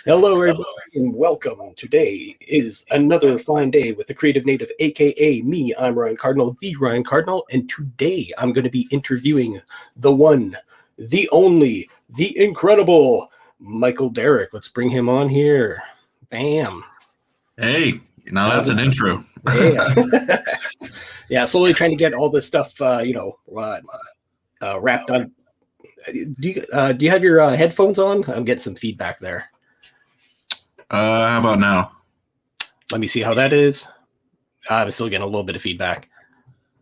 Hello, everybody, and welcome. Today is another fine day with the Creative Native, aka me. I'm Ryan Cardinal, the Ryan Cardinal, and today I'm going to be interviewing the one, the only, the incredible Michael Derrick. Let's bring him on here. Bam. Hey, now that's an intro. Yeah. Yeah, slowly trying to get all this stuff, wrapped on. Do you have your headphones on? I'm getting some feedback there. How about now? Let me see how that is. I'm still getting a little bit of feedback.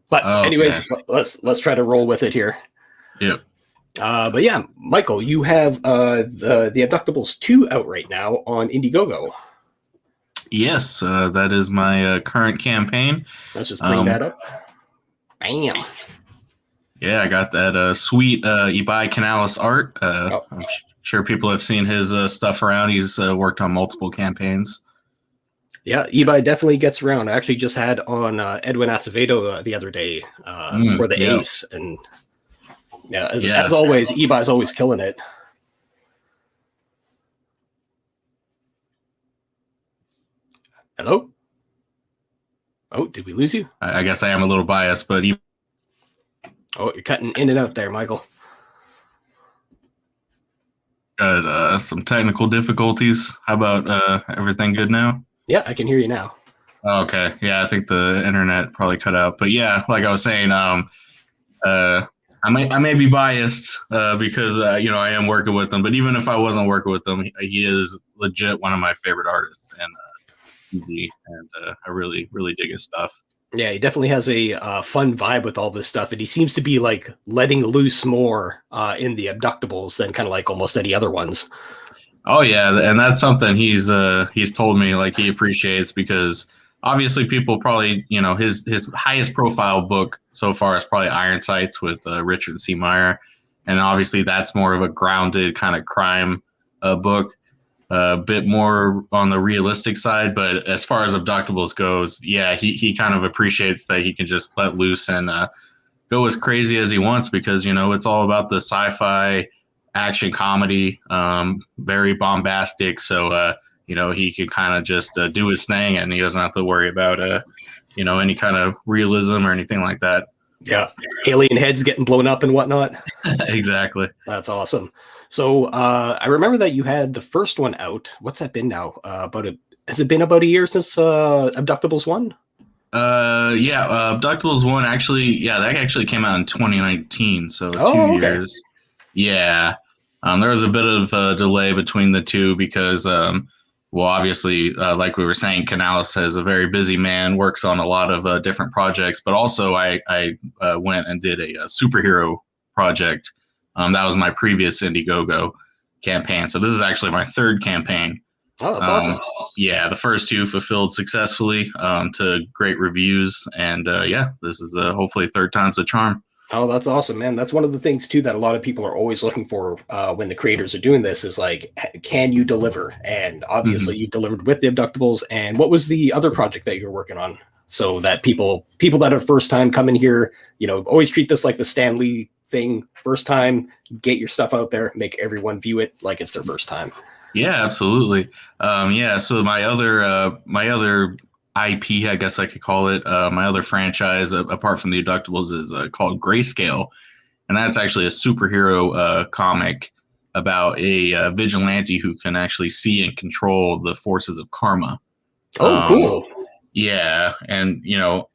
But anyways, let's try to roll with it here. Yep. But yeah, Michael, you have the Abductables 2 out right now on INDIEGOGO. Yes, that is my current campaign. Let's just bring that up. Bam. Yeah, I got that sweet Ibai Canales art. I'm sure people have seen his stuff around. He's worked on multiple campaigns. Yeah, Ibai definitely gets around. I actually just had on Edwin Acevedo the other day for the Ace. And as always, Ibai's always killing it. Hello? Oh, did we lose you? I guess I am a little biased, but... Oh, you're cutting in and out there, Michael. Got some technical difficulties. How about everything good now? Yeah, I can hear you now. Okay. Yeah, I think the internet probably cut out. But yeah, like I was saying, I may be biased because I am working with him. But even if I wasn't working with him, he is legit one of my favorite artists, and I really dig his stuff. Yeah, he definitely has a fun vibe with all this stuff, and he seems to be like letting loose more in the Abductables than kind of like almost any other ones. Oh yeah, and that's something he's told me like he appreciates, because obviously people probably his highest profile book so far is probably Iron Sights with Richard C. Meyer, and obviously that's more of a grounded kind of crime book. A bit more on the realistic side, but as far as Abductables goes, yeah, he kind of appreciates that he can just let loose and go as crazy as he wants, because it's all about the sci-fi action comedy, very bombastic. So he can kind of just do his thing, and he doesn't have to worry about any kind of realism or anything like that. Yeah, alien heads getting blown up and whatnot. Exactly. That's awesome. So I remember that you had the first one out. What's that been now? Has it been about a year since Abductables 1? Abductables 1 actually, that actually came out in 2019, so 2 years. Yeah. There was a bit of a delay between the two because, obviously, like we were saying, Canales is a very busy man, works on a lot of different projects, but also I went and did a superhero project. That was my previous INDIEGOGO campaign. So this is actually my third campaign. Oh, that's awesome. Yeah, the first two fulfilled successfully to great reviews. And this is hopefully third time's the charm. Oh, that's awesome, man. That's one of the things, too, that a lot of people are always looking for when the creators are doing this is like, can you deliver? And obviously you delivered with the Abductables. And what was the other project that you were working on? So that people that are first time coming here, always treat this like the Stan Lee thing. First time, get your stuff out there, make everyone view it like it's their first time. Yeah, absolutely. So my other IP, I guess I could call it, my other franchise apart from the Abductables is called Grayscale, and that's actually a superhero comic about a vigilante who can actually see and control the forces of karma. Oh, cool. Yeah, and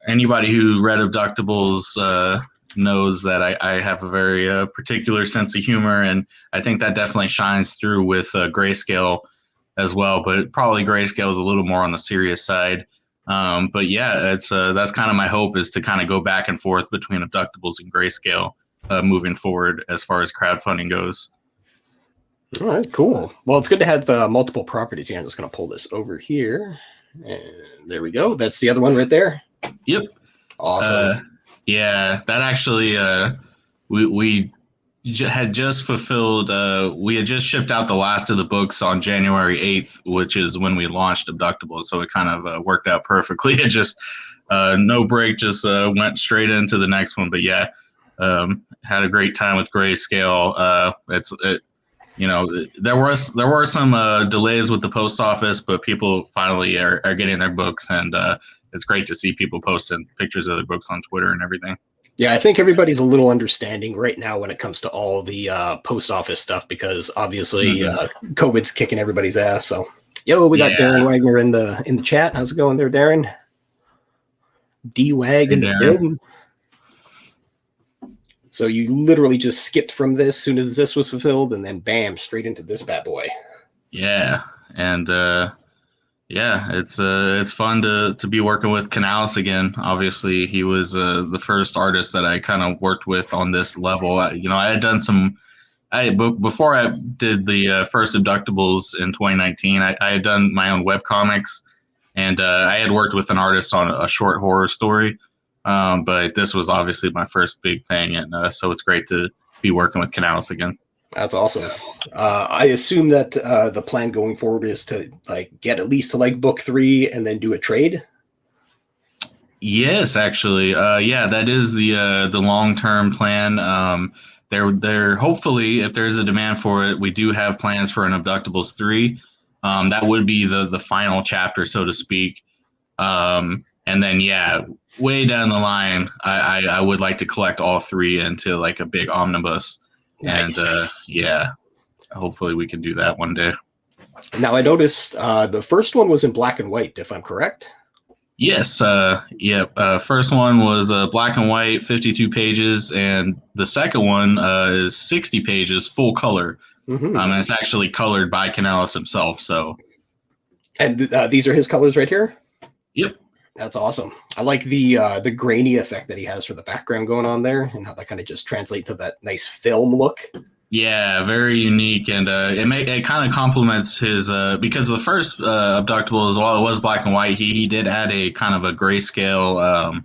anybody who read Abductables knows that I have a very particular sense of humor, and I think that definitely shines through with Grayscale as well. But probably Grayscale is a little more on the serious side. But yeah, it's that's kind of my hope, is to kind of go back and forth between Abductables and Grayscale moving forward as far as crowdfunding goes. All right, cool. Well, it's good to have multiple properties here. I'm just going to pull this over here. And there we go. That's the other one right there. Yep. Awesome. Yeah, that actually, we had just fulfilled, we had just shipped out the last of the books on January 8th, which is when we launched Abductables. So it kind of worked out perfectly. It just, no break, just went straight into the next one. But yeah, had a great time with Grayscale. there were some delays with the post office, but people finally are getting their books, and it's great to see people posting pictures of their books on Twitter and everything. Yeah, I think everybody's a little understanding right now when it comes to all the post office stuff, because obviously COVID's kicking everybody's ass. So, we got Darren Wagner in the chat. How's it going there, Darren? D-Wag in the building. So you literally just skipped from this as soon as this was fulfilled, and then bam, straight into this bad boy. Yeah, and it's fun to be working with Cardinal again. Obviously, he was the first artist that I kind of worked with on this level. I had done before I did the first Abductables in 2019. I had done my own web comics, and I had worked with an artist on a short horror story. But this was obviously my first big thing, and so it's great to be working with Cardinal again. That's awesome. I assume that the plan going forward is to get at least to book 3 and then do a trade. Yes, actually, that is the long-term plan. They're hopefully, if there's a demand for it, we do have plans for an Abductables 3. That would be the final chapter, so to speak. And then, way down the line, I would like to collect all 3 into a big omnibus. Nice. And hopefully we can do that one day. Now, I noticed the first one was in black and white, if I'm correct. Yes. First one was black and white, 52 pages, and the second one is 60 pages, full color. Mm-hmm. And it's actually colored by Cardinal himself. So, and these are his colors right here. Yep. That's awesome. I like the grainy effect that he has for the background going on there, and how that kind of just translates to that nice film look. Yeah, very unique, and it kind of complements his because the first Abductables, while it was black and white, he did add a kind of a grayscale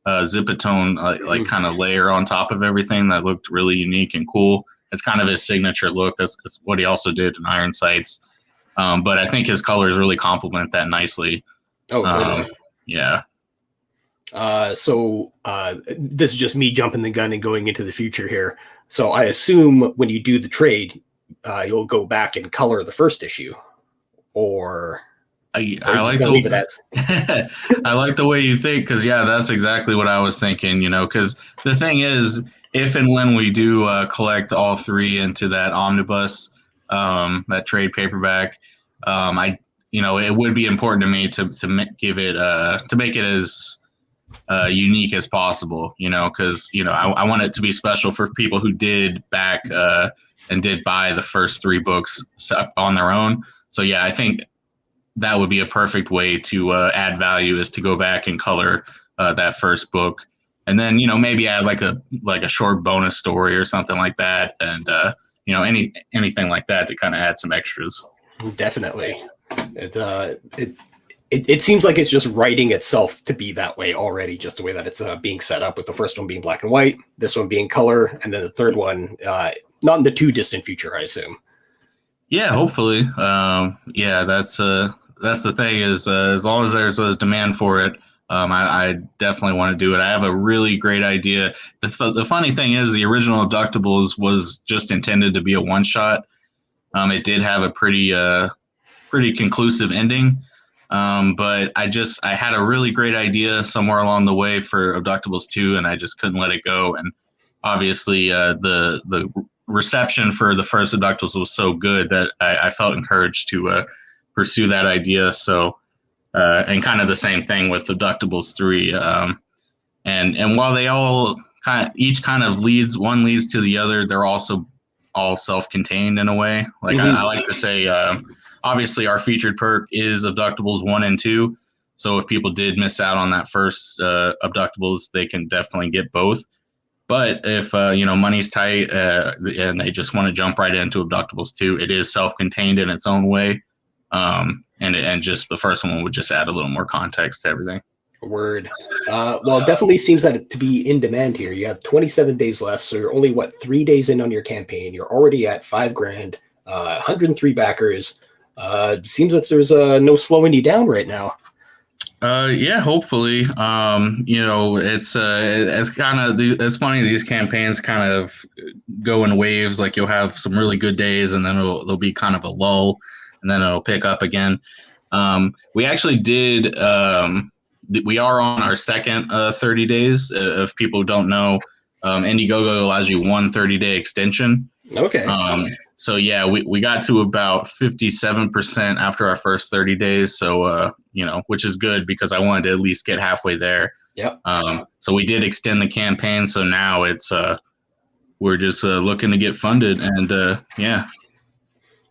zipatone kind of layer on top of everything that looked really unique and cool. It's kind of his signature look. That's what he also did in Iron Sights, but I think his colors really complement that nicely. Oh, totally. Yeah. So this is just me jumping the gun and going into the future here. So I assume when you do the trade, you'll go back and color the first issue, or I like the leave it as. I like the way you think, because that's exactly what I was thinking. Because the thing is, if and when we do collect all 3 into that omnibus, that trade paperback, it would be important to me to give it to make it as unique as possible, because I want it to be special for people who did back and did buy the first 3 books on their own. So I think that would be a perfect way to add value, is to go back and color that first book, and then maybe add like a short bonus story or something like that, and anything like that to kind of add some extras. Definitely. It seems like it's just writing itself to be that way already, just the way that it's being set up, with the first one being black and white, this one being color, and then the third one not in the too distant future, I assume. Yeah, hopefully. That's the thing, is as long as there's a demand for it, I definitely want to do it. I have a really great idea. The funny thing is, the original Abductables was just intended to be a one-shot. It did have a pretty conclusive ending, but I had a really great idea somewhere along the way for Abductables 2, and I just couldn't let it go. And obviously the reception for the first Abductables was so good that I felt encouraged to pursue that idea. So and kind of the same thing with Abductables 3, and while they all each leads to the other, they're also all self-contained in a way. I like to say, obviously our featured perk is Abductables 1 and 2. So if people did miss out on that first Abductables, they can definitely get both. But if money's tight and they just want to jump right into Abductables 2, it is self-contained in its own way, and just the first one would just add a little more context to everything. Word. Well, it definitely seems that to be in demand here. You have 27 days left, so you're only 3 days in on your campaign. You're already at $5,000, 103 backers. Seems that there's no slowing you down right now. Yeah, hopefully. It's kind of it's funny. These campaigns kind of go in waves. Like you'll have some really good days, and then there'll be kind of a lull, and then it'll pick up again. We actually did. We are on our second 30 days. If people don't know, Indiegogo allows you one 30-day extension. Okay. So yeah, we got to about 57% after our first 30 days. So which is good because I wanted to at least get halfway there. Yep. So we did extend the campaign. So now it's we're just looking to get funded, and yeah.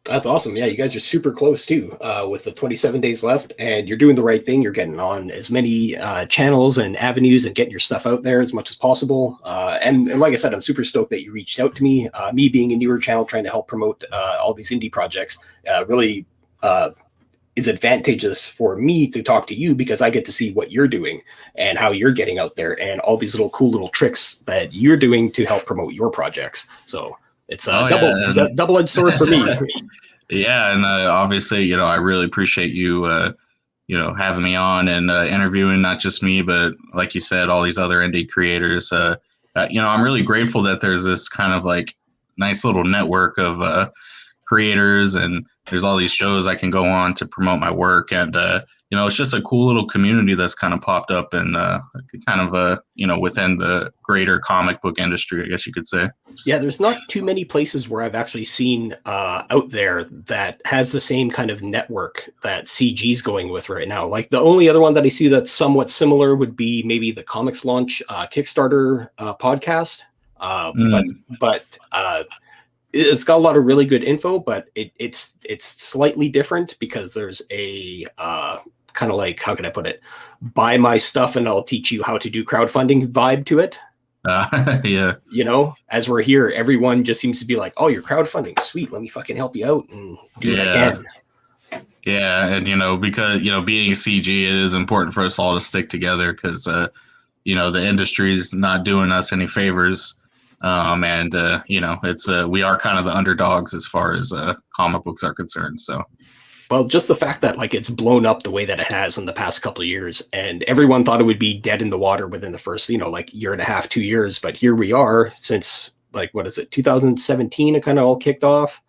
That's awesome. Yeah, you guys are super close too, with the 27 days left, and you're doing the right thing. You're getting on as many channels and avenues and getting your stuff out there as much as possible. And like I said, I'm super stoked that you reached out to me. Me being a newer channel trying to help promote all these indie projects really is advantageous for me to talk to you because I get to see what you're doing and how you're getting out there and all these little cool little tricks that you're doing to help promote your projects. So it's a double-edged sword for me. Yeah, and obviously, I really appreciate you, having me on and interviewing not just me, but like you said, all these other indie creators. I'm really grateful that there's this kind of like nice little network of creators, and there's all these shows I can go on to promote my work, and it's just a cool little community that's kind of popped up and kind of within the greater comic book industry, I guess you could say. Yeah, there's not too many places where I've actually seen out there that has the same kind of network that CG's going with right now. Like the only other one that I see that's somewhat similar would be maybe the Comics Launch Kickstarter podcast. But it's got a lot of really good info, but it's slightly different because there's a kind of like, how can I put it? Buy my stuff and I'll teach you how to do crowdfunding vibe to it. Yeah. As we're here, everyone just seems to be like, oh, you're crowdfunding. Sweet. Let me fucking help you out and do what I can. Yeah. And, because, being a CG, it is important for us all to stick together because, the industry is not doing us any favors. It's we are kind of the underdogs as far as comic books are concerned. So. Well, just the fact that like it's blown up the way that it has in the past couple of years, and everyone thought it would be dead in the water within the first, like year and a half, 2 years. But here we are since like, what is it, 2017? It kind of all kicked off.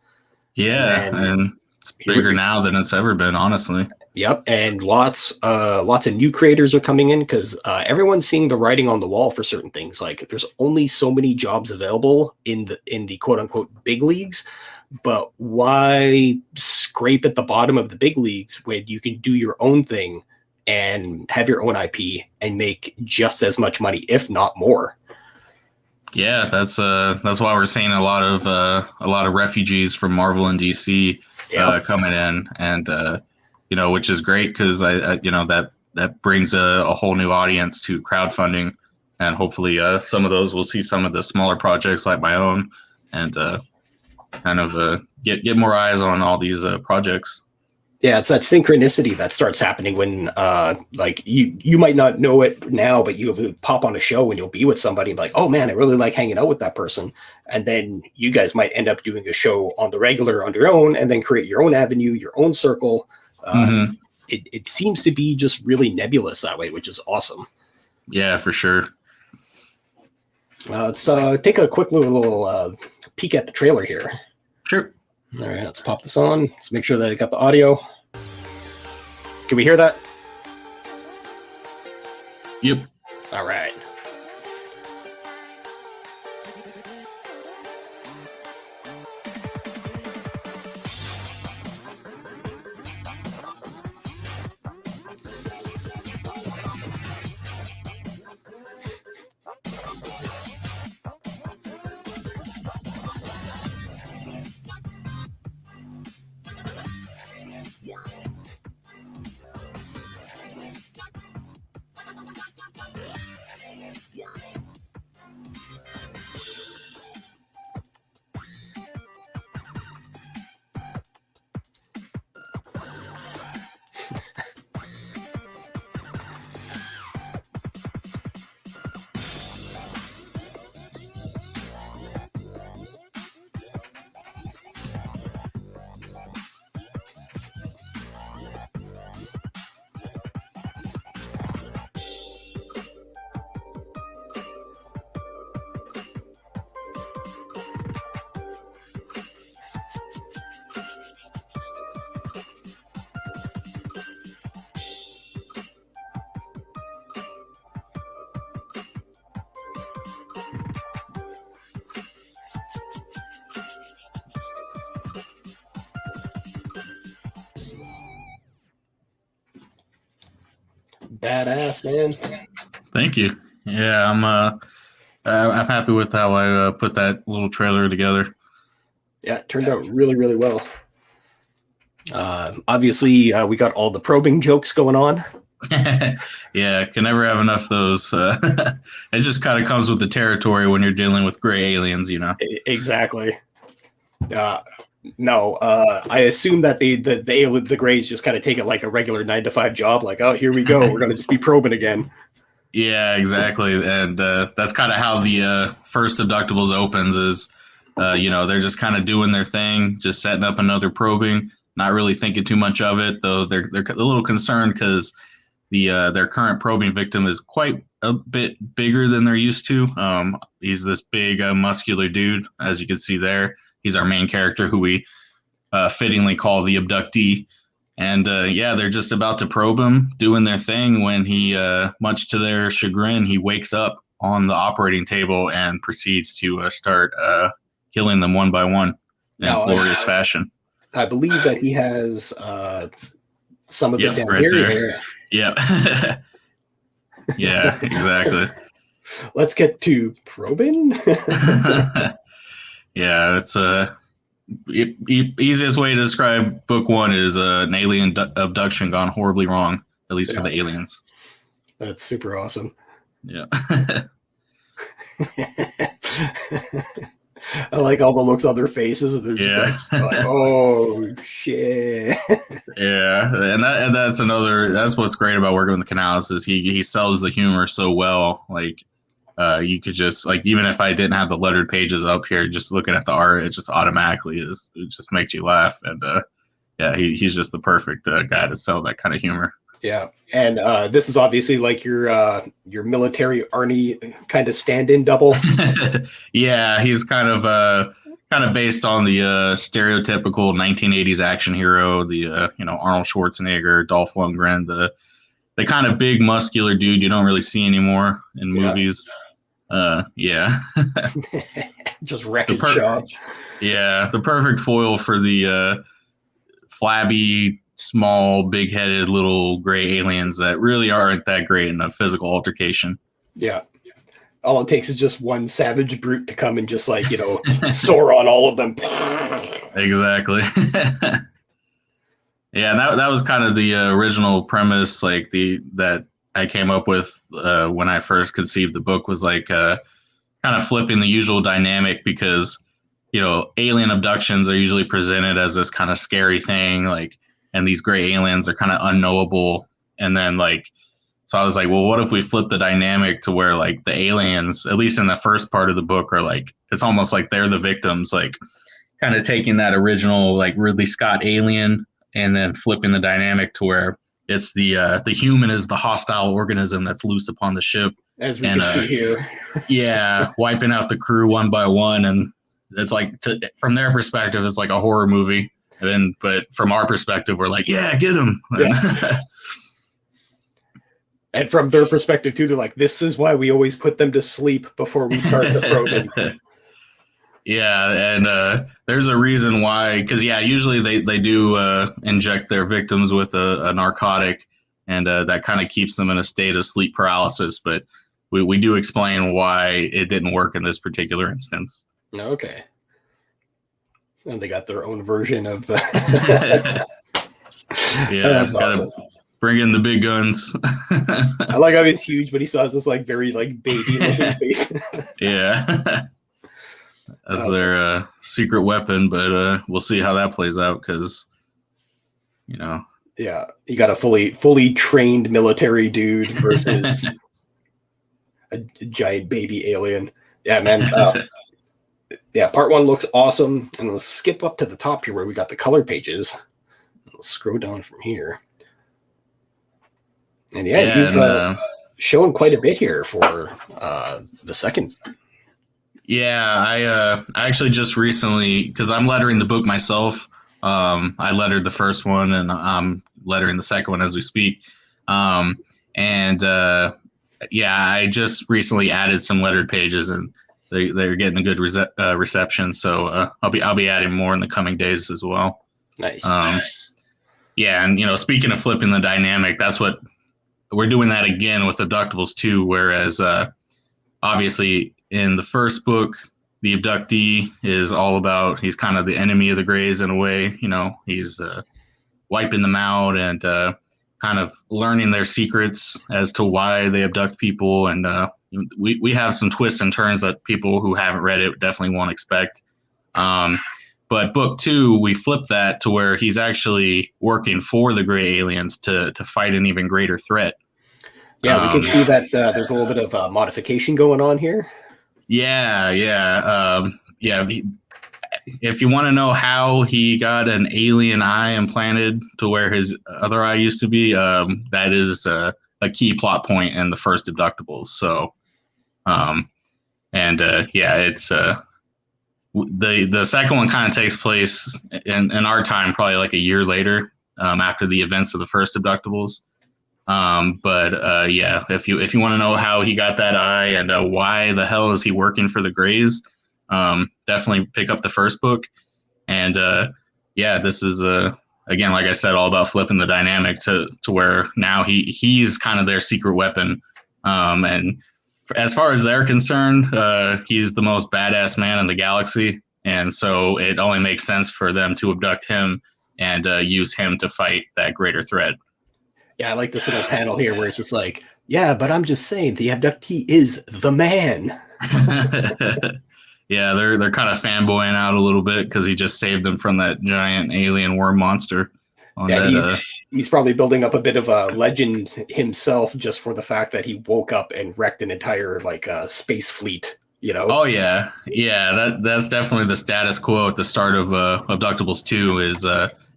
Yeah, and it's bigger now than it's ever been, honestly. Yep, and lots of new creators are coming in because everyone's seeing the writing on the wall for certain things. Like, there's only so many jobs available in the quote unquote big leagues. But why scrape at the bottom of the big leagues when you can do your own thing and have your own IP and make just as much money, if not more? Yeah, that's why we're seeing a lot of refugees from Marvel and DC coming in, and which is great because that brings a whole new audience to crowdfunding, and hopefully some of those will see some of the smaller projects like my own, and kind of get more eyes on all these projects. Yeah, it's that synchronicity that starts happening when like you might not know it now, but you'll pop on a show and you'll be with somebody and be like, oh man, I really like hanging out with that person. And then you guys might end up doing a show on the regular on your own and then create your own avenue, your own circle. It seems to be just really nebulous that way, which is awesome. Yeah, for sure. Let's take a quick little peek at the trailer here. Sure. All right, let's pop this on. Let's make sure that I got the audio. Can we hear that? Yep. All right. Badass, man. Thank you. Yeah, I'm happy with how I put that little trailer together. Yeah, it turned out really, really well. Obviously, we got all the probing jokes going on. Yeah, can never have enough of those. It just kind of comes with the territory when you're dealing with gray aliens, you know. Exactly. No, I assume that the Greys just kind of take it like a regular 9-to-5 job. Like, oh, here we go. We're going to just be probing again. Yeah, exactly. And that's kind of how the first Abductables opens is, they're just kind of doing their thing, just setting up another probing, not really thinking too much of it, though they're a little concerned because their current probing victim is quite a bit bigger than they're used to. He's this big, muscular dude, as you can see there. He's our main character, who we fittingly call the abductee. And they're just about to probe him, doing their thing, when he, much to their chagrin, he wakes up on the operating table and proceeds to start killing them one by one in glorious fashion. I believe that he has some of the down right here. There. Yeah. Yeah, exactly. Let's get to probing. Yeah, it's easiest way to describe book one is an alien abduction gone horribly wrong, at least for the aliens. That's super awesome. Yeah. I like all the looks on their faces. They're just like, oh shit. Yeah, and that's what's great about working with Canals is he sells the humor so well. Like, you could just, like, even if I didn't have the lettered pages up here, just looking at the art, it just automatically it just makes you laugh. And he's just the perfect guy to sell that kind of humor. Yeah, and this is obviously like your military Arnie kind of stand-in double. Yeah, he's kind of based on the stereotypical 1980s action hero, the Arnold Schwarzenegger, Dolph Lundgren, the kind of big muscular dude you don't really see anymore in movies. Just wrecking shop. Yeah, the perfect foil for the flabby, small, big-headed little gray aliens that really aren't that great in a physical altercation. Yeah. All it takes is just one savage brute to come and just store on all of them. Exactly. Yeah, that was kind of the original premise, that I came up with when I first conceived the book, was kind of flipping the usual dynamic, because alien abductions are usually presented as this kind of scary thing, and these gray aliens are kind of unknowable. And then so I was like, well, what if we flip the dynamic to where the aliens, at least in the first part of the book, are it's almost like they're the victims, kind of taking that original Ridley Scott Alien and then flipping the dynamic to where it's the human is the hostile organism that's loose upon the ship, as we can see here. Yeah, wiping out the crew one by one, and it's from their perspective, it's like a horror movie. But from our perspective, we're like, yeah, get him. Yeah. And from their perspective too, they're like, this is why we always put them to sleep before we start the probing. Yeah, and there's a reason why, because usually they do inject their victims with a narcotic, and that kind of keeps them in a state of sleep paralysis. But we do explain why it didn't work in this particular instance. Okay. And they got their own version of the. Yeah, that's awesome. Bring in the big guns. I like how he's huge, but he still has this very baby looking face. Yeah. As their secret weapon, but we'll see how that plays out, because Yeah, you got a fully trained military dude versus a giant baby alien. Yeah, man. Part one looks awesome. And let's skip up to the top here where we got the color pages. We'll scroll down from here. And you've shown quite a bit here for the second. Yeah, I actually just recently, because I'm lettering the book myself. I lettered the first one, and I'm lettering the second one as we speak. I just recently added some lettered pages, and they're getting a good reception. So I'll be adding more in the coming days as well. Nice. Yeah, and speaking of flipping the dynamic, that's what we're doing that again with Abductables 2, whereas obviously in the first book, the abductee is all about, he's kind of the enemy of the Greys in a way. You know, he's wiping them out and kind of learning their secrets as to why they abduct people. And we have some twists and turns that people who haven't read it definitely won't expect. But book 2, we flip that to where he's actually working for the Grey aliens to fight an even greater threat. Yeah, we can see that there's a little bit of modification going on here. Yeah. If you want to know how he got an alien eye implanted to where his other eye used to be, that is a key plot point in the first Abductables. So, it's the second one kind of takes place in our time, probably like a year later, after the events of the first Abductables. If you want to know how he got that eye and why the hell is he working for the Greys, definitely pick up the first book. And this is again, like I said, all about flipping the dynamic to where now he's kind of their secret weapon. And as far as they're concerned, he's the most badass man in the galaxy, and so it only makes sense for them to abduct him and use him to fight that greater threat. Yeah, I like this little panel here where it's just like, yeah, but I'm just saying the abductee is the man. Yeah, they're kind of fanboying out a little bit because he just saved them from that giant alien worm monster. He's probably building up a bit of a legend himself just for the fact that he woke up and wrecked an entire space fleet. You know? Oh yeah. That's definitely the status quo at the start of Abductables 2. Is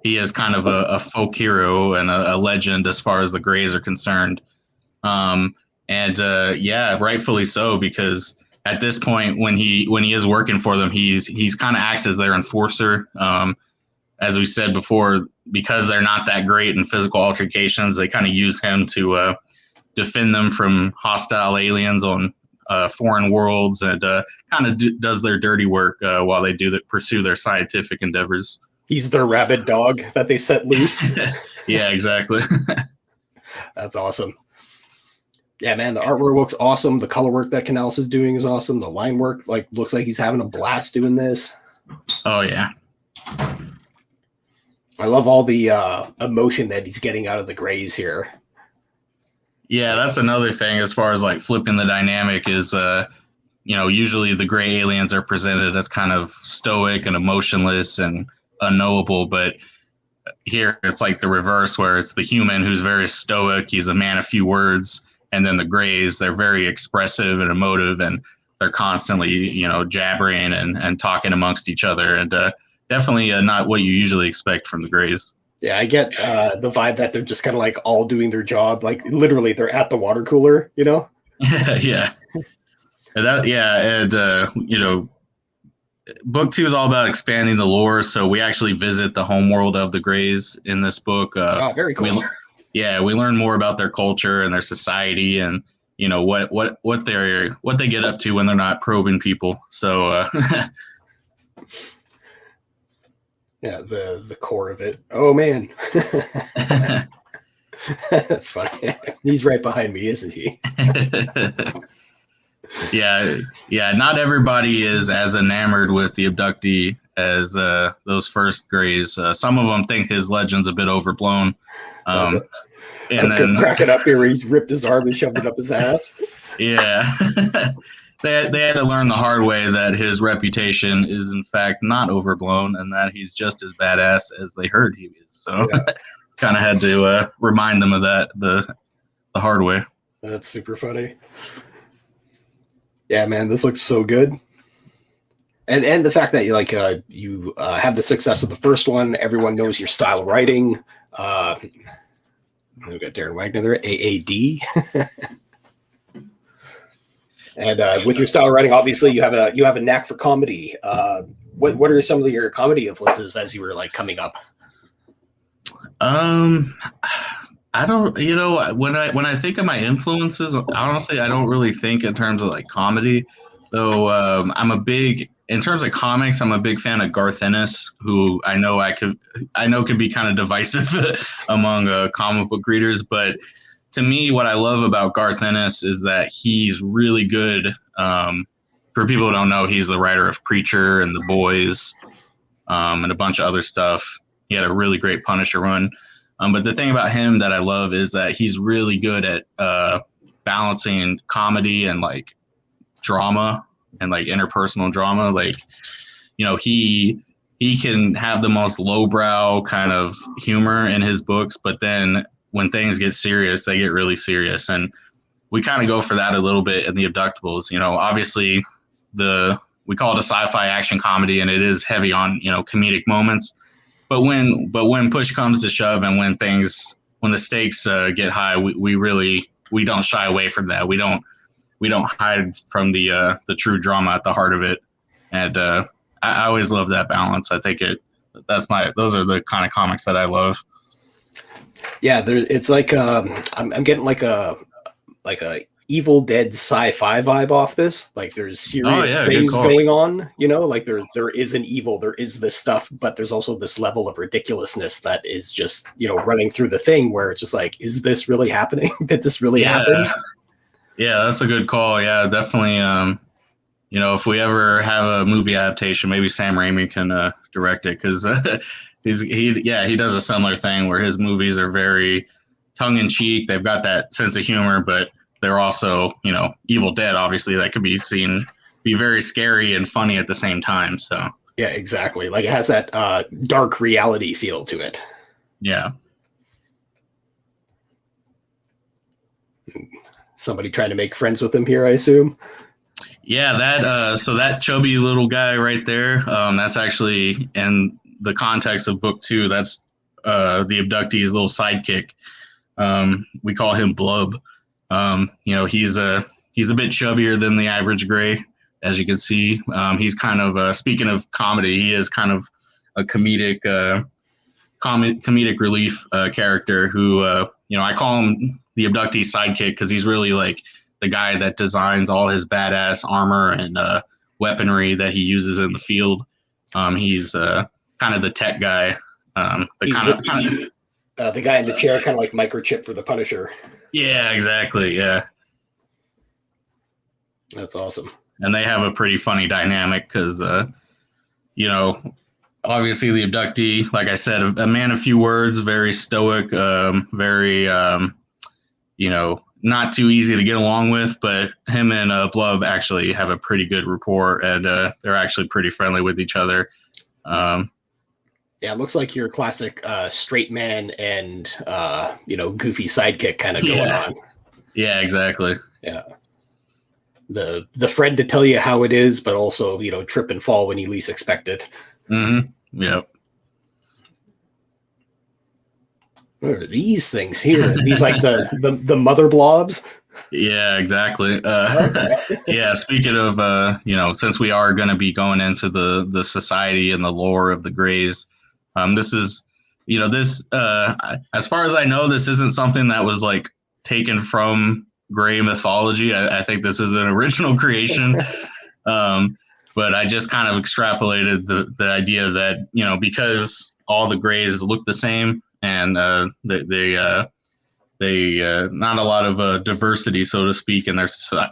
he is kind of a folk hero and a legend as far as the Greys are concerned. Rightfully so, because at this point, when he is working for them, he's kind of acts as their enforcer. As we said before, because they're not that great in physical altercations, they kind of use him to defend them from hostile aliens on foreign worlds, and kind of does their dirty work while they pursue their scientific endeavors. He's their rabid dog that they set loose. Yeah, exactly. That's awesome. Yeah, man, the artwork looks awesome. The color work that Canales is doing is awesome. The line work looks like he's having a blast doing this. Oh yeah. I love all the emotion that he's getting out of the Greys here. Yeah, that's another thing as far as flipping the dynamic is, usually the Grey aliens are presented as kind of stoic and emotionless and unknowable, but here it's like the reverse, where it's the human who's very stoic. He's a man of few words, and then the Greys, they're very expressive and emotive, and they're constantly, jabbering and talking amongst each other, and definitely not what you usually expect from the Greys. Yeah, I get the vibe that they're just kind of all doing their job. Literally, they're at the water cooler, Yeah. Book 2 is all about expanding the lore. So we actually visit the homeworld of the Greys in this book. Very cool. We learn more about their culture and their society, and what they get up to when they're not probing people. So. Yeah, the core of it. Oh man, that's funny. He's right behind me, isn't he? Yeah. Not everybody is as enamored with the abductee as those first Greys. Some of them think his legend's a bit overblown. And then cracking up here, where he's ripped his arm and shoved it up his ass. Yeah. They had to learn the hard way that his reputation is in fact not overblown, and that he's just as badass as they heard he is. So kind of had to remind them of that the hard way. That's super funny. Yeah, man, this looks so good. And the fact that you have the success of the first one, everyone knows your style of writing. We've got Darren Wagner there, AAD. And with your style of writing, obviously you have a knack for comedy. What are some of your comedy influences as you were coming up? I don't, when I think of my influences, honestly, I don't really think in terms of comedy, though. In terms of comics, I'm a big fan of Garth Ennis, who I know could be kind of divisive among comic book readers, but to me, what I love about Garth Ennis is that he's really good. For people who don't know, he's the writer of Preacher and The Boys, and a bunch of other stuff. He had a really great Punisher run. But the thing about him that I love is that he's really good at balancing comedy and like drama and like interpersonal drama. Like, you know, he can have the most lowbrow kind of humor in his books, but then when things get serious, they get really serious. And we kind of go for that a little bit in the Abductables. You know, obviously we call it a sci-fi action comedy, and it is heavy on, you know, comedic moments. But when push comes to shove, and when the stakes get high, we don't shy away from that. We don't hide from the true drama at the heart of it. And I always love that balance. I think those are the kind of comics that I love. Yeah, it's like I'm getting like a Evil Dead sci-fi vibe off this. Like there's serious things going on, you know, like there is an evil, there is this stuff, but there's also this level of ridiculousness that is just, you know, running through the thing where it's just like, is this really happening? Did this really happen? Yeah, that's a good call. Yeah, definitely. You know, if we ever have a movie adaptation, maybe Sam Raimi can direct it, because he does a similar thing where his movies are very tongue-in-cheek. They've got that sense of humor, but they're also, you know, Evil Dead, obviously, that could be very scary and funny at the same time. So yeah, exactly. Like it has that dark reality feel to it. Yeah. Somebody trying to make friends with him here, I assume. Yeah, that chubby little guy right there, that's actually in the context of book 2. That's the abductee's little sidekick. We call him Blub. You know, he's a bit chubbier than the average gray, as you can see. He's kind of speaking of comedy, he is kind of a comedic relief character who, you know, I call him the abductee's sidekick because he's really like the guy that designs all his badass armor and weaponry that he uses in the field. He's kind of the tech guy. The guy in the chair, kind of like microchip for the Punisher. Yeah, exactly. Yeah. That's awesome. And they have a pretty funny dynamic because, you know, obviously the abductee, like I said, a man of few words, very stoic, very, you know, not too easy to get along with, but him and Blub actually have a pretty good rapport, and they're actually pretty friendly with each other. Yeah, it looks like your classic straight man and, you know, goofy sidekick kind of going on. Yeah, exactly. Yeah. The friend to tell you how it is, but also, you know, trip and fall when you least expect it. Mm-hmm. Yep. What are these things here? These like the mother blobs? Yeah, exactly. Yeah, speaking of, you know, since we are going to be going into the society and the lore of the Greys, this is, you know, this, as far as I know, this isn't something that was like taken from Grey mythology. I think this is an original creation. But I just kind of extrapolated the idea that, you know, because all the Greys look the same and they not a lot of diversity, so to speak, in their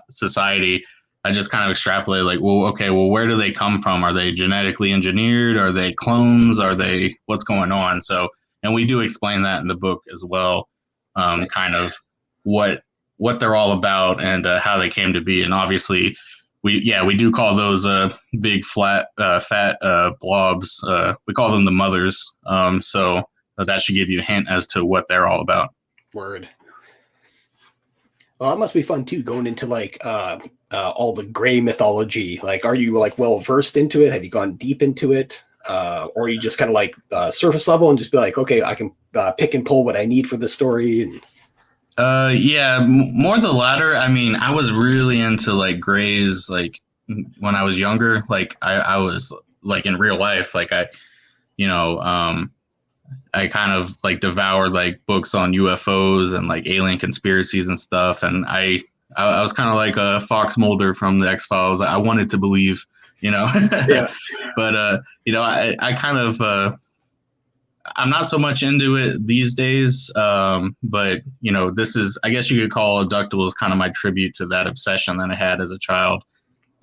society. I just kind of extrapolated like, well, okay, well, where do they come from? Are they genetically engineered? Are they clones? What's going on? So, and we do explain that in the book as well, kind of what they're all about and how they came to be. And obviously we do call those big fat blobs. We call them the mothers. So that should give you a hint as to what they're all about. Word. Well, that must be fun too, going into like all the Grey mythology. Like, are you like well versed into it? Have you gone deep into it, or are you just kind of like surface level and just be like, okay, I can pick and pull what I need for the story? And... yeah, more the latter. I mean, I was really into like Greys like when I was younger. Like I was like in real life, like I kind of like devoured like books on UFOs and like alien conspiracies and stuff. And I was kind of like a Fox Mulder from the X-Files. I wanted to believe, you know. Yeah. But you know, I kind of I'm not so much into it these days, but this is, I guess you could call Abductables kind of my tribute to that obsession that I had as a child.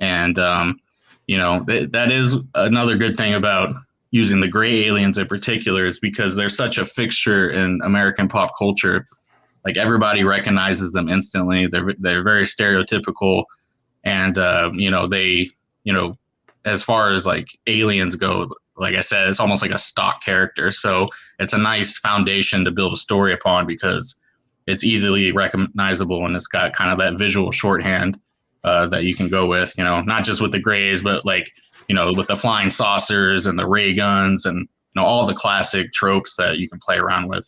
And that is another good thing about using the gray aliens in particular, is because they're such a fixture in American pop culture. Like, everybody recognizes them instantly. They're very stereotypical, and they as far as like aliens go, like I said, it's almost like a stock character. So it's a nice foundation to build a story upon, because it's easily recognizable, and it's got kind of that visual shorthand that you can go with, not just with the grays, but like, with the flying saucers and the ray guns and all the classic tropes that you can play around with.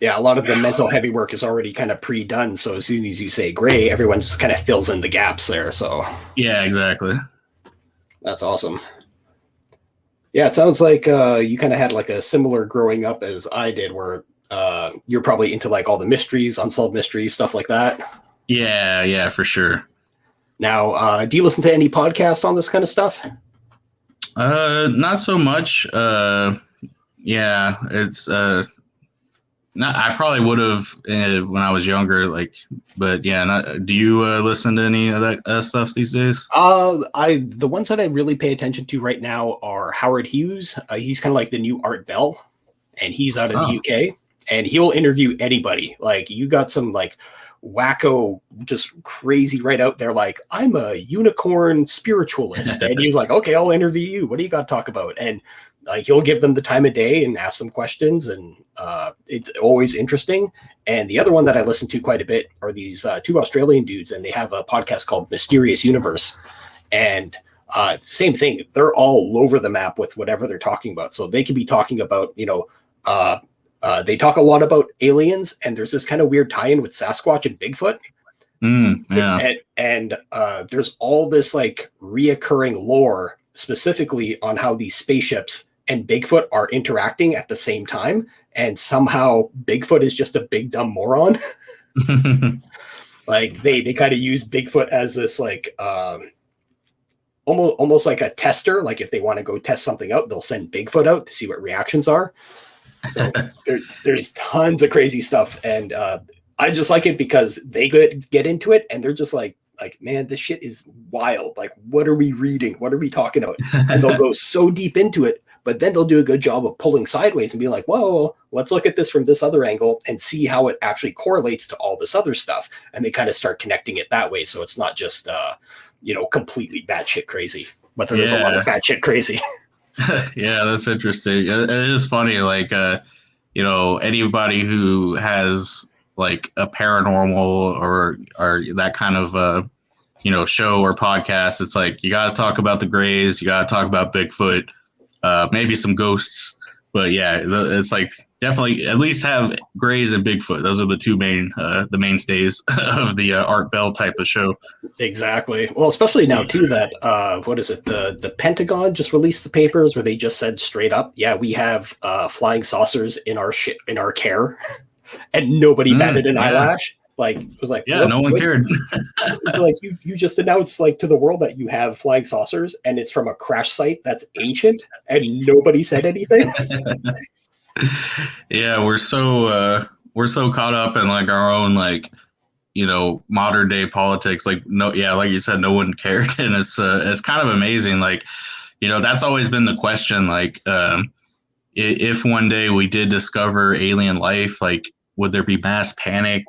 Yeah, a lot of the mental heavy work is already kind of pre-done. So as soon as you say gray, everyone just kind of fills in the gaps there. So yeah, exactly. That's awesome. Yeah, it sounds like you kind of had like a similar growing up as I did, where you're probably into like all the mysteries, unsolved mysteries, stuff like that. Yeah, for sure. Now, do you listen to any podcasts on this kind of stuff? Not so much. Yeah, it's not. I probably would have when I was younger, but yeah. Do you listen to any of that stuff these days? The ones that I really pay attention to right now are Howard Hughes. He's kind of like the new Art Bell, and he's out of the UK, and he'll interview anybody. Like, you got some like wacko, just crazy right out there, like, I'm a unicorn spiritualist, and he's like, okay, I'll interview you. What do you got to talk about? And like, he'll give them the time of day and ask them questions, and it's always interesting. And the other one that I listen to quite a bit are these two Australian dudes, and they have a podcast called Mysterious Universe. And same thing, they're all over the map with whatever they're talking about. So they could be talking about, they talk a lot about aliens, and there's this kind of weird tie-in with Sasquatch and Bigfoot. Yeah. And there's all this like reoccurring lore specifically on how these spaceships and Bigfoot are interacting at the same time, and somehow Bigfoot is just a big dumb moron. Like, they kind of use Bigfoot as this like almost like a tester. Like, if they want to go test something out, they'll send Bigfoot out to see what reactions are. So there's tons of crazy stuff, and I just like it because they get into it, and they're just like, man, this shit is wild. Like, what are we reading? What are we talking about? And they'll go so deep into it, but then they'll do a good job of pulling sideways and be like, whoa, let's look at this from this other angle and see how it actually correlates to all this other stuff. And they kind of start connecting it that way. So it's not just, completely batshit crazy, but there is a lot of batshit crazy. Yeah, that's interesting. It is funny. Like, anybody who has like a paranormal or that kind of show or podcast, it's like, you got to talk about the grays, you got to talk about Bigfoot, maybe some ghosts, but yeah, it's like, definitely at least have grays and Bigfoot. Those are the two the mainstays of the Art Bell type of show. Exactly. Well, especially now too that what is it, the Pentagon just released the papers where they just said straight up, yeah, we have flying saucers in our care. And nobody batted an eyelash. Like, it was like, yeah, no one cared. It's like, you just announced like to the world that you have flying saucers, and it's from a crash site that's ancient, and nobody said anything. Yeah, we're so caught up in like our own like modern day politics. Like, like you said, no one cared, and it's kind of amazing. Like, that's always been the question. Like, if one day we did discover alien life, like, would there be mass panic?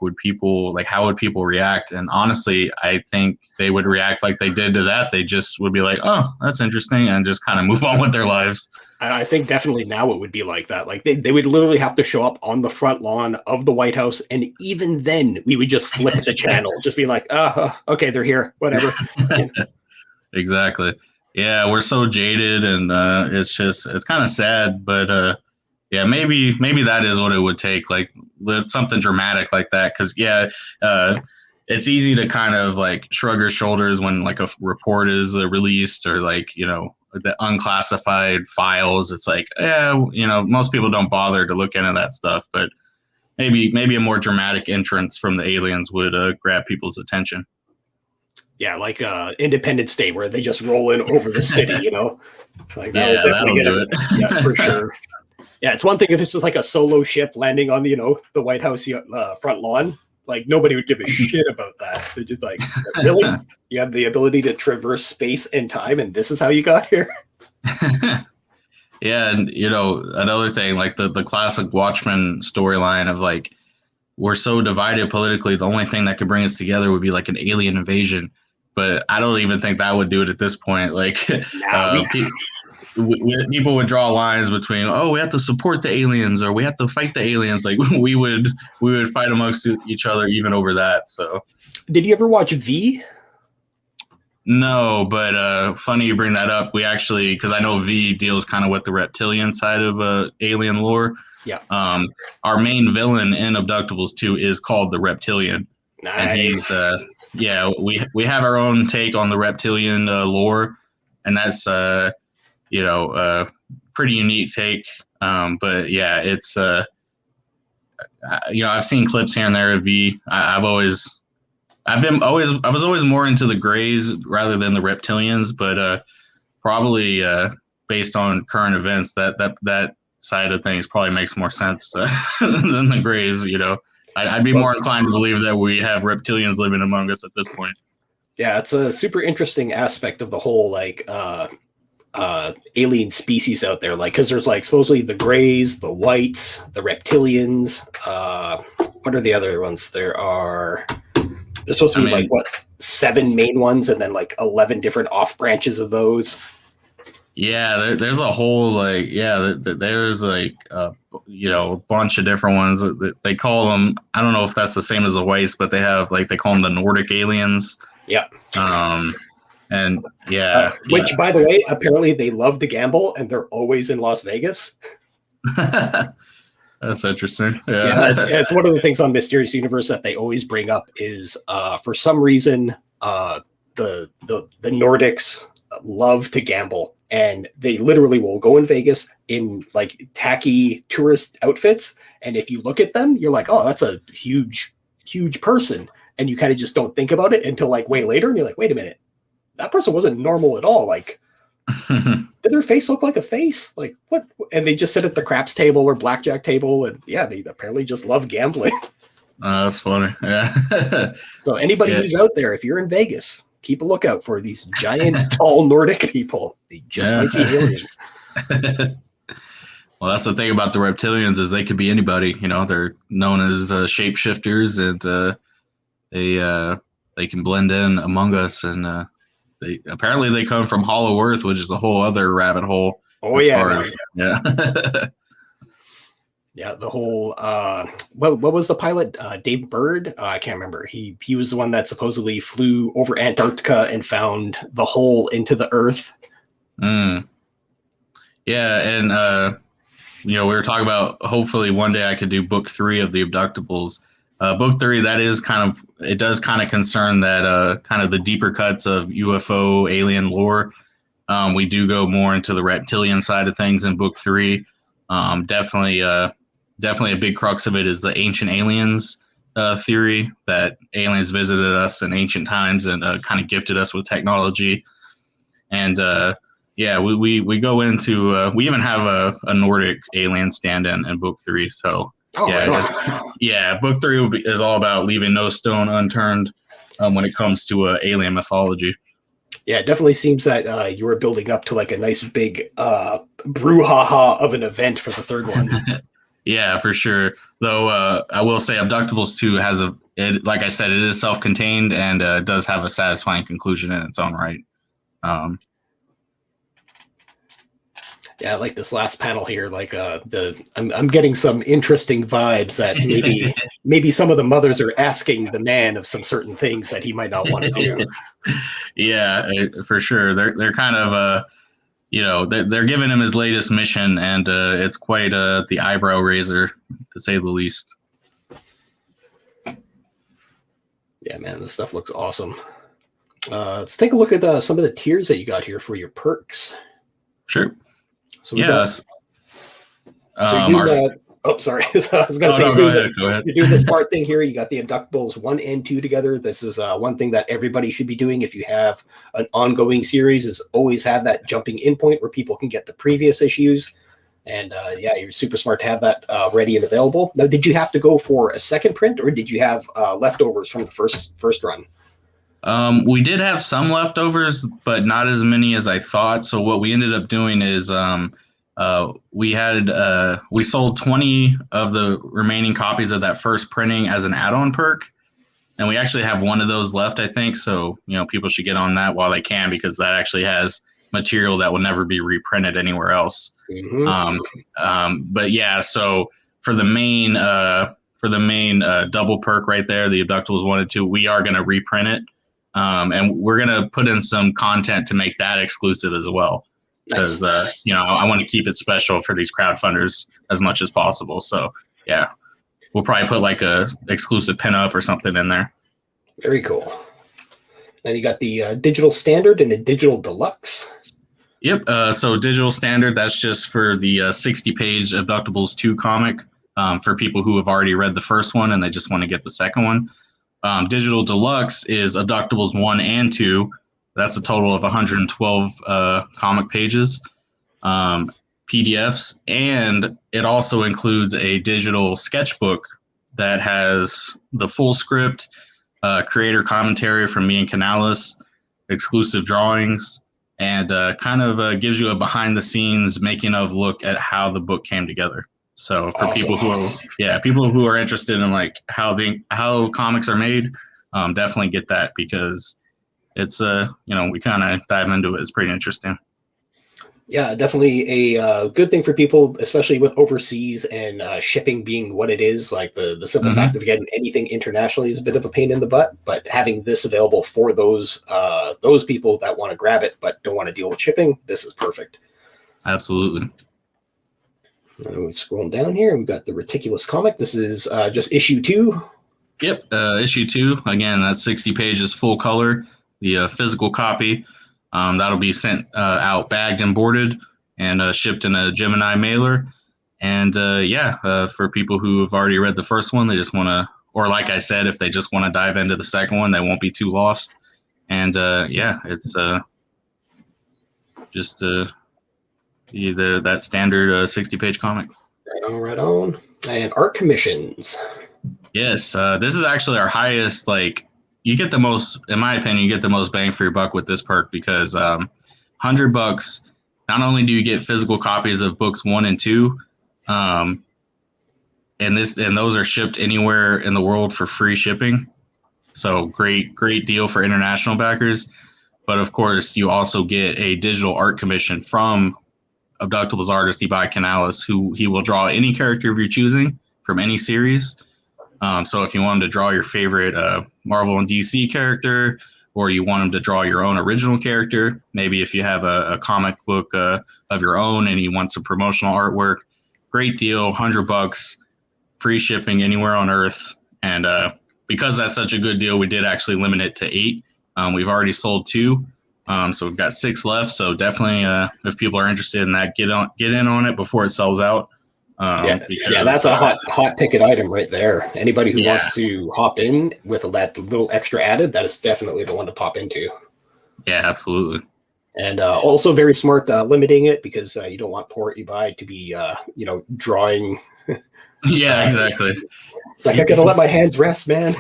How would people react? And honestly, I think they would react like they did to that. They just would be like, oh, that's interesting, and just kind of move on with their lives. I think definitely now it would be like that. Like, they would literally have to show up on the front lawn of the White House, and even then we would just flip the channel, just be like, okay, they're here, whatever. Exactly. Yeah, we're so jaded, and it's kind of sad, but yeah, maybe that is what it would take, like something dramatic like that. Because it's easy to kind of like shrug your shoulders when like a report is released, or like the unclassified files. It's like, most people don't bother to look into that stuff, but maybe a more dramatic entrance from the aliens would grab people's attention. Yeah, like Independence Day, where they just roll in over the city, like that'll definitely get it. Yeah, for sure. Yeah, it's one thing if it's just like a solo ship landing on the White House front lawn. Like nobody would give a shit about that. They're just like, really? You have the ability to traverse space and time, and this is how you got here? Yeah, and another thing, like the classic Watchmen storyline of like, we're so divided politically, the only thing that could bring us together would be like an alien invasion. But I don't even think that would do it at this point. Like, people would draw lines between, oh, we have to support the aliens or we have to fight the aliens. Like we would fight amongst each other even over that. So, did you ever watch V? No, but funny you bring that up. We actually, because I know V deals kind of with the reptilian side of alien lore. Yeah. Our main villain in Abductables 2 is called the Reptilian. Nice. And he's we have our own take on the reptilian lore, and that's pretty unique take. But yeah, it's I've seen clips here and there of V. I was always more into the Greys rather than the Reptilians, but probably based on current events, that side of things probably makes more sense than the Greys. I'd be more inclined to believe that we have reptilians living among us at this point. Yeah, it's a super interesting aspect of the whole alien species out there, like because there's like supposedly the Greys, the Whites, the Reptilians. What are the other ones? There's supposed to be 7 main ones, and then like 11 different off branches of those. Yeah, there's a whole there's a bunch of different ones. They call them, I don't know if that's the same as the Whites, but they have they call them the Nordic aliens. Yeah. And which, by the way, apparently they love to gamble, and they're always in Las Vegas. That's interesting. Yeah, it's one of the things on Mysterious Universe that they always bring up is for some reason the Nordics love to gamble, and they literally will go in Vegas in like tacky tourist outfits, and if you look at them, you're like, oh, that's a huge person, and you kind of just don't think about it until like way later, and you're like, wait a minute, that person wasn't normal at all. Like, did their face look like a face? Like, what? And they just sit at the craps table or blackjack table, and yeah, they apparently just love gambling. That's funny. Yeah. So anybody who's out there, if you're in Vegas, keep a lookout for these giant, tall Nordic people. They just might be aliens. Well, that's the thing about the Reptilians is they could be anybody. They're known as shapeshifters, and they can blend in among us, and they come from Hollow Earth, which is a whole other rabbit hole. Oh yeah, yeah. The whole what was the pilot? Dave Bird? I can't remember. He was the one that supposedly flew over Antarctica and found the hole into the Earth. Yeah, and we were talking about hopefully one day I could do book 3 of the Abductables. Book 3, that is it does kind of concern that kind of the deeper cuts of UFO alien lore. We do go more into the reptilian side of things in book 3. Definitely a big crux of it is the ancient aliens theory that aliens visited us in ancient times and kind of gifted us with technology. And we go into we even have a Nordic alien stand-in in book 3. So. Book 3 is all about leaving no stone unturned when it comes to alien mythology. Yeah, it definitely seems that you were building up to like a nice big brouhaha of an event for the third one. Yeah, for sure. Though I will say Abductables 2 has like I said, it is self-contained and does have a satisfying conclusion in its own right. Yeah, like this last panel here, like I'm getting some interesting vibes that maybe some of the mothers are asking the man of some certain things that he might not want to do. Yeah, for sure. They're kind of they're giving him his latest mission, and it's quite the eyebrow raiser, to say the least. Yeah, man, this stuff looks awesome. Let's take a look at some of the tiers that you got here for your perks. Sure. So yes. Sorry. I was going to say, go ahead. You're doing the smart thing here. You got the Abductables 1 and 2 together. This is one thing that everybody should be doing if you have an ongoing series, is always have that jumping in point where people can get the previous issues. And yeah, you're super smart to have that ready and available. Now, did you have to go for a second print, or did you have leftovers from the first run? We did have some leftovers, but not as many as I thought. So what we ended up doing is we sold 20 of the remaining copies of that first printing as an add-on perk. And we actually have one of those left, I think. So, people should get on that while they can, because that actually has material that will never be reprinted anywhere else. Mm-hmm. But yeah, so for the main double perk right there, the Abductables 1 and 2, we are going to reprint it. And we're going to put in some content to make that exclusive as well. Because, Nice. I want to keep it special for these crowdfunders as much as possible. So, yeah. We'll probably put like a exclusive pinup or something in there. Very cool. Then you got the digital standard and the digital deluxe. Yep. So digital standard, that's just for the 60-page Abductables 2 comic for people who have already read the first one and they just want to get the second one. Digital deluxe is Abductables 1 and 2. That's a total of 112 comic pages. PDFs, and it also includes a digital sketchbook that has the full script, creator commentary from me and Canales, exclusive drawings, and kind of gives you a behind-the-scenes making-of look at how the book came together. So for Awesome. people who are interested in like how comics are made, definitely get that, because it's we kind of dive into it. It's pretty interesting. Yeah, definitely a good thing for people, especially with overseas and shipping being what it is. Like the simple fact of getting anything internationally is a bit of a pain in the butt, but having this available for those people that want to grab it but don't want to deal with shipping, this is perfect. Absolutely. And we're scrolling down here. We've got the Ridiculous comic. This is just issue 2. Yep, issue 2. Again, that's 60 pages full color, the physical copy. That'll be sent out bagged and boarded and shipped in a Gemini mailer. And for people who have already read the first one, they just want to, or like I said, if they just want to dive into the second one, they won't be too lost. And it's just that standard 60-page comic. Right on. And art commissions. Yes, this is actually our highest, you get the most, in my opinion, you get the most bang for your buck with this perk, because $100, not only do you get physical copies of books 1 and 2, and those are shipped anywhere in the world for free shipping. So great deal for international backers. But of course, you also get a digital art commission from Abductables artist Ibai Canales, who he will draw any character of your choosing from any series. So if you want him to draw your favorite Marvel and DC character, or you want him to draw your own original character, maybe if you have a comic book of your own and you want some promotional artwork, great deal, $100, free shipping anywhere on Earth. And because that's such a good deal, we did actually limit it to 8. We've already sold 2, so we've got 6 left. So definitely, if people are interested in that, get in on it before it sells out. Because that's a hot ticket item right there. Anybody who wants to hop in with that little extra added, that is definitely the one to pop into. Yeah, absolutely. And also very smart limiting it, because you don't want poor Ibai to be drawing. Yeah, exactly. It's like, I gotta let my hands rest, man.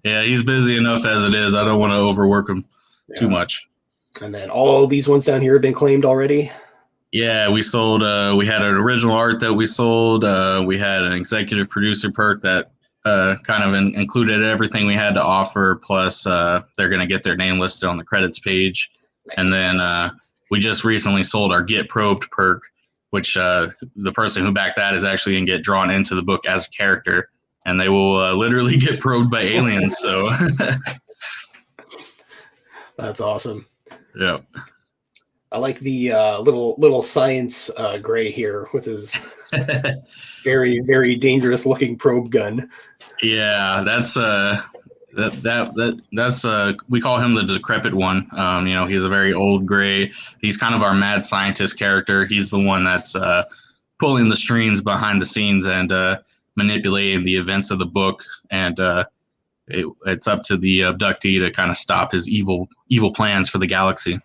Yeah, he's busy enough as it is. I don't want to overwork him too much. And then all these ones down here have been claimed already. Yeah, we sold. We had an original art that we sold. We had an executive producer perk that kind of included everything we had to offer. Plus, they're going to get their name listed on the credits page. Nice. And then we just recently sold our Get Probed perk, which the person who backed that is actually going to get drawn into the book as a character, and they will literally get probed by aliens. So that's awesome. Yeah. I like the little science gray here with his very, very dangerous looking probe gun. Yeah, that's that's we call him the decrepit one. He's a very old gray. He's kind of our mad scientist character. He's the one that's pulling the strings behind the scenes and manipulating the events of the book. And it's up to the abductee to kind of stop his evil plans for the galaxy.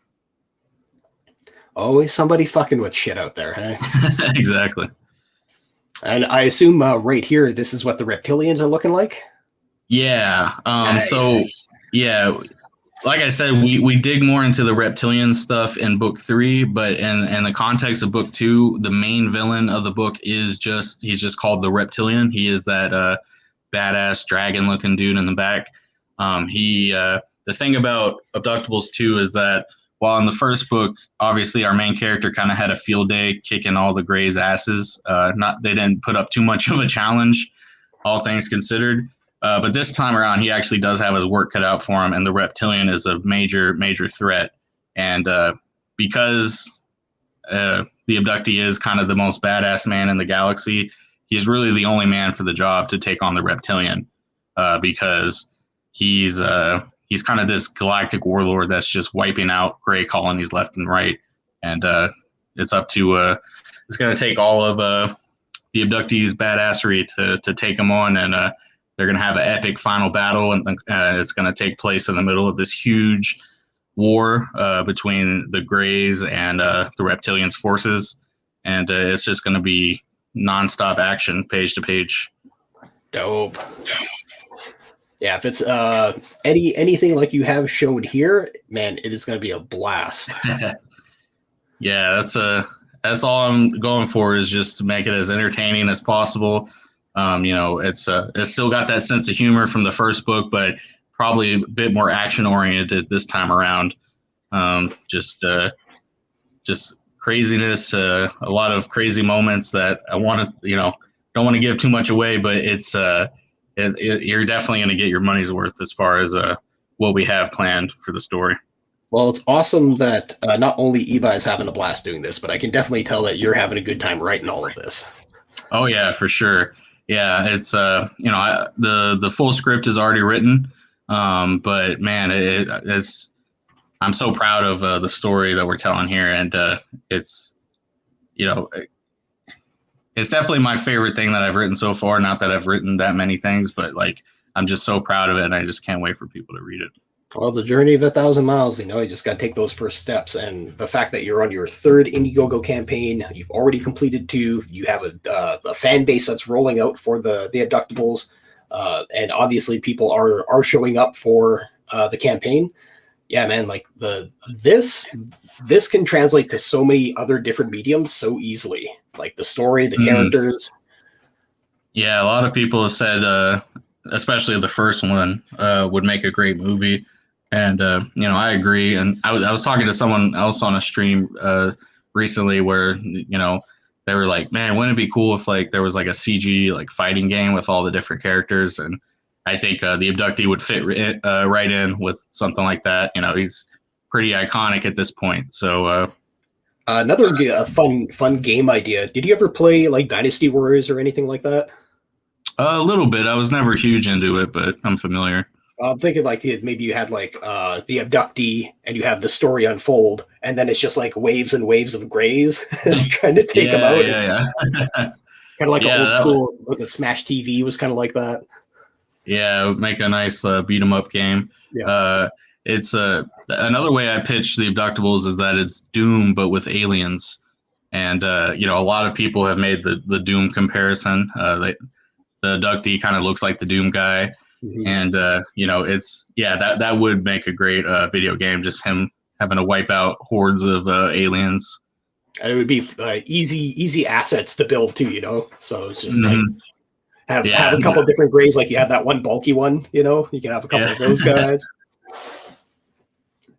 Always somebody fucking with shit out there, huh? Exactly. And I assume right here, this is what the Reptilians are looking like? Yeah. Nice. So, yeah, like I said, we dig more into the reptilian stuff in book 3, but in the context of book 2, the main villain of the book he's just called the Reptilian. He is that badass dragon looking dude in the back. The thing about Abductables 2 is that while in the first book, obviously our main character kind of had a field day kicking all the Greys' asses. They didn't put up too much of a challenge, all things considered. But this time around, he actually does have his work cut out for him, and the Reptilian is a major, major threat. And because the abductee is kind of the most badass man in the galaxy, he's really the only man for the job to take on the Reptilian, because he's kind of this galactic warlord that's just wiping out Grey colonies left and right. And it's up to it's going to take all of the abductee's badassery to take him on, and they're going to have an epic final battle, and it's going to take place in the middle of this huge war between the Greys and the Reptilians' forces, and it's just going to be nonstop action, page to page. Dope. Yeah, if it's anything like you have shown here, man, it is going to be a blast. Yeah, that's all I'm going for, is just to make it as entertaining as possible. It's still got that sense of humor from the first book, but probably a bit more action oriented this time around. Just craziness, a lot of crazy moments that I want to, don't want to give too much away, but you're definitely going to get your money's worth as far as what we have planned for the story. Well, it's awesome that not only Eva is having a blast doing this, but I can definitely tell that you're having a good time writing all of this. Oh yeah, for sure. Yeah, it's the full script is already written, but man, it's I'm so proud of the story that we're telling here, and it's it's definitely my favorite thing that I've written so far. Not that I've written that many things, but like I'm just so proud of it, and I just can't wait for people to read it. Well, the journey of 1,000 miles, you just got to take those first steps. And the fact that you're on your 3rd Indiegogo campaign, you've already completed 2, you have a fan base that's rolling out for the Abductables, and obviously people are showing up for the campaign. Yeah, man, like this can translate to so many other different mediums so easily. Like the story, the characters. Yeah, a lot of people have said, especially the first one, would make a great movie. And, I agree. And I was talking to someone else on a stream recently where, they were like, man, wouldn't it be cool if like there was like a CG like fighting game with all the different characters? And I think the abductee would fit right in with something like that. He's pretty iconic at this point. So another fun game idea. Did you ever play like Dynasty Warriors or anything like that? A little bit. I was never huge into it, but I'm familiar. I'm thinking like maybe you had like the abductee and you have the story unfold, and then it's just like waves and waves of Greys trying to take them out. Yeah. Kind of like an old school, was it Smash TV was kind of like that? Yeah, it would make a nice beat 'em up game. Yeah. It's another way I pitch the Abductables is that it's Doom but with aliens, and a lot of people have made the Doom comparison. The abductee kind of looks like the Doom guy. Mm-hmm. And that would make a great video game, just him having to wipe out hordes of aliens. And it would be easy assets to build too, so it's just like have a couple of different Greys, like you have that one bulky one, you can have a couple of those guys.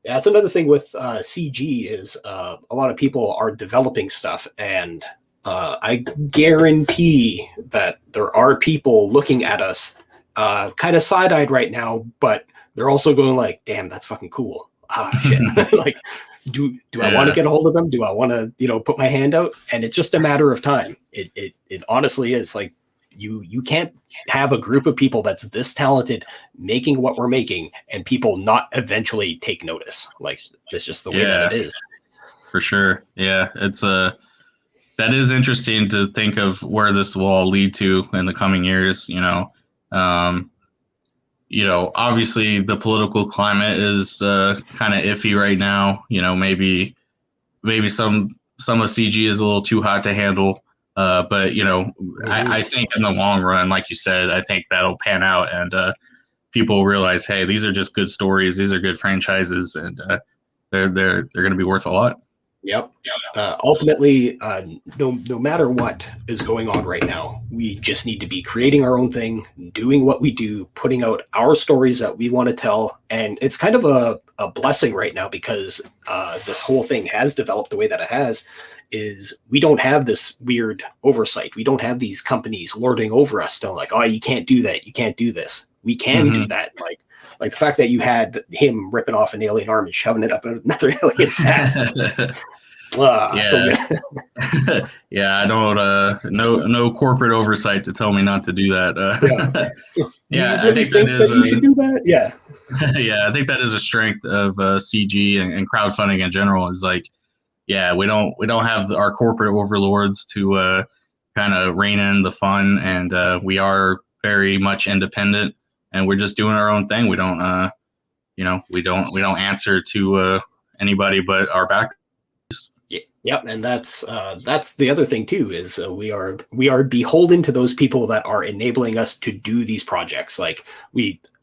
Yeah, that's another thing with CG is a lot of people are developing stuff, and I guarantee that there are people looking at us kind of side-eyed right now, but they're also going like, damn, that's fucking cool. Shit. Like, do I want to get a hold of them? Do I want to, put my hand out? And it's just a matter of time. It honestly is. Like, you can't have a group of people that's this talented making what we're making and people not eventually take notice. Like, that's just the way that it is. For sure. Yeah. It's that is interesting to think of where this will all lead to in the coming years, obviously the political climate is kind of iffy right now. Maybe maybe some of CG is a little too hot to handle. But I think in the long run, like you said, I think that'll pan out, and people realize, hey, these are just good stories, these are good franchises, and they're going to be worth a lot. Yep. Ultimately, no matter what is going on right now, we just need to be creating our own thing, doing what we do, putting out our stories that we want to tell. And it's kind of a blessing right now because this whole thing has developed the way that it has, is we don't have this weird oversight. We don't have these companies lording over us, telling like, oh, you can't do that. You can't do this. We can do that. Like the fact that you had him ripping off an alien arm and shoving it up another alien's ass. So yeah, I don't. No corporate oversight to tell me not to do that. Yeah, I think that you should do that. Yeah, yeah, I think that is a strength of CG and crowdfunding in general. Is like, yeah, we don't have our corporate overlords to kind of rein in the fun, and we are very much independent, and we're just doing our own thing. We don't, we don't answer to anybody but our backers. Yep, and that's the other thing too, is we are beholden to those people that are enabling us to do these projects. Like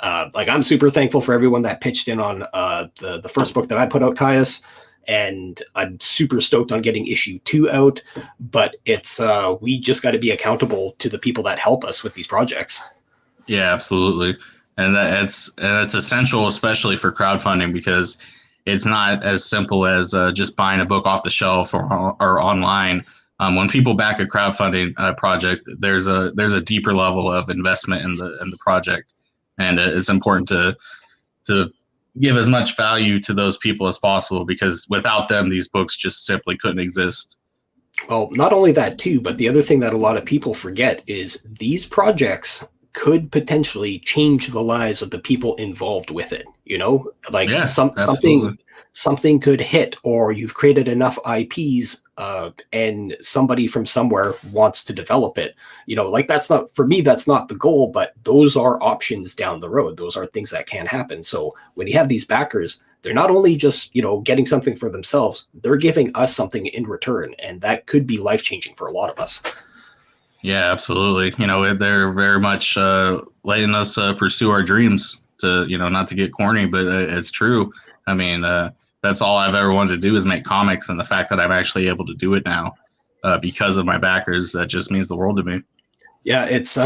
I'm super thankful for everyone that pitched in on the first book that I put out, Caius, and I'm super stoked on getting issue 2 out. But it's we just got to be accountable to the people that help us with these projects. Yeah, absolutely, and it's essential, especially for crowdfunding, because it's not as simple as just buying a book off the shelf or online. When people back a crowdfunding project, there's a deeper level of investment in the project, and it's important to give as much value to those people as possible, because without them, these books just simply couldn't exist. Well, not only that too, but the other thing that a lot of people forget is these projects could potentially change the lives of the people involved with it. Like something could hit, or you've created enough IPs and somebody from somewhere wants to develop it. Like that's not the goal, but those are options down the road. Those are things that can happen. So when you have these backers, they're not only just, getting something for themselves, they're giving us something in return. And that could be life-changing for a lot of us. Yeah, absolutely. They're very much letting us pursue our dreams, to, not to get corny, but it's true. I mean, that's all I've ever wanted to do is make comics. And the fact that I'm actually able to do it now because of my backers, that just means the world to me. Yeah, it's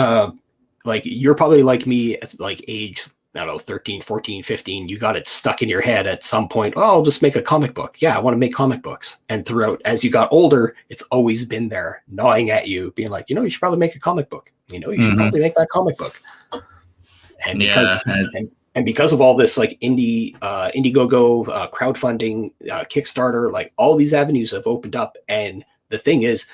like you're probably like me, like age, I don't know, 13, 14, 15, you got it stuck in your head at some point. Oh, I'll just make a comic book. Yeah, I want to make comic books. And throughout, as you got older, it's always been there gnawing at you, being like, you should probably make a comic book. You should probably make that comic book. And because of all this, like INDIEGOGO, crowdfunding, Kickstarter, like all these avenues have opened up. And the thing is,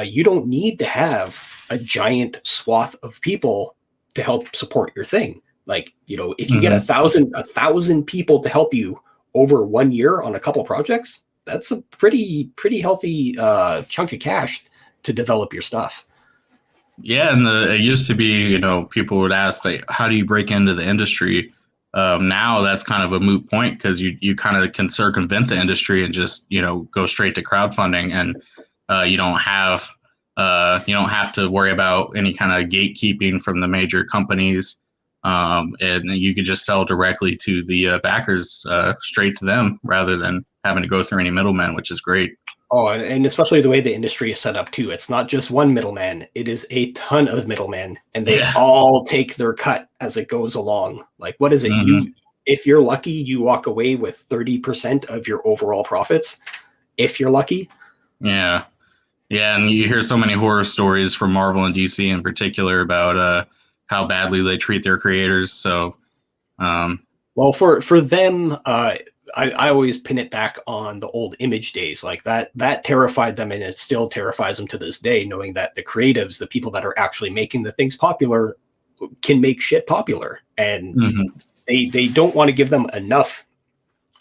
you don't need to have a giant swath of people to help support your thing. Like, if you get 1,000 people to help you over 1 year on a couple projects, that's a pretty healthy chunk of cash to develop your stuff. Yeah, and it used to be, people would ask, like, how do you break into the industry? Now that's kind of a moot point, because you kind of can circumvent the industry and just, go straight to crowdfunding, and you don't have to worry about any kind of gatekeeping from the major companies. And you could just sell directly to the backers, straight to them, rather than having to go through any middlemen, which is great. Oh, and especially the way the industry is set up too. It's not just one middleman; it is a ton of middlemen, and they all take their cut as it goes along. Like, what is it? If you're lucky, you walk away with 30% of your overall profits. If you're lucky. Yeah, and you hear so many horror stories from Marvel and DC in particular about how badly they treat their creators. So, well, for them, I always pin it back on the old Image days. Like that terrified them, and it still terrifies them to this day, knowing that the creatives, the people that are actually making the things popular, can make shit popular, and they don't want to give them enough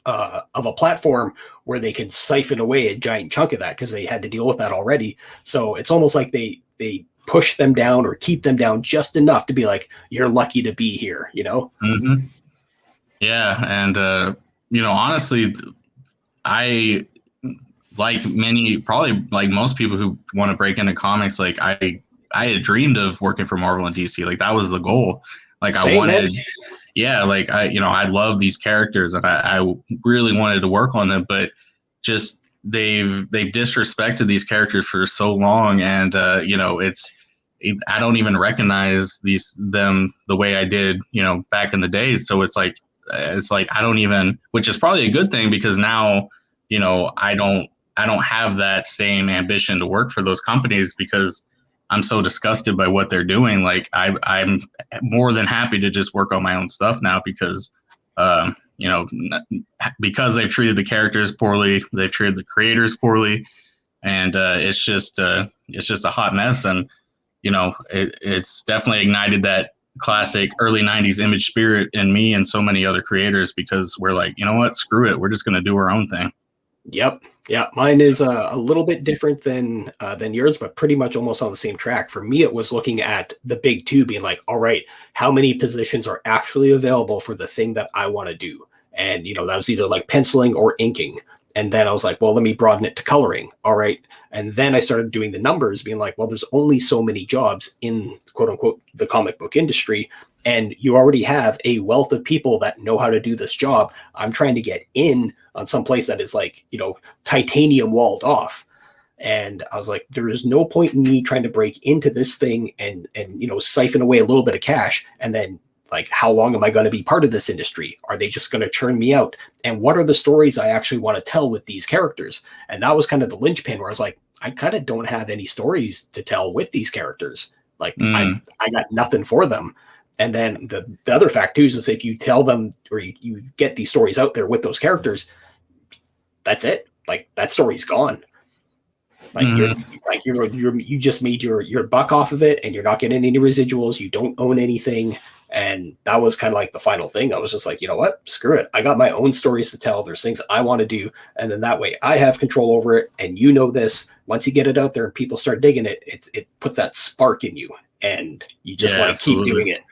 of a platform where they can siphon away a giant chunk of that, because they had to deal with that already. So it's almost like they push them down or keep them down just enough to be like, you're lucky to be here, Yeah. And honestly, I like probably like most people who want to break into comics, like I had dreamed of working for Marvel and DC. Like that was the goal. Like I wanted, yeah, like I love these characters and I really wanted to work on them, but just they've disrespected these characters for so long, and I don't even recognize them the way I did, back in the days. So it's like I don't even, which is probably a good thing, because now, I don't have that same ambition to work for those companies, because I'm so disgusted by what they're doing. Like I'm more than happy to just work on my own stuff now, because because they've treated the characters poorly, they've treated the creators poorly, and it's just a hot mess. And it's definitely ignited that classic early 90s Image spirit in me and so many other creators, because we're like, you know what, screw it, we're just going to do our own thing. Yep. Yeah, mine is a little bit different than yours, but pretty much almost on the same track. For me, it was looking at the big two, being like, all right, how many positions are actually available for the thing that I want to do? And, that was either like penciling or inking. And then I was like, well, let me broaden it to coloring. All right. And then I started doing the numbers, being like, well, there's only so many jobs in, quote unquote, the comic book industry. And you already have a wealth of people that know how to do this job. I'm trying to get in on some place that is like, titanium walled off. And I was like, there is no point in me trying to break into this thing and siphon away a little bit of cash. And then, like, how long am I going to be part of this industry? Are they just going to churn me out? And what are the stories I actually want to tell with these characters? And that was kind of the linchpin, where I was like, I kind of don't have any stories to tell with these characters. Like, I got nothing for them. And then the other fact too is if you tell them, or you get these stories out there with those characters, that's it. Like, that story's gone. Like you just made your buck off of it, and you're not getting any residuals. You don't own anything. And that was kind of like the final thing. I was just like, you know what? Screw it. I got my own stories to tell. There's things I want to do. And then that way I have control over it. And this, once you get it out there and people start digging it, it puts that spark in you, and you just want to keep doing it.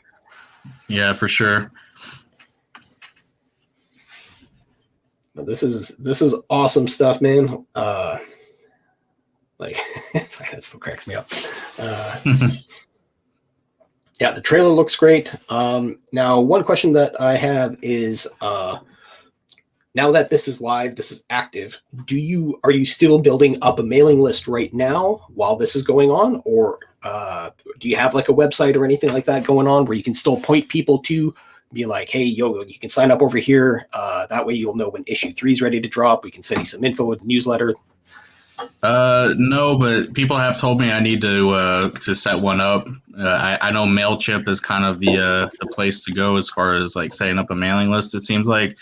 Yeah, for sure. This is awesome stuff, man. Like, that still cracks me up. Yeah, the trailer looks great. Now, one question that I have is, now that this is live, this is active, are you still building up a mailing list right now while this is going on? Or do you have like a website or anything like that going on where you can still point people to, be like, hey, you can sign up over here. That way you'll know when issue 3 is ready to drop. We can send you some info with the newsletter. No, but people have told me I need to set one up. I know MailChimp is kind of the place to go as far as like setting up a mailing list, it seems like.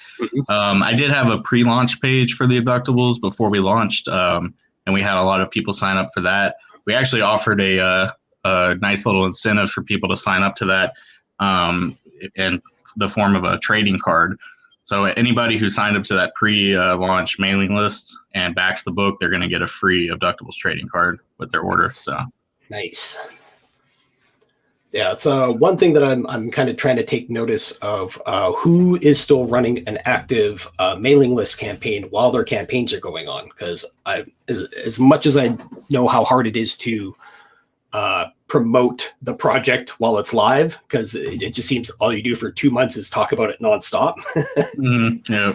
I did have a pre-launch page for the Abductables before we launched, and we had a lot of people sign up for that. We actually offered a nice little incentive for people to sign up to that in the form of a trading card. So anybody who signed up to that pre-launch mailing list and backs the book, they're going to get a free Abductables trading card with their order. So nice. Yeah, it's one thing that I'm kind of trying to take notice of, who is still running an active mailing list campaign while their campaigns are going on. Because as much as I know how hard it is to promote the project while it's live, because it just seems all you do for 2 months is talk about it nonstop. Yeah.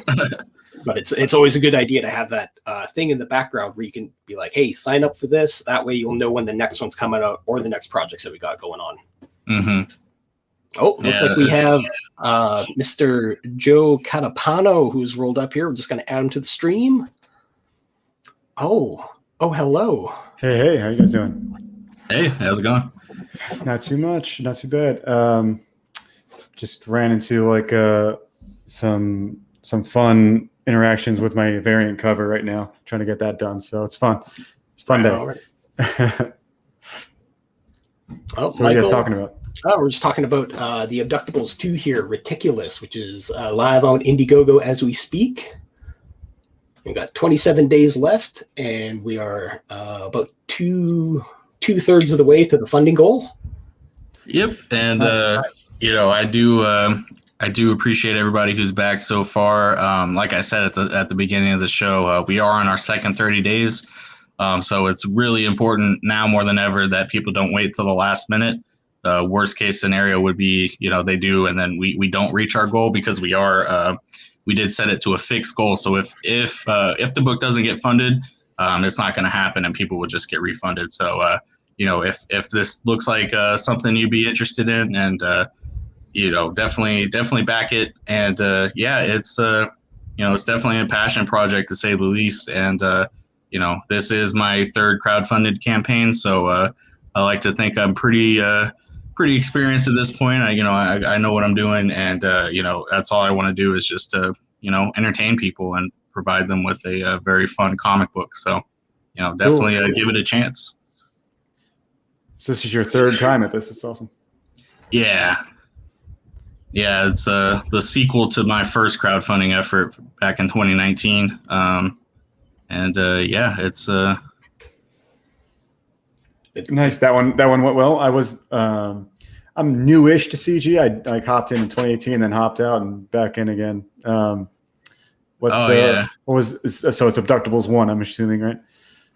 But it's always a good idea to have that thing in the background where you can be like, hey, sign up for this. That way you'll know when the next one's coming out or the next projects that we got going on. Mm-hmm. Oh, looks like we have Mr. Joe Catapano who's rolled up here. We're just going to add him to the stream. Oh, hello. Hey, how you guys doing? Hey, how's it going? Not too much, not too bad. Just ran into like some fun interactions with my variant cover right now, trying to get that done. So it's fun. It's a fun day. Oh, so what are you guys talking about? We're just talking about the Abductables 2 here, Reticulous, which is live on Indiegogo as we speak. We've got 27 days left, and we are about two-thirds of the way to the funding goal. Yep, and nice. I do. I do appreciate everybody who's back so far. Like I said at the beginning of the show, we are on our second 30 days. So it's really important now more than ever that people don't wait till the last minute. Worst case scenario would be, they do, and then we don't reach our goal because we did set it to a fixed goal. So if the book doesn't get funded, it's not going to happen, and people will just get refunded. So if this looks like something you'd be interested in, and definitely back it. And it's it's definitely a passion project to say the least. And this is my third crowdfunded campaign, so I like to think I'm pretty experienced at this point. I know what I'm doing, and that's all I want to do is just to entertain people and provide them with a very fun comic book. So definitely Cool. Give it a chance. So this is your third time at this. It's awesome. Yeah, it's the sequel to my first crowdfunding effort back in 2019. It's Nice. That one went well. I'm newish to CG. I hopped in 2018, then hopped out and back in again. So it's Abductables 1, I'm assuming, right?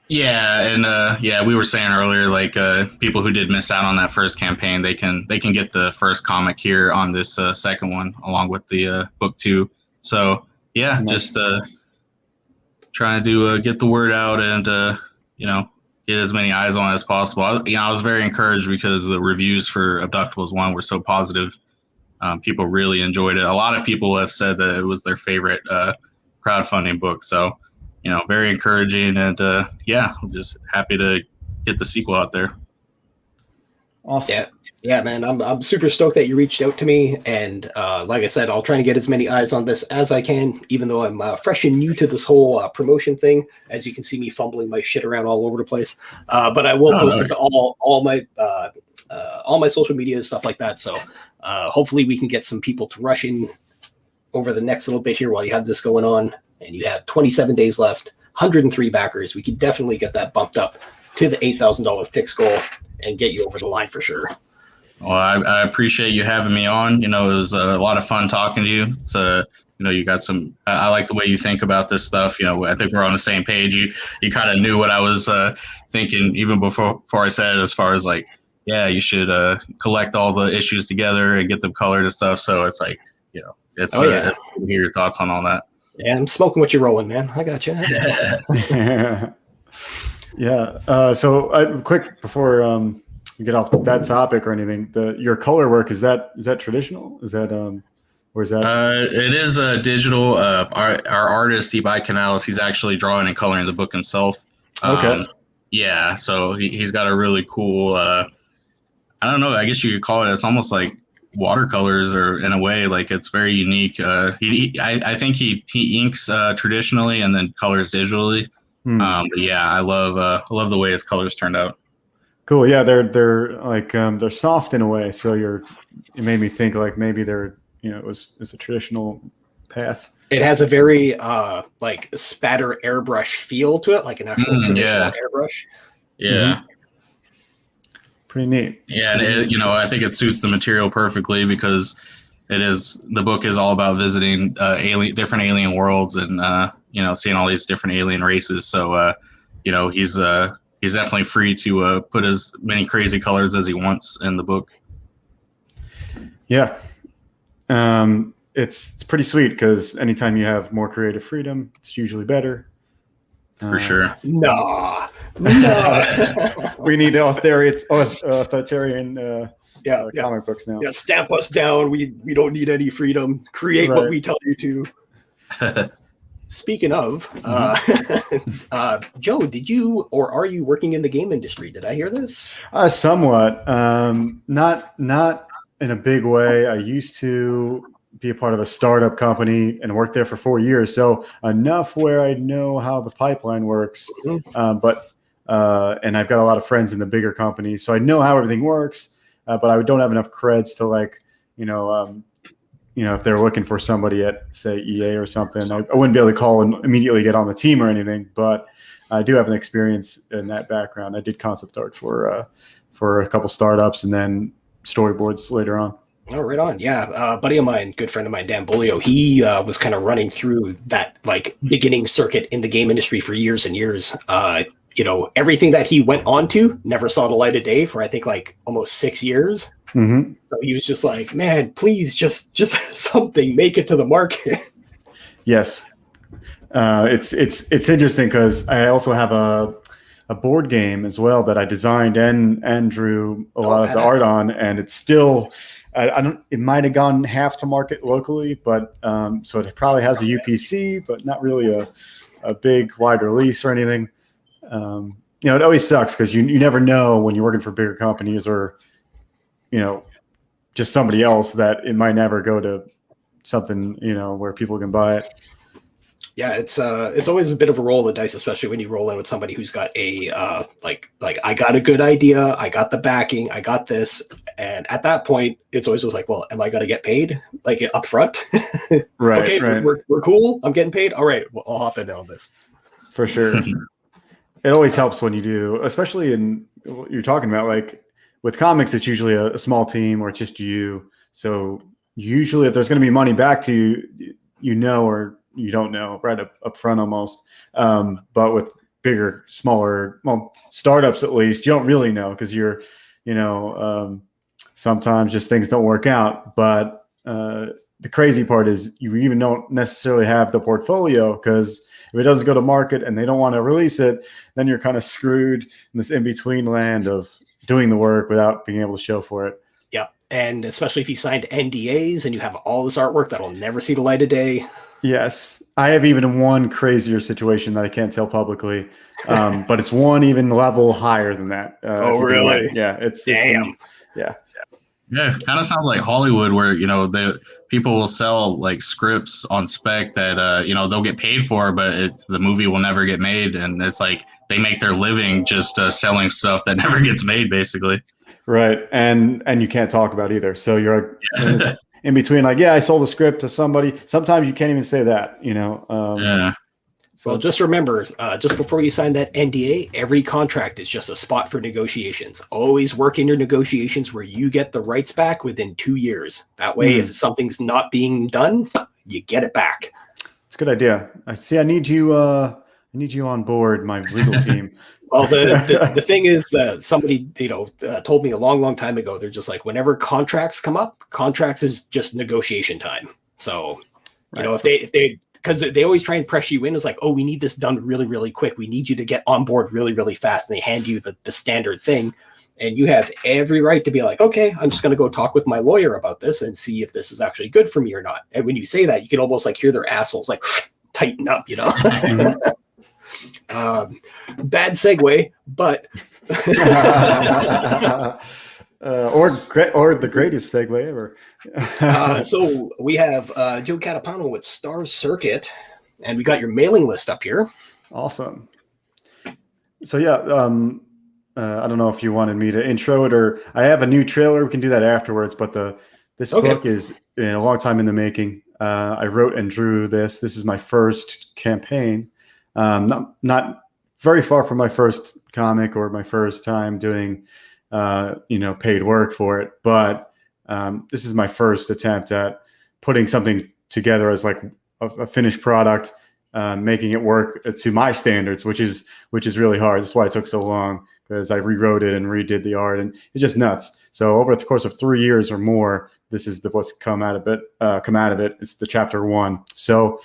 Yeah, and we were saying earlier, like people who did miss out on that first campaign, they can get the first comic here on this second one along with the book 2. So yeah, Nice. just trying to get the word out and get as many eyes on it as possible. I was very encouraged because the reviews for Abductables 1 were so positive. People really enjoyed it. A lot of people have said that it was their favorite crowdfunding book. So, very encouraging. And I'm just happy to get the sequel out there. Awesome. Yeah, man, I'm super stoked that you reached out to me, and like I said, I'll try to get as many eyes on this as I can, even though I'm fresh and new to this whole promotion thing. As you can see me fumbling my shit around all over the place, but I will post it to all my social media and stuff like that. So hopefully we can get some people to rush in over the next little bit here while you have this going on, and you have 27 days left, 103 backers. We could definitely get that bumped up to the $8,000 fixed goal and get you over the line for sure. Well, I appreciate you having me on. It was a lot of fun talking to you. It's you got some. I like the way you think about this stuff. I think we're on the same page. You kind of knew what I was thinking even before I said it. As far as like, you should collect all the issues together and get them colored and stuff. So it's like, it's to hear your thoughts on all that. Yeah, I'm smoking what you're rolling, man. I got you. Yeah. So quick before. Get off that topic or anything. Your color work, is that traditional? Is that or is that? It is digital. Our artist Ibai Canales, he's actually drawing and coloring the book himself. Okay. So he's got a really cool. I don't know. I guess you could call it. It's almost like watercolors, or in a way, like it's very unique. I think he inks traditionally and then colors digitally. But yeah, I love the way his colors turned out. Cool. Yeah, they're like they're soft in a way. So it made me think like maybe it's a traditional path. It has a very like spatter airbrush feel to it, like an actual traditional airbrush. Yeah. Mm-hmm. Pretty neat. Yeah, and I think it suits the material perfectly because the book is all about visiting different alien worlds and seeing all these different alien races. So he's definitely free to put as many crazy colors as he wants in the book. Yeah. It's pretty sweet because anytime you have more creative freedom, it's usually better. For sure. No. We need authoritarian comic books now. Yeah, stamp us down. We don't need any freedom. Create what we tell you to. Speaking of, Joe, did you or are you working in the game industry? Did I hear this? Somewhat. Not in a big way. I used to be a part of a startup company and worked there for 4 years. So enough where I know how the pipeline works. But and I've got a lot of friends in the bigger companies, so I know how everything works. But I don't have enough creds to if they're looking for somebody at, say, EA or something, I wouldn't be able to call and immediately get on the team or anything. But I do have an experience in that background. I did concept art for a couple startups and then storyboards later on. Oh, right on. Yeah. Buddy of mine, good friend of mine, Dan Bulio, he was kind of running through that like beginning circuit in the game industry for years and years. Everything that he went on to never saw the light of day for I think like almost 6 years. Mm-hmm. So he was just like, man, please just something, make it to the market. Yes. It's interesting because I also have a board game as well that I designed and drew a lot of the art on, and it's still I don't. It might have gone half to market locally, but so it probably has a UPC, but not really a big wide release or anything. It always sucks because you never know when you're working for bigger companies or just somebody else that it might never go to something where people can buy it. Yeah, it's always a bit of a roll of the dice, especially when you roll in with somebody who's got a like I got a good idea, I got the backing, I got this, and at that point, it's always just like, well, am I going to get paid like up front? Right. Okay, right. We're cool. I'm getting paid. All right, well, I'll hop in on this for sure. It always helps when you do, especially in what you're talking about. Like with comics, it's usually a small team or it's just you. So usually, if there's going to be money back to you, or you don't know right up front almost. But with bigger, smaller, startups at least, you don't really know because you're, sometimes just things don't work out. But the crazy part is you even don't necessarily have the portfolio because if it doesn't go to market and they don't want to release it, then you're kind of screwed in this in-between land of doing the work without being able to show for it. Yeah. And especially if you signed NDAs and you have all this artwork that'll never see the light of day. Yes. I have even one crazier situation that I can't tell publicly, but it's one even level higher than that. Oh, really? Yeah. It's yeah. Yeah, it kind of sounds like Hollywood where, people will sell like scripts on spec that, they'll get paid for, but the movie will never get made. And it's like they make their living just selling stuff that never gets made, basically. Right. And you can't talk about either. So you're in between, like, yeah, I sold a script to somebody. Sometimes you can't even say that, Yeah. So just remember, just before you sign that NDA, every contract is just a spot for negotiations. Always work in your negotiations where you get the rights back within 2 years. That way, if something's not being done, you get it back. It's a good idea. I need you on board, my legal team. Well, the thing is that somebody, told me a long, long time ago, they're just like, whenever contracts come up, contracts is just negotiation time. So, if they because they always try and press you in. It's like, oh, we need this done really, really quick. We need you to get on board really, really fast. And they hand you the standard thing. And you have every right to be like, okay, I'm just going to go talk with my lawyer about this and see if this is actually good for me or not. And when you say that, you can almost like hear their assholes like tighten up, Bad segue, but or the greatest segue ever. So we have Joe Catapano with Star Circuit, and we got your mailing list up here. Awesome. So yeah, I don't know if you wanted me to intro it, or I have a new trailer. We can do that afterwards. But this book is a long time in the making. I wrote and drew this. This is my first campaign. Not very far from my first comic or my first time doing, paid work for it. But this is my first attempt at putting something together as like a finished product, making it work to my standards, which is really hard. That's why it took so long, because I rewrote it and redid the art, and it's just nuts. So over the course of 3 years or more, this is what's come out of it. It's the chapter 1. So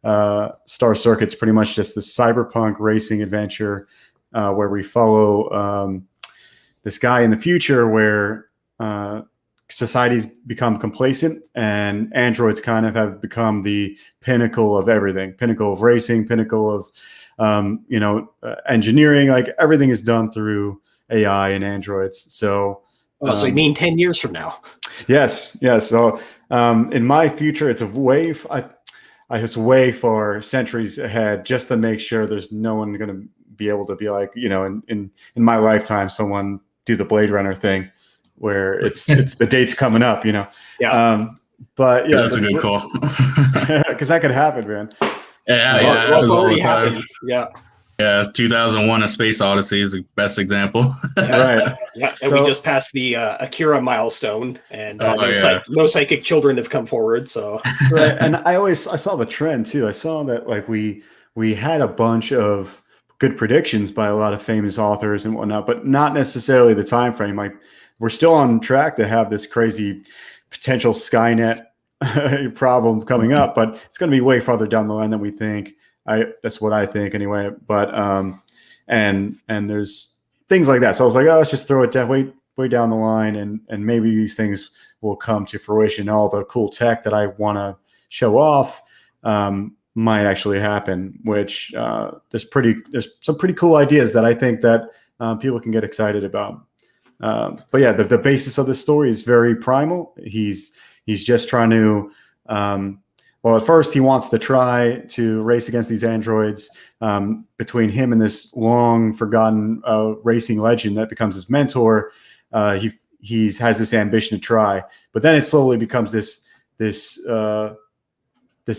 Star Circuit's pretty much just the cyberpunk racing adventure where we follow this guy in the future where society's become complacent and androids kind of have become the pinnacle of everything, pinnacle of racing, pinnacle of engineering. Like everything is done through AI and androids. So so you mean 10 years from now? Yes. So in my future, it's it's way far centuries ahead, just to make sure there's no one going to be able to be like, in my lifetime, someone do the Blade Runner thing where it's the date's coming up, Yeah. But yeah, that's a good call. Because that could happen, man. Yeah, it's already happened. Yeah. Yeah, 2001: A Space Odyssey is the best example. Right. Yeah, and So- we just passed the Akira milestone, and Oh, yeah. no psychic children have come forward. So Right. And I saw the trend too. I saw that like we had a bunch of good predictions by a lot of famous authors and whatnot, but not necessarily the time frame. Like we're still on track to have this crazy potential Skynet problem coming up, but it's going to be way farther down the line than we think. That's what I think anyway. But and there's things like that. So I was like, oh, let's just throw it down, way down the line, and maybe these things will come to fruition. All the cool tech that I want to show off might actually happen. Which there's some pretty cool ideas that I think that people can get excited about. But yeah, the basis of the story is very primal. He's just trying to. Well, at first he wants to try to race against these androids. Between him and this long forgotten racing legend that becomes his mentor, he has this ambition to try. But then it slowly becomes this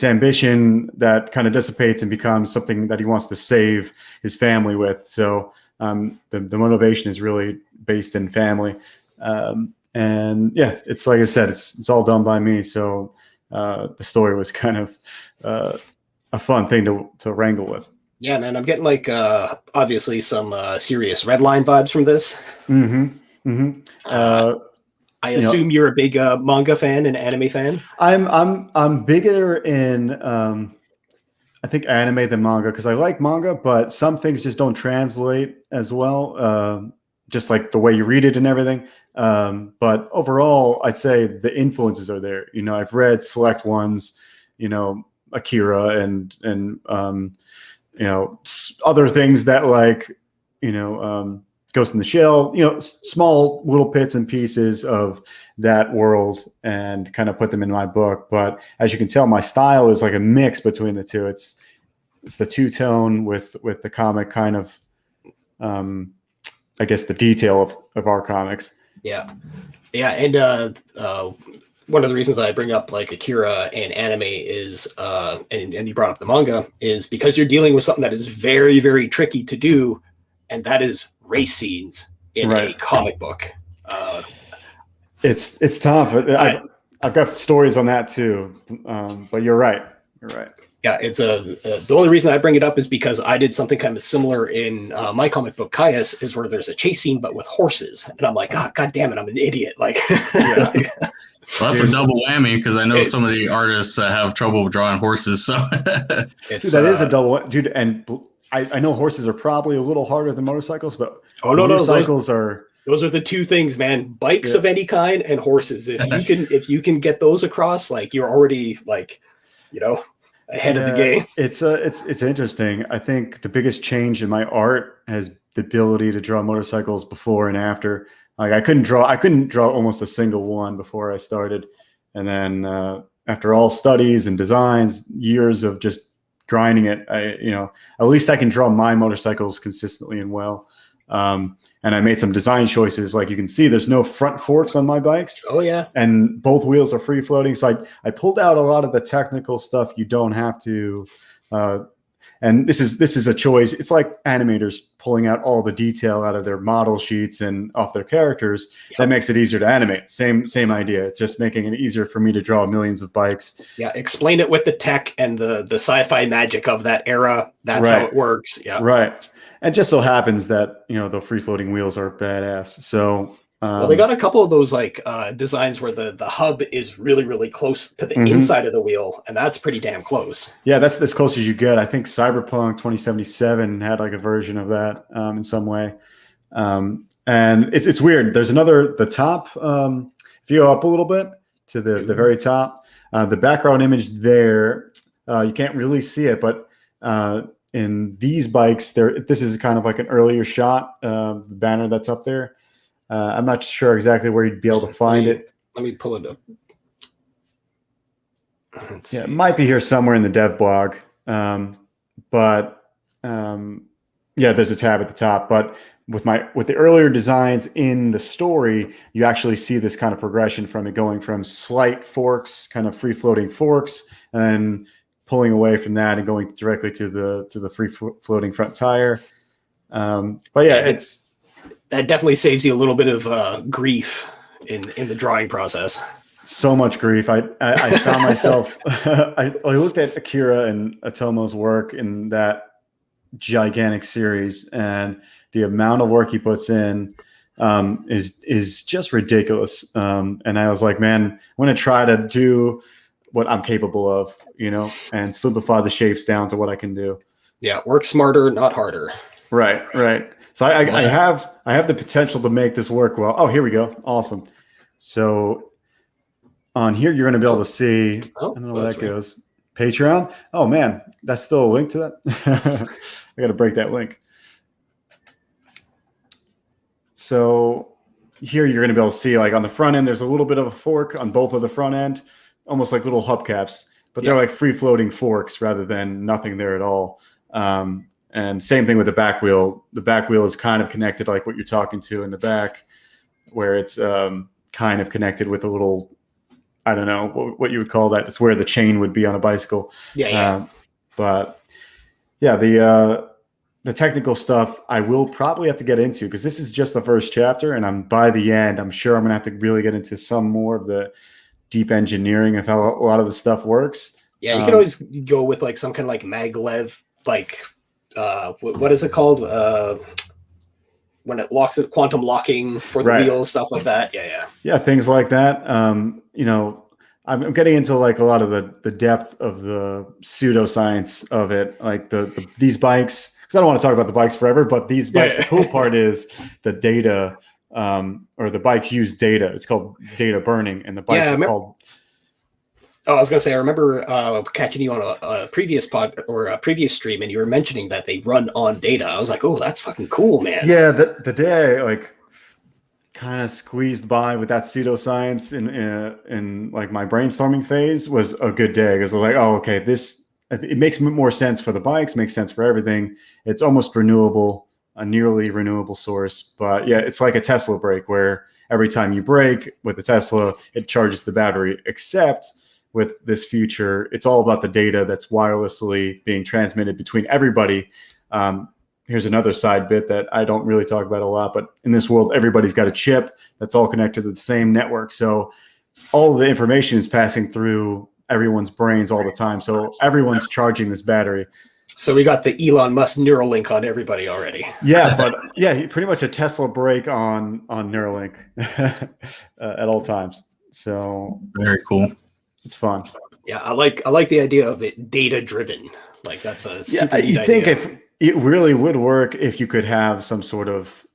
ambition that kind of dissipates and becomes something that he wants to save his family with. So the motivation is really based in family. And yeah, it's like I said, it's all done by me. So the story was kind of a fun thing to wrangle with. yeah, man, I'm getting like obviously some serious Redline vibes from this. Mm-hmm. Mm-hmm. I assume you're a big manga fan and anime fan. I'm bigger in I think anime than manga because I like manga, but some things just don't translate as well. Just like the way you read it and everything. But overall, I'd say the influences are there. I've read select ones, Akira and other things that like, Ghost in the Shell, small little bits and pieces of that world and kind of put them in my book. But as you can tell, my style is like a mix between the two. It's the two-tone with the comic kind of, I guess the detail of our comics. Yeah. And one of the reasons I bring up like Akira and anime is, and you brought up the manga, is because you're dealing with something that is very, very tricky to do, and that is race scenes in a comic book. It's tough. I've got stories on that too, but you're right. Yeah, it's the only reason I bring it up is because I did something kind of similar in my comic book Caius, is where there's a chase scene but with horses, and I'm like, oh, God damn it, I'm an idiot. Like, yeah. Well, that's a double whammy because I know some of the artists have trouble drawing horses. So that is a double, dude. And I know horses are probably a little harder than motorcycles, but motorcycles are. Those are the two things, man. Bikes of any kind and horses. If you can get those across, like you're already like, ahead of the game. It's interesting. I think the biggest change in my art has the ability to draw motorcycles before and after. Like I couldn't draw almost a single one before I started. And then after all studies and designs, years of just grinding it, at least I can draw my motorcycles consistently and well. And I made some design choices. Like you can see, there's no front forks on my bikes. Oh yeah. And both wheels are free floating. So I pulled out a lot of the technical stuff you don't have to. And this is a choice. It's like animators pulling out all the detail out of their model sheets and off their characters. Yep. That makes it easier to animate. Same idea. It's just making it easier for me to draw millions of bikes. Yeah. Explain it with the tech and the sci-fi magic of that era. That's how it works. Yeah. Right. It just so happens that, the free-floating wheels are badass. So, well, they got a couple of those like designs where the hub is really, really close to the inside of the wheel, and that's pretty damn close. Yeah, that's as close as you get. I think Cyberpunk 2077 had like a version of that in some way. And it's weird. There's the top, if you go up a little bit to the very top, the background image there, you can't really see it, but in these bikes, this is kind of like an earlier shot of the banner that's up there. I'm not sure exactly where you'd be able to find it. Let me pull it up. It might be here somewhere in the dev blog. But there's a tab at the top. But with the earlier designs in the story, you actually see this kind of progression from it going from slight forks, kind of free floating forks, and then pulling away from that and going directly to the free floating front tire. But yeah, that definitely saves you a little bit of grief in the drawing process. So much grief. I found myself. I looked at Akira and Otomo's work in that gigantic series, and the amount of work he puts in is just ridiculous. And I was like, man, I'm going to try to do what I'm capable of, and simplify the shapes down to what I can do. Yeah, work smarter, not harder. Right. So I have the potential to make this work well. Oh, here we go. Awesome. So on here, you're going to be able to see. I don't know where that goes. Patreon. Oh man, that's still a link to that. I got to break that link. So here you're going to be able to see, like on the front end, there's a little bit of a fork on both of the front end, almost like little hubcaps, but they're like free floating forks rather than nothing there at all. And same thing with the back wheel. The back wheel is kind of connected like what you're talking to in the back, where it's kind of connected with a little, I don't know what you would call that. It's where the chain would be on a bicycle. Yeah. But yeah, the technical stuff I will probably have to get into, because this is just the first chapter, and by the end, I'm sure I'm going to have to really get into some more of the deep engineering of how a lot of the stuff works. Yeah, you can always go with like some kind of like maglev, like what is it called? When it locks it, quantum locking for the wheels, stuff like that. Yeah, things like that. I'm getting into like a lot of the depth of the pseudoscience of it, like these bikes. Because I don't want to talk about the bikes forever, but these bikes. The cool part is the data, or the bikes use data. It's called data burning, and the bikes are called. Oh, I was gonna say, I remember catching you on a previous pod or a previous stream, and you were mentioning that they run on data. I was like, oh, that's fucking cool, man. Yeah, the day I like kind of squeezed by with that pseudoscience in like my brainstorming phase was a good day, because I was like, oh, okay, it makes more sense for the bikes, makes sense for everything. It's almost renewable, a nearly renewable source. But yeah, it's like a Tesla brake, where every time you brake with the Tesla, it charges the battery, except with this future, it's all about the data that's wirelessly being transmitted between everybody. Here's another side bit that I don't really talk about a lot, but in this world, everybody's got a chip that's all connected to the same network. So all of the information is passing through everyone's brains all the time. So everyone's charging this battery. So we got the Elon Musk Neuralink on everybody already. Yeah, but yeah, pretty much a Tesla brake on Neuralink at all times. So very cool. It's fun. Yeah, I like the idea of it data driven. Like that's a super neat idea. Think if it really would work if you could have some sort of,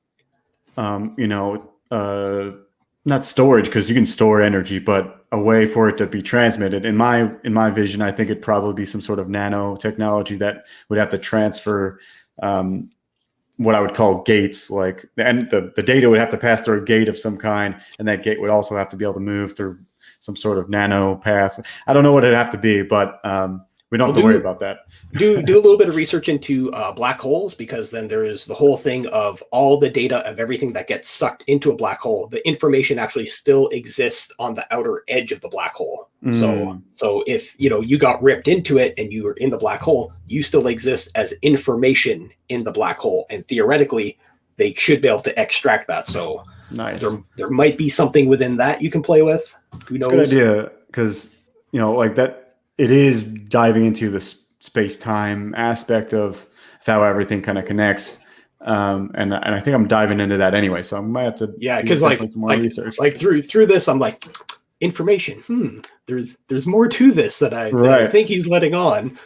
not storage, because you can store energy, but a way for it to be transmitted. In my vision, I think it'd probably be some sort of nanotechnology that would have to transfer what I would call gates, and the data would have to pass through a gate of some kind, and that gate would also have to be able to move through some sort of nano path. I don't know what it'd have to be, but we don't have to worry about that. do a little bit of research into black holes, because then there is the whole thing of all the data of everything that gets sucked into a black hole. The information actually still exists on the outer edge of the black hole. So if you got ripped into it and you were in the black hole, you still exist as information in the black hole, and theoretically they should be able to extract that. So nice. There might be something within that you can play with. Who knows? It's a good idea, because like that. It is diving into the space-time aspect of how everything kind of connects, and I think I'm diving into that anyway. So I might have to because some more research. Like through this, I'm like, information. There's more to this that I think he's letting on.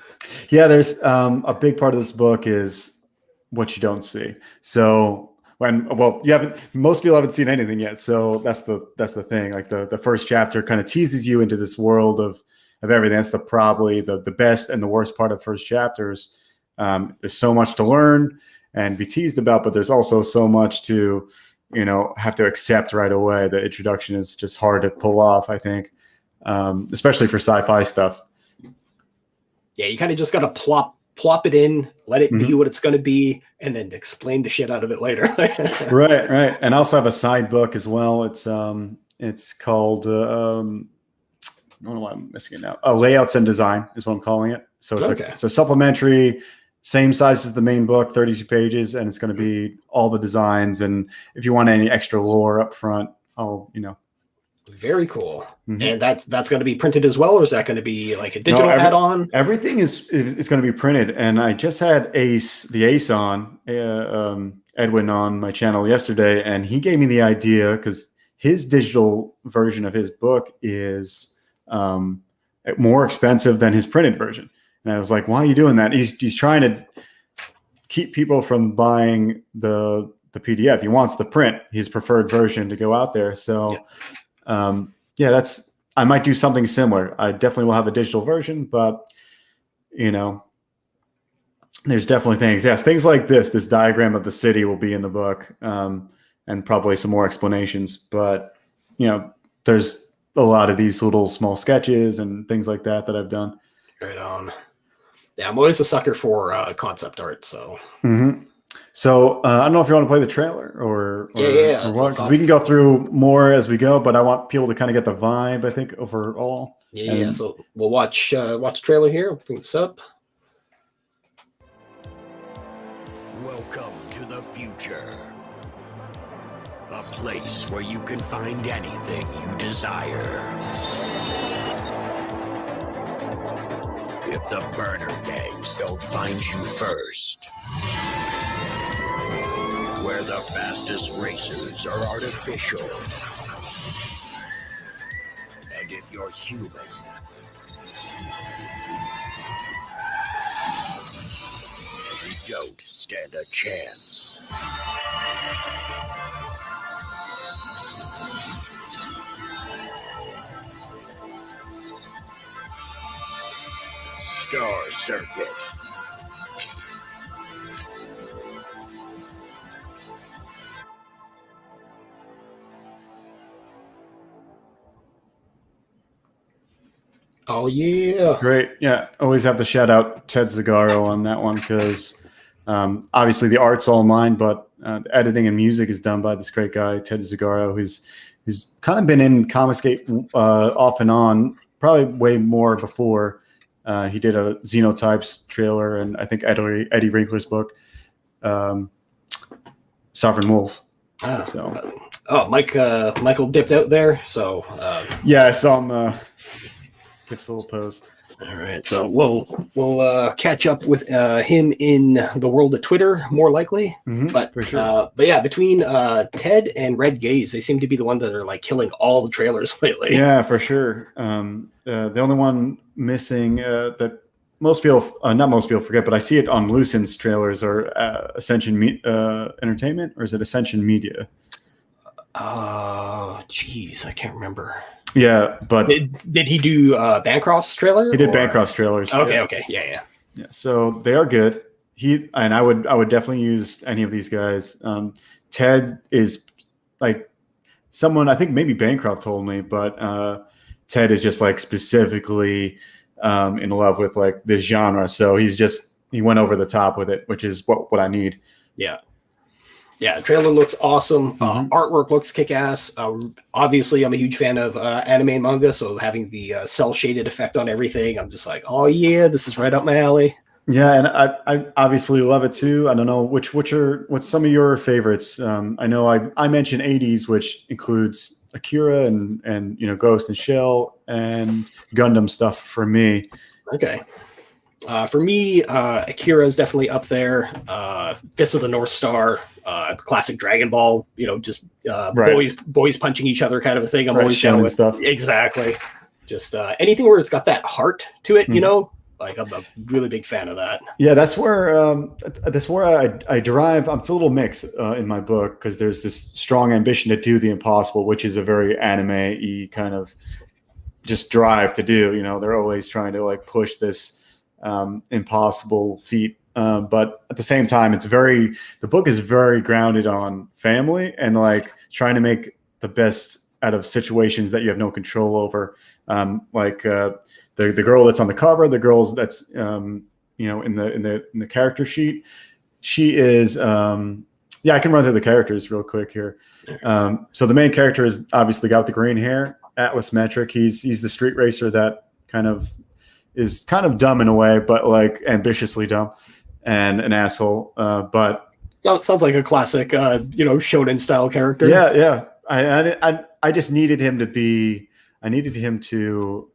Yeah, there's a big part of this book is what you don't see. So most people haven't seen anything yet. So that's the thing. Like the first chapter kind of teases you into this world of everything. That's probably the best and the worst part of first chapters. There's so much to learn and be teased about, but there's also so much to, have to accept right away. The introduction is just hard to pull off, I think, especially for sci-fi stuff. Yeah, you kind of just got to plop it in, let it be what it's going to be, and then explain the shit out of it later. Right. And I also have a side book as well. It's called I don't know why I'm missing it now. Layouts and Design is what I'm calling it. So it's Okay. so supplementary, same size as the main book, 32 pages, and it's going to be all the designs. And if you want any extra lore up front, I'll, Very cool. Mhm. And that's going to be printed as well, or is that going to be like a digital add-on? Everything is going to be printed. And I just had the Ace on, Edwin on my channel yesterday, and he gave me the idea because his digital version of his book is more expensive than his printed version. And I was like, why are you doing that? He's trying to keep people from buying the PDF. He wants the print, his preferred version, to go out there. So, I might do something similar. I definitely will have a digital version, but there's definitely things. Yes, things like this diagram of the city will be in the book, and probably some more explanations. But there's a lot of these little small sketches and things like that I've done. Right on. Yeah, I'm always a sucker for concept art. So, So I don't know if you want to play the trailer or what, because we can go through more as we go. But I want people to kind of get the vibe, I think, overall. Yeah. So we'll watch the trailer here. We'll bring this up. Welcome to the future. A place where you can find anything you desire. If the burner gangs don't find you first. Where the fastest racers are artificial. And if you're human, you don't stand a chance. Star Circuit. Oh yeah, great. Yeah, always have to shout out Ted Zagaro on that one because obviously the art's all mine, but the editing and music is done by this great guy Ted Zagaro, who's kind of been in Comicsgate off and on, probably way more before. He did a Xenotypes trailer, and I think Eddie Winkler's book, Sovereign Wolf. Michael dipped out there, so yeah, I saw him. Gives a little post. All right, so we'll catch up with him in the world of Twitter, more likely. But for sure. But yeah, between Ted and Red Gaze, they seem to be the ones that are like killing all the trailers lately. Yeah, for sure. The only one missing that most people, not most people forget, but I see it on Lucen's trailers, are Ascension Entertainment, or is it Ascension Media? Geez, I can't remember. Yeah, but did he do Bancroft's trailer? He did Bancroft's trailers. Okay, yeah. So they are good. I would definitely use any of these guys. Ted is like someone, I think maybe Bancroft told me, but Ted is just like specifically in love with like this genre. So he went over the top with it, which is what I need. Yeah, trailer looks awesome. Artwork looks kick-ass. Obviously, I'm a huge fan of anime and manga, so having the cel-shaded effect on everything, I'm just like, oh yeah, this is right up my alley. Yeah, and I obviously love it too. I don't know what's some of your favorites. I know I mentioned 80s, which includes Akira and Ghost and Shell and Gundam stuff for me. Okay. For me, Akira is definitely up there. Fist of the North Star, classic Dragon Ball, just boys punching each other kind of a thing. I'm always down with stuff. Exactly. Just anything where it's got that heart to it, like I'm a really big fan of that. Yeah, that's where I derive. It's a little mix in my book because there's this strong ambition to do the impossible, which is a very anime-y kind of just drive to do. They're always trying to like push this impossible feat, but at the same time the book is very grounded on family and like trying to make the best out of situations that you have no control over, the girl that's on the cover, the girls that's in the character sheet, she is I can run through the characters real quick here. So the main character is obviously got the green hair, Atlas Metric. He's the street racer that kind of is kind of dumb in a way, but like ambitiously dumb and an asshole. But sounds like a classic, shonen style character. Yeah. I just needed him to be. I needed him to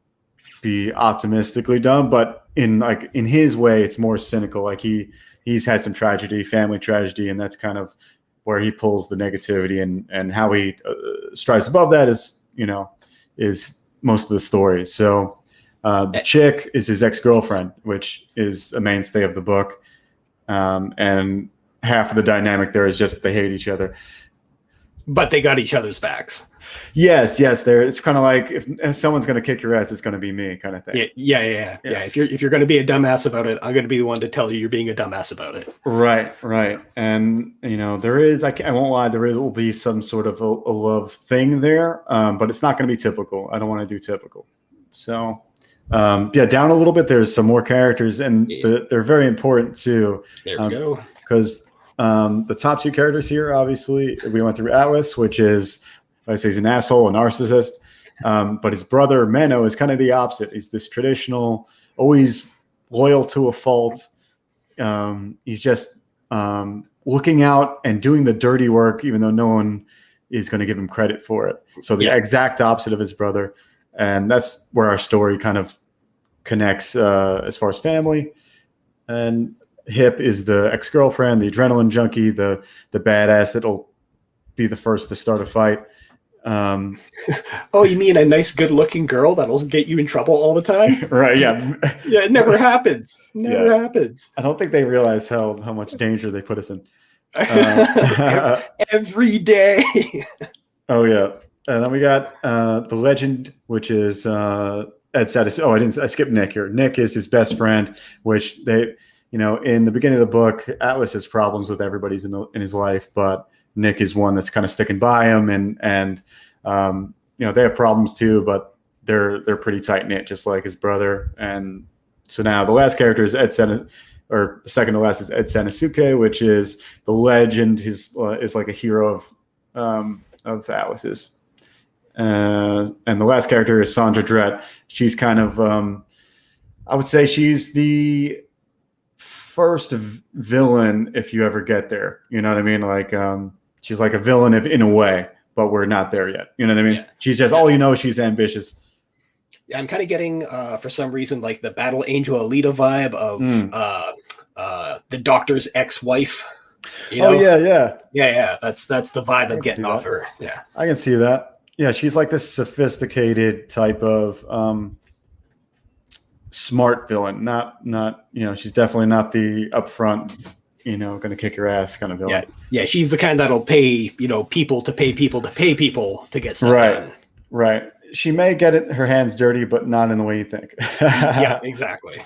be optimistically dumb, but in his way, it's more cynical. Like he's had some tragedy, family tragedy, and that's kind of where he pulls the negativity, and how he strives above that is most of the story. So the chick is his ex-girlfriend, which is a mainstay of the book, and half of the dynamic there is just they hate each other. But they got each other's backs. Yes. It's kind of like if someone's going to kick your ass, it's going to be me, kind of thing. Yeah. If you're going to be a dumbass about it, I'm going to be the one to tell you you're being a dumbass about it. Right. And there is, I won't lie, will be some sort of a love thing there, but it's not going to be typical. I don't want to do typical. So down a little bit. There's some more characters, and they're very important too. There we go. Because the top two characters here, obviously, we went through Atlas, which is, I say, he's an asshole, a narcissist. But his brother Menno is kind of the opposite. He's this traditional, always loyal to a fault. He's just looking out and doing the dirty work, even though no one is going to give him credit for it. So the exact opposite of his brother. And that's where our story kind of connects as far as family. And Hip is the ex-girlfriend, the adrenaline junkie, the badass that'll be the first to start a fight. Oh, you mean a nice, good-looking girl that'll get you in trouble all the time? Right, yeah. Yeah, it never happens. Never happens. I don't think they realize how much danger they put us in. Every day. Oh, yeah. And then we got the legend, which is Ed Satis. Oh, I skipped Nick here. Nick is his best friend, which they... in the beginning of the book, Atlas has problems with everybody's in his life, but Nick is one that's kind of sticking by him, and they have problems too, but they're pretty tight knit, just like his brother. And so now the last character is the second to last is Ed Sanasuke, which is the legend. Is like a hero of Atlas's. And the last character is Sandra Drett. She's kind of, I would say, she's the first villain if you ever get there. You know what I mean? Like she's like a villain in a way, but we're not there yet. You know what I mean? Yeah. She's just she's ambitious. Yeah, I'm kind of getting for some reason like the Battle Angel Alita vibe of the Doctor's ex-wife. Oh yeah. That's the vibe I'm getting off her. Yeah, I can see that. Yeah, she's like this sophisticated type of smart villain, not she's definitely not the upfront, gonna kick your ass kind of villain. Yeah, she's the kind that'll pay people to pay people to pay people to get stuff done. Right. She may get her hands dirty, but not in the way you think. Yeah, exactly.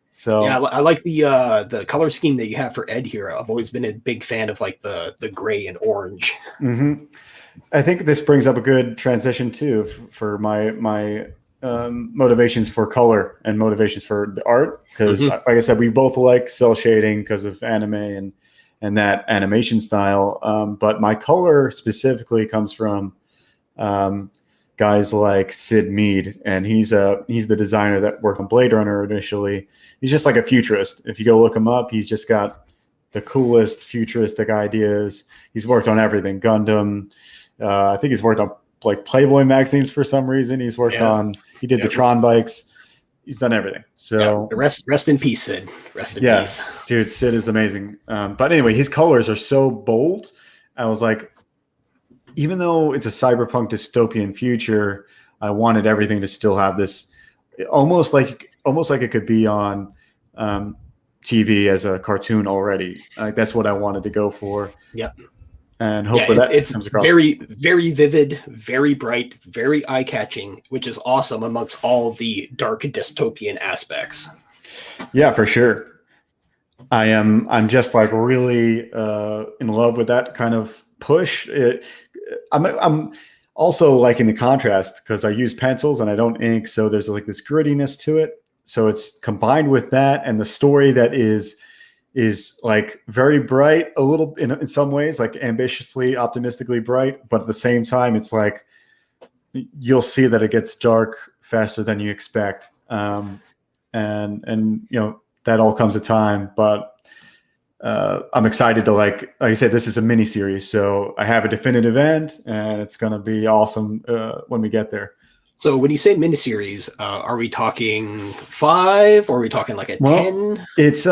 So yeah, I like the color scheme that you have for Ed here. I've always been a big fan of like the gray and orange. Mm-hmm. I think this brings up a good transition too for my motivations for color and motivations for the art, because like I said, we both like cell shading because of anime and that animation style, but my color specifically comes from guys like Sid Mead, and he's the designer that worked on Blade Runner initially. He's just like a futurist. If you go look him up, he's just got the coolest futuristic ideas. He's worked on everything. Gundam, I think he's worked on like Playboy magazines for some reason. He's worked on, he did the Tron bikes. He's done everything. So rest in peace, Sid. Rest in peace. Dude, Sid is amazing. But anyway, his colors are so bold. I was like, even though it's a cyberpunk dystopian future, I wanted everything to still have this almost like it could be on TV as a cartoon already. That's what I wanted to go for. Yep. And hopefully it's comes across. Very, very vivid, very bright, very eye-catching, which is awesome amongst all the dark dystopian aspects. Yeah, for sure. I'm just like really in love with that kind of push. I'm also liking the contrast because I use pencils and I don't ink, so there's like this grittiness to it. So it's combined with that and the story that is like very bright, a little in some ways, like ambitiously, optimistically bright, but at the same time, it's like you'll see that it gets dark faster than you expect. And and that all comes to time. But I'm excited to like I said, this is a mini series, so I have a definitive end, and it's going to be awesome when we get there. So when you say miniseries, are we talking 5 or are we talking like a 10? It's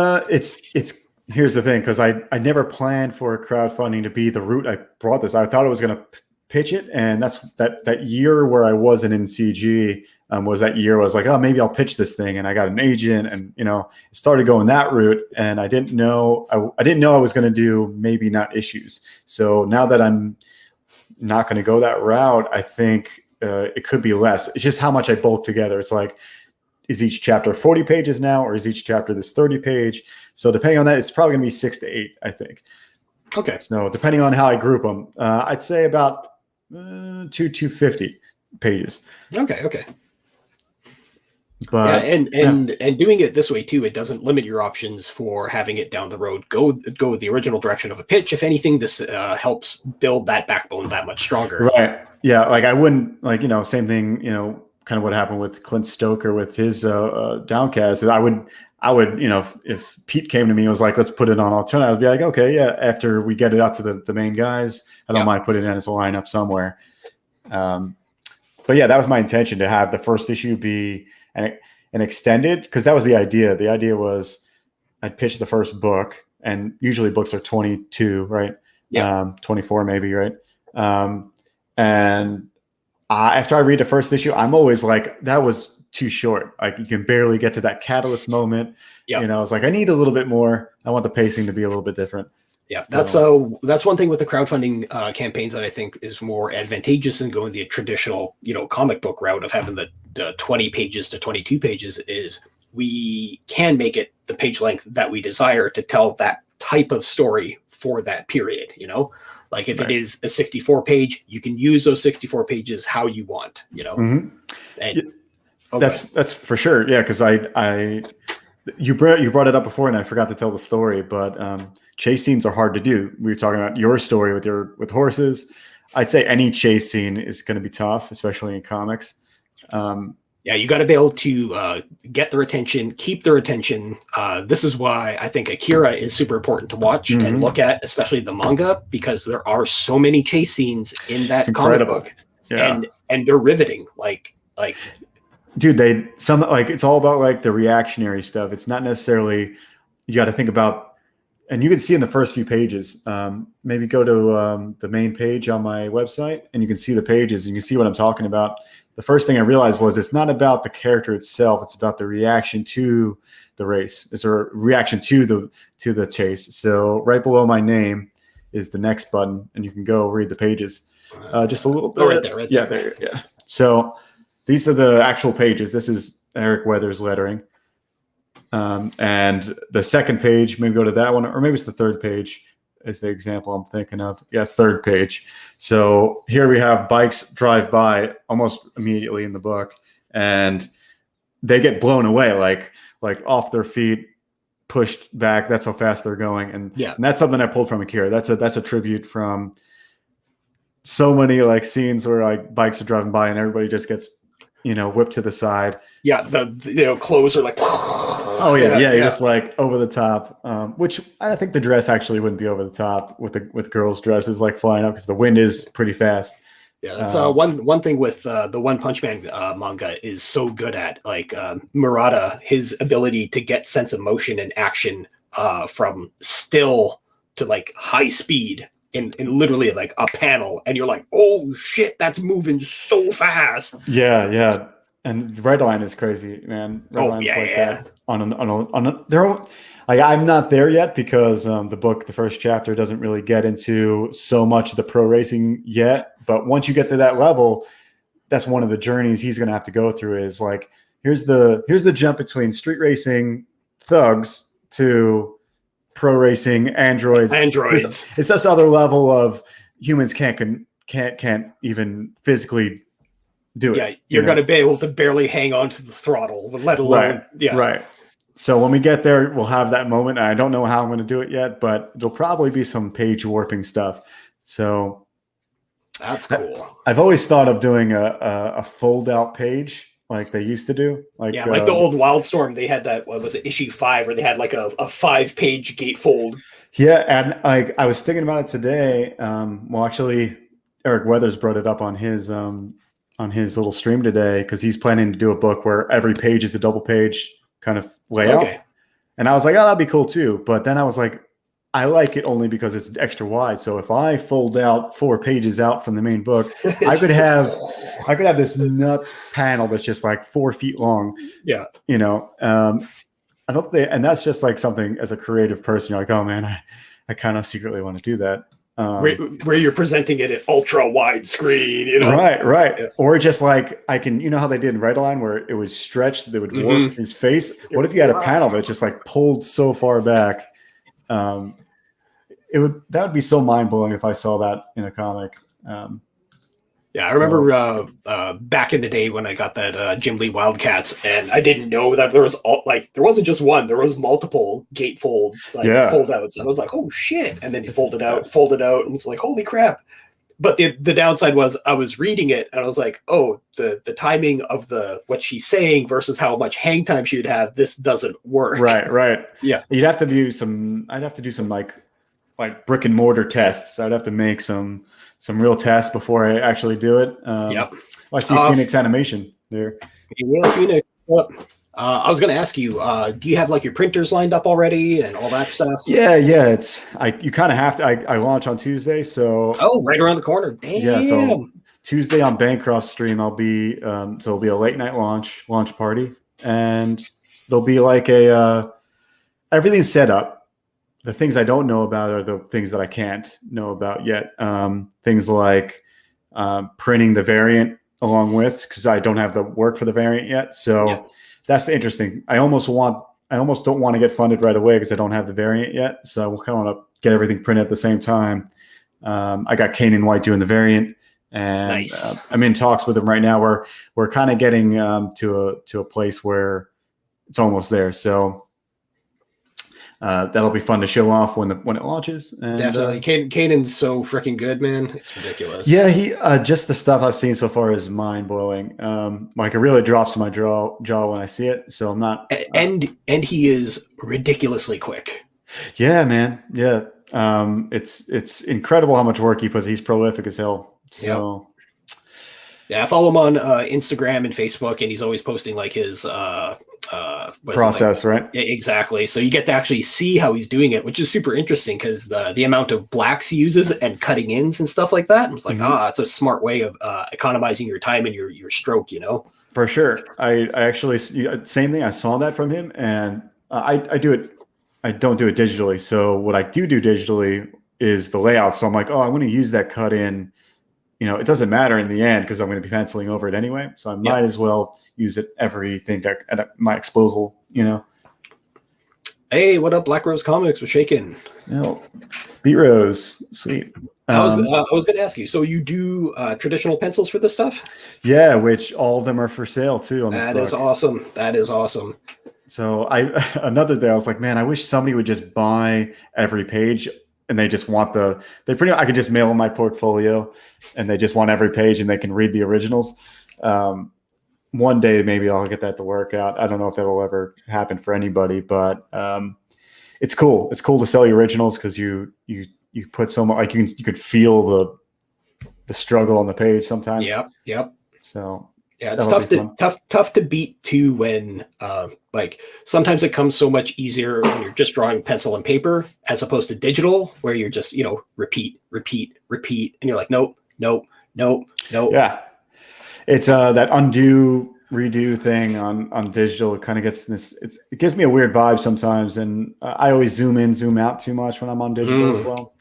here's the thing, because I never planned for crowdfunding to be the route I brought this. I thought I was going to pitch it, and that's that year where I wasn't in CG was that year I was like, oh, maybe I'll pitch this thing, and I got an agent, and it started going that route, and I didn't know I was going to do maybe not issues. So now that I'm not going to go that route, I think it could be less. It's just how much I bulk together. It's like, is each chapter 40 pages now, or is each chapter this 30 page? So depending on that, it's probably going to be 6 to 8, I think. Okay. So depending on how I group them, I'd say about 250 pages. Okay. But and doing it this way too, it doesn't limit your options for having it down the road. Go with the original direction of a pitch. If anything, this helps build that backbone that much stronger. Right. Yeah. Like I wouldn't same thing, kind of what happened with Clint Stoker with his Downcast. I would, if Pete came to me and was like, let's put it on alternative, I'd be like, okay, yeah. After we get it out to the main guys, I don't mind putting it in as a lineup somewhere. But yeah, that was my intention, to have the first issue be an extended, because that was the idea. The idea was I'd pitch the first book, and usually books are 22, right? Yeah. 24 maybe, right? And after I read the first issue, I'm always like, that was too short. Like, you can barely get to that catalyst moment. Yeah. I was like, I need a little bit more. I want the pacing to be a little bit different. Yeah, that's one thing with the crowdfunding campaigns that I think is more advantageous than going the traditional, comic book route of having the 20 pages to 22 pages. Is we can make it the page length that we desire to tell that type of story for that period. Like if it is a 64 page, you can use those 64 pages how you want. Mm-hmm. And that's for sure. Yeah, because you brought it up before, and I forgot to tell the story, but chase scenes are hard to do. We were talking about your story with horses. I'd say any chase scene is going to be tough, especially in comics. You got to be able to get their attention, keep their attention. This is why I think Akira is super important to watch and look at, especially the manga, because there are so many chase scenes in that comic book, and they're riveting. Like, dude, it's all about like the reactionary stuff. It's not necessarily, you got to think about. And you can see in the first few pages, maybe go to the main page on my website, and you can see the pages, and you can see what I'm talking about. The first thing I realized was it's not about the character itself. It's about the reaction to the race. It's a reaction to the chase. So right below my name is the next button, and you can go read the pages. Just a little bit. Right there. Yeah, there. Yeah. So these are the actual pages. This is Eric Weathers' lettering. And the second page, maybe go to that one, or maybe it's the third page is the example I'm thinking of. Yeah, third page. So here we have bikes drive by almost immediately in the book, and they get blown away, like off their feet, pushed back. That's how fast they're going. And that's something I pulled from Akira. That's a tribute from so many like scenes where like bikes are driving by and everybody just gets, whipped to the side. Yeah. The clothes are like, oh yeah. Just like over the top, which I think the dress actually wouldn't be over the top with girls' dresses like flying up, because the wind is pretty fast. Yeah, that's one thing with the One Punch Man manga is so good at, like Murata, his ability to get sense of motion and action from still to like high speed in literally like a panel, and you're like, oh shit, that's moving so fast. Yeah. And Red Line is crazy, man. Red Line's that. I'm not there yet, because the first chapter doesn't really get into so much of the pro racing yet. But once you get to that level, that's one of the journeys he's going to have to go through. Is like, here's the jump between street racing thugs to pro racing androids. It's this other level of humans can't even physically do it. Yeah, you're going to be able to barely hang on to the throttle, let alone. Right. So when we get there, we'll have that moment. And I don't know how I'm going to do it yet, but there'll probably be some page warping stuff. So that's cool. I've always thought of doing a fold out page like they used to do. Like Yeah, like the old Wildstorm, they had that, what was it, issue 5, where they had like a 5-page gatefold. Yeah, and I was thinking about it today. Well, actually, Eric Weathers brought it up on his little stream today because he's planning to do a book where every page is a double page kind of layout. Okay. And I was like, oh, that'd be cool too. But then I was like, I like it only because it's extra wide. So if I fold out 4 pages out from the main book, I could have this nuts panel that's just like 4 feet long. Yeah, you know. I don't think, and that's just like something as a creative person, you're like, oh man, I kind of secretly want to do that. Where you're presenting it at ultra wide screen, you know? Right. Yeah. Or just like I can, you know how they did in Red Line where it was stretched, they would warp his face. What if you had a panel that just like pulled so far back? That would be so mind blowing if I saw that in a comic. Yeah, I remember back in the day when I got that Jim Lee Wildcats, and I didn't know that there wasn't just one, there was multiple gatefold fold outs, and I was like, oh shit! And then he folded out, and was like, holy crap! But the downside was I was reading it, and I was like, oh, the timing of what she's saying versus how much hang time she would have, this doesn't work. Right. Yeah, I'd have to do some like brick and mortar tests. I'd have to make some real tests before I actually do it. Yep. I see Phoenix Animation there. Yeah, Phoenix. I was going to ask you, do you have like your printers lined up already and all that stuff? Yeah. You kind of have to. I launch on Tuesday, so right around the corner. Damn. Yeah, so Tuesday on Bancroft stream, I'll be so it'll be a late night launch party, and there'll be like everything's set up. The things I don't know about are the things that I can't know about yet. Things like printing the variant along with, because I don't have the work for the variant yet. So that's the interesting. I almost don't want to get funded right away because I don't have the variant yet. So we'll kind of want to get everything printed at the same time. I got Kane and White doing the variant, and nice. I'm in talks with them right now. We're kind of getting to a place where it's almost there. So. That'll be fun to show off when it launches. And, definitely, Kanan's so freaking good, man. It's ridiculous. Yeah, he just the stuff I've seen so far is mind blowing. Like it really drops my jaw when I see it. So I'm not. And he is ridiculously quick. Yeah, man. Yeah, it's incredible how much work he puts. He's prolific as hell. So. Yeah, I follow him on Instagram and Facebook, and he's always posting like his process, right? Yeah, exactly. So you get to actually see how he's doing it, which is super interesting because the amount of blacks he uses and cutting ins and stuff like that. It's like, it's a smart way of economizing your time and your stroke, you know? For sure. I actually, same thing. I saw that from him, and I do it. I don't do it digitally. So what I do digitally is the layout. So I'm like, I'm going to use that cut in. You know, it doesn't matter in the end because I'm going to be penciling over it anyway. So I might as well use it everything at my disposal, you know. Hey, what up, Black Rose Comics? We're shaking. No, Beat Rose, sweet. I was going to ask you. So you do traditional pencils for this stuff? Yeah, which all of them are for sale too. On this book. Is awesome. That is awesome. So another day I was like, man, I wish somebody would just buy every page. And they just want I could just mail them my portfolio and they just want every page and they can read the originals. One day, maybe I'll get that to work out. I don't know if that will ever happen for anybody, but it's cool. It's cool to sell your originals because you put so much, like you could feel the struggle on the page sometimes. Yep. So yeah, it's tough to beat too when like sometimes it comes so much easier when you're just drawing pencil and paper as opposed to digital where you're just, repeat, and you're like, nope. Yeah. It's that undo redo thing on digital. It kind of gets it gives me a weird vibe sometimes. And I always zoom in, zoom out too much when I'm on digital as well.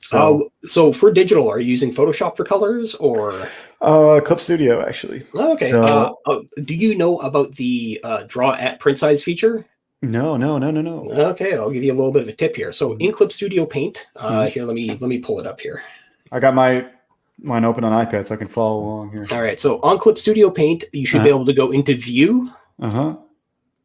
So for digital, are you using Photoshop for colors or? Clip Studio, actually. Okay. So, do you know about the draw at print size feature? No. Okay, I'll give you a little bit of a tip here. So in Clip Studio Paint, here, let me pull it up here. I got mine open on iPad, so I can follow along here. All right. So on Clip Studio Paint, you should be able to go into View. Now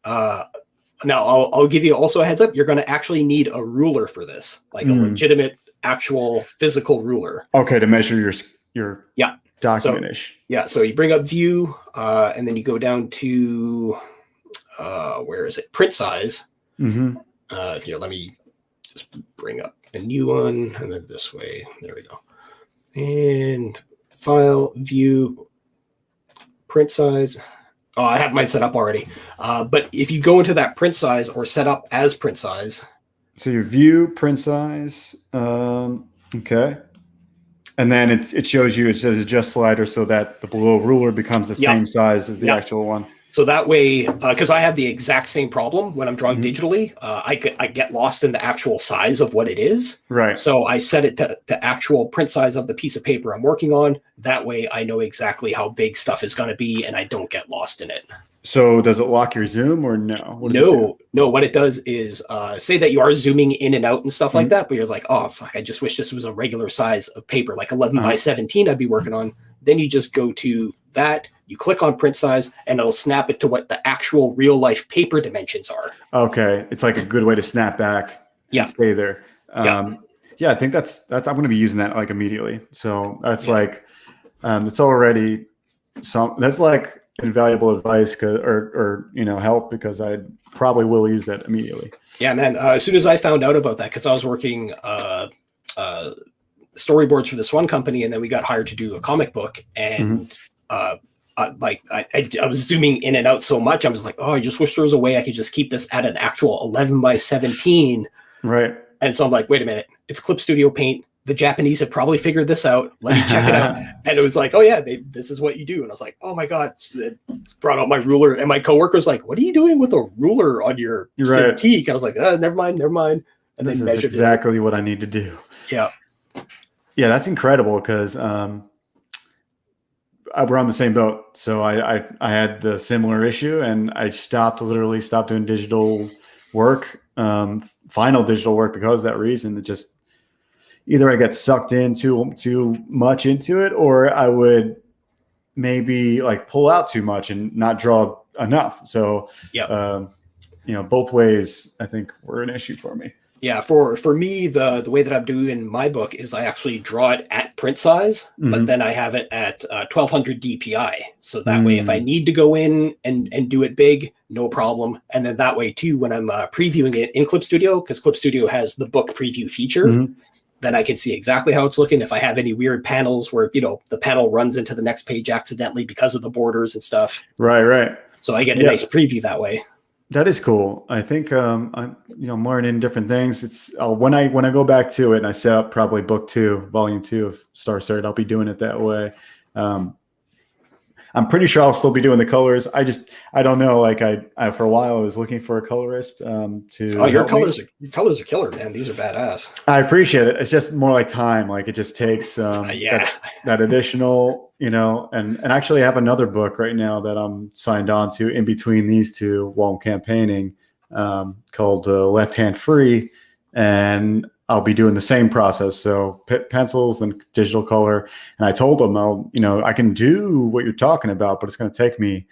I'll give you also a heads up. You're going to actually need a ruler for this, like a legitimate, actual physical ruler. Okay, to measure your. Document-ish. So you bring up view, and then you go down to where is it? Print size. Mm-hmm. Here, let me just bring up a new one, and then this way. There we go. And file, view, print size. Oh, I have mine set up already. But if you go into that print size or set up as print size. So your view, print size. Okay. And then it shows you, it says adjust slider so that the below ruler becomes the same size as the actual one. So that way, because I have the exact same problem when I'm drawing digitally, I get lost in the actual size of what it is. Right. So I set it to the actual print size of the piece of paper I'm working on. That way I know exactly how big stuff is going to be and I don't get lost in it. So does it lock your zoom or no? No. What it does is say that you are zooming in and out and stuff like that, but you're like, oh, fuck, I just wish this was a regular size of paper, like 11 by 17 I'd be working on. Then you just go to that, you click on print size, and it'll snap it to what the actual real life paper dimensions are. Okay. It's like a good way to snap back and stay there. I think that's I'm going to be using that like immediately. So that's like, it's already that's like invaluable advice or help, because I probably will use that immediately. Yeah, man. As soon as I found out about that, because I was working storyboards for this one company, and then we got hired to do a comic book, and I was zooming in and out so much, I'm just like, oh, I just wish there was a way I could just keep this at an actual 11 by 17. Right. And so I'm like, wait a minute, it's Clip Studio Paint. The Japanese have probably figured this out. Let me check it out. And it was like, oh yeah, this is what you do. And I was like, oh my God, it brought out my ruler. And my coworker was like, what are you doing with a ruler on your Cintiq? I was like, never mind. And this is exactly what I need to do. Yeah. Yeah, that's incredible, because we're on the same boat. So I had the similar issue, and I literally stopped doing digital work, final digital work, because of that reason. It just either I get sucked in too much into it, or I would maybe like pull out too much and not draw enough. So both ways I think were an issue for me. Yeah, for me, the way that I'm doing my book is I actually draw it at print size, but then I have it at 1200 DPI. So that way, if I need to go in and do it big, no problem. And then that way too, when I'm previewing it in Clip Studio, because Clip Studio has the book preview feature, then I can see exactly how it's looking. If I have any weird panels where, the panel runs into the next page accidentally because of the borders and stuff. Right. So I get a nice preview that way. That is cool. I think I'm learning different things. It's when I go back to it and I set up probably book 2, volume 2 of Star Circuit, I'll be doing it that way. I'm pretty sure I'll still be doing the colors. I don't know. Like I for a while I was looking for a colorist to. Oh, your colors are killer, man. These are badass. I appreciate it. It's just more like time. Like it just takes that additional, and actually I have another book right now that I'm signed on to in between these two while I'm campaigning, called Left Hand Free, and I'll be doing the same process. So pencils and digital color. And I told them, I can do what you're talking about, but it's going to take me,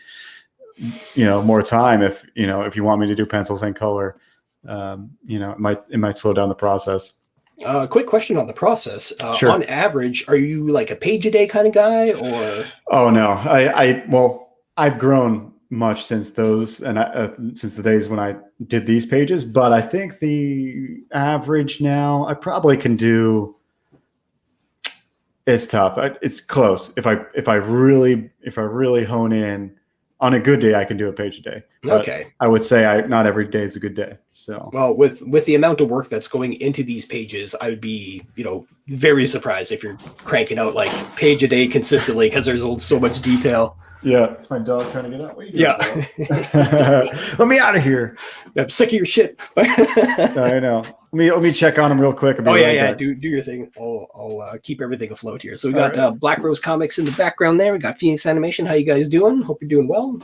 more time if you want me to do pencils and color. It might slow down the process. Quick question on the process. Sure. On average, are you like a page a day kind of guy, or? Oh no, I've grown much since those since the days when I did these pages, but I think the average now I probably can do. It's tough. It's close. If I really hone in on a good day, I can do a page a day. But okay. I would say not every day is a good day. So well, with the amount of work that's going into these pages, I would be very surprised if you're cranking out like page a day consistently, because there's so much detail. Yeah, it's my dog trying to get out. What are you doing? Let me out of here. I'm sick of your shit. I know. Let me check on him real quick. Do your thing. I'll keep everything afloat here. So we got Black Rose Comics in the background there. We got Phoenix Animation. How you guys doing? Hope you're doing well.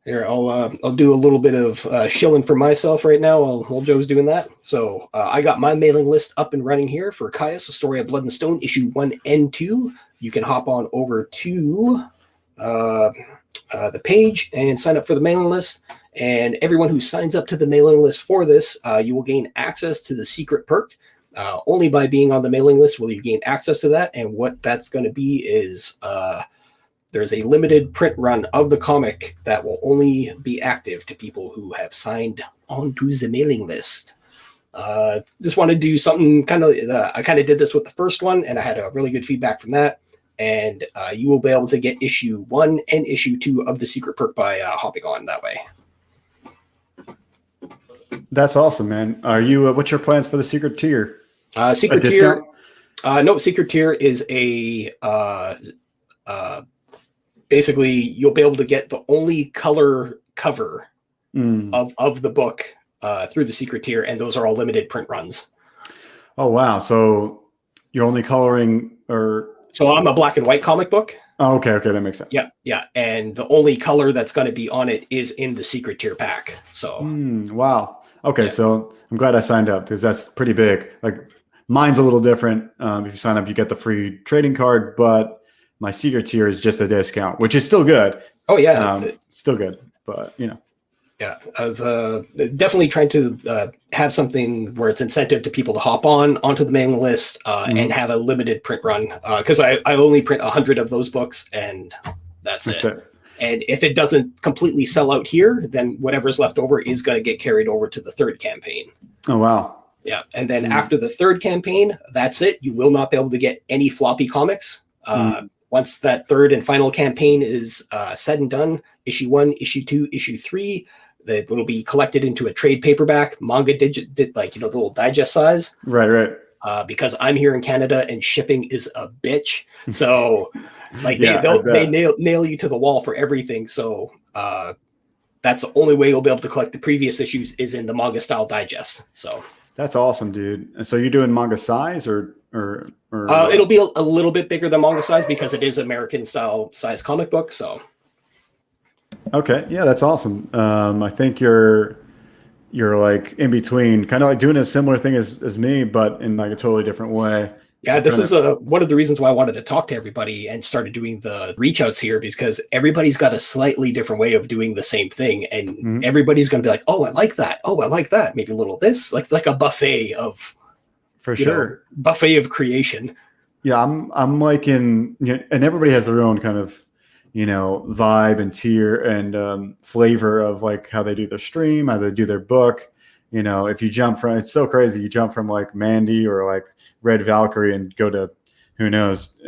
Here, I'll do a little bit of shilling for myself right now while Joe's doing that. So I got my mailing list up and running here for Caius, A Story of Blood and Stone, issue 1 and 2. You can hop on over to the page and sign up for the mailing list. And everyone who signs up to the mailing list for this, you will gain access to the secret perk. Only by being on the mailing list will you gain access to that. And what that's going to be is there's a limited print run of the comic that will only be active to people who have signed onto the mailing list. Just want to do something kind of, I kind of did this with the first one, and I had a really good feedback from that. And you will be able to get issue 1 and issue 2 of the secret perk by hopping on that way. That's awesome, man. Are you? What's your plans for the secret tier? Secret tier. No, secret tier is a basically you'll be able to get the only color cover of the book through the secret tier, and those are all limited print runs. Oh wow! So you're only coloring, or so I'm a black and white comic book. Oh, okay, that makes sense. Yeah, and the only color that's going to be on it is in the secret tier pack. So wow. Okay, so I'm glad I signed up because that's pretty big. Like mine's a little different. If you sign up, you get the free trading card, but my secret tier is just a discount, which is still good. Oh yeah, still good, but you know. Yeah, I was definitely trying to have something where it's incentive to people to hop onto the mailing list and have a limited print run because I only print 100 of those books and that's it. And if it doesn't completely sell out here, then whatever's left over is going to get carried over to the third campaign. Oh, wow. Yeah. And then after the third campaign, that's it. You will not be able to get any floppy comics. Once that third and final campaign is said and done, issue 1, issue 2, issue 3, that will be collected into a trade paperback, manga like, the little digest size. Right. Because I'm here in Canada and shipping is a bitch. So like they nail you to the wall for everything. So that's the only way you'll be able to collect the previous issues is in the manga style digest. So that's awesome, dude. And so you're doing manga size or it'll be a little bit bigger than manga size because it is American style size comic book. So okay, yeah, that's awesome. I think you're like in between, kind of like doing a similar thing as me, but in like a totally different way. Yeah, this is one of the reasons why I wanted to talk to everybody and started doing the reach outs here, because everybody's got a slightly different way of doing the same thing. And everybody's going to be like, oh, I like that. Oh, I like that. Maybe a little of this. Like, it's like a buffet of, for sure, buffet of creation. Yeah, I'm like and everybody has their own kind of, vibe and tier and flavor of like how they do their stream, how they do their book. If you jump from, it's so crazy. You jump from like Mandy or like Red Valkyrie and go to, who knows,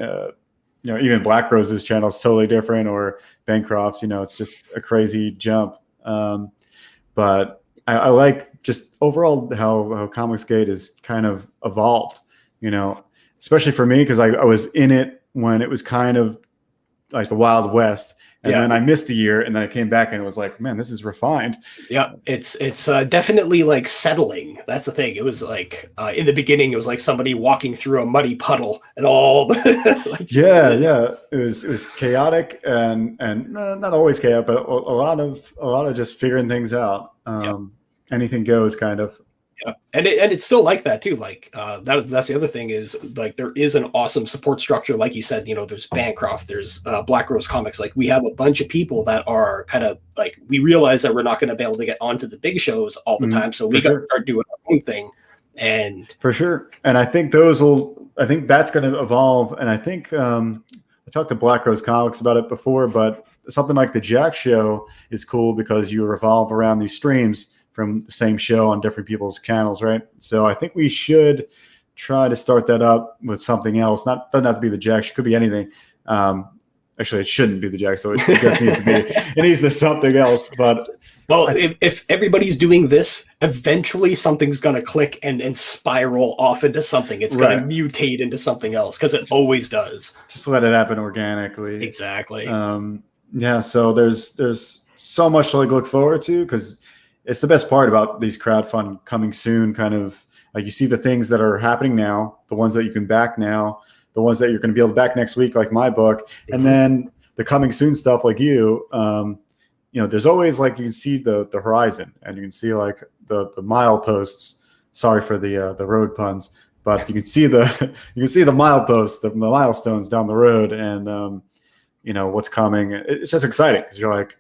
even Black Rose's channel is totally different, or Bancroft's, it's just a crazy jump. But I like just overall how Comicsgate is kind of evolved, especially for me, because I was in it when it was kind of like the Wild West. And then I missed a year, and then I came back, and it was like, man, this is refined. Yeah, it's definitely like settling. That's the thing. It was like in the beginning, it was like somebody walking through a muddy puddle, and all. Yeah. It was chaotic and not always chaotic, but a lot of just figuring things out. Anything goes, kind of. Yeah, and it's still like that too. Like that's the other thing is like there is an awesome support structure. Like you said, there's Bancroft, there's Black Rose Comics. Like we have a bunch of people that are kind of like, we realize that we're not going to be able to get onto the big shows all the time, so we got to start doing our own thing. And for sure, and I think that's going to evolve. And I think I talked to Black Rose Comics about it before, but something like the Jack Show is cool because you revolve around these streams from the same show on different people's channels, right? So I think we should try to start that up with something else. Doesn't have to be the Jack. It could be anything. Actually, it shouldn't be the Jack. So it just needs to be. It needs to something else. But if everybody's doing this, eventually something's going to click and spiral off into something. It's going to mutate into something else because it always does. Just let it happen organically. Exactly. Yeah. So there's so much to look forward to, because it's the best part about these crowdfund coming soon. Kind of like you see the things that are happening now, the ones that you can back now, the ones that you're going to be able to back next week, like my book, and then the coming soon stuff like you. There's always like, you can see the horizon, and you can see like the mileposts. Sorry for the road puns, but you can see the mileposts, the milestones down the road, and what's coming. It's just exciting because you're like,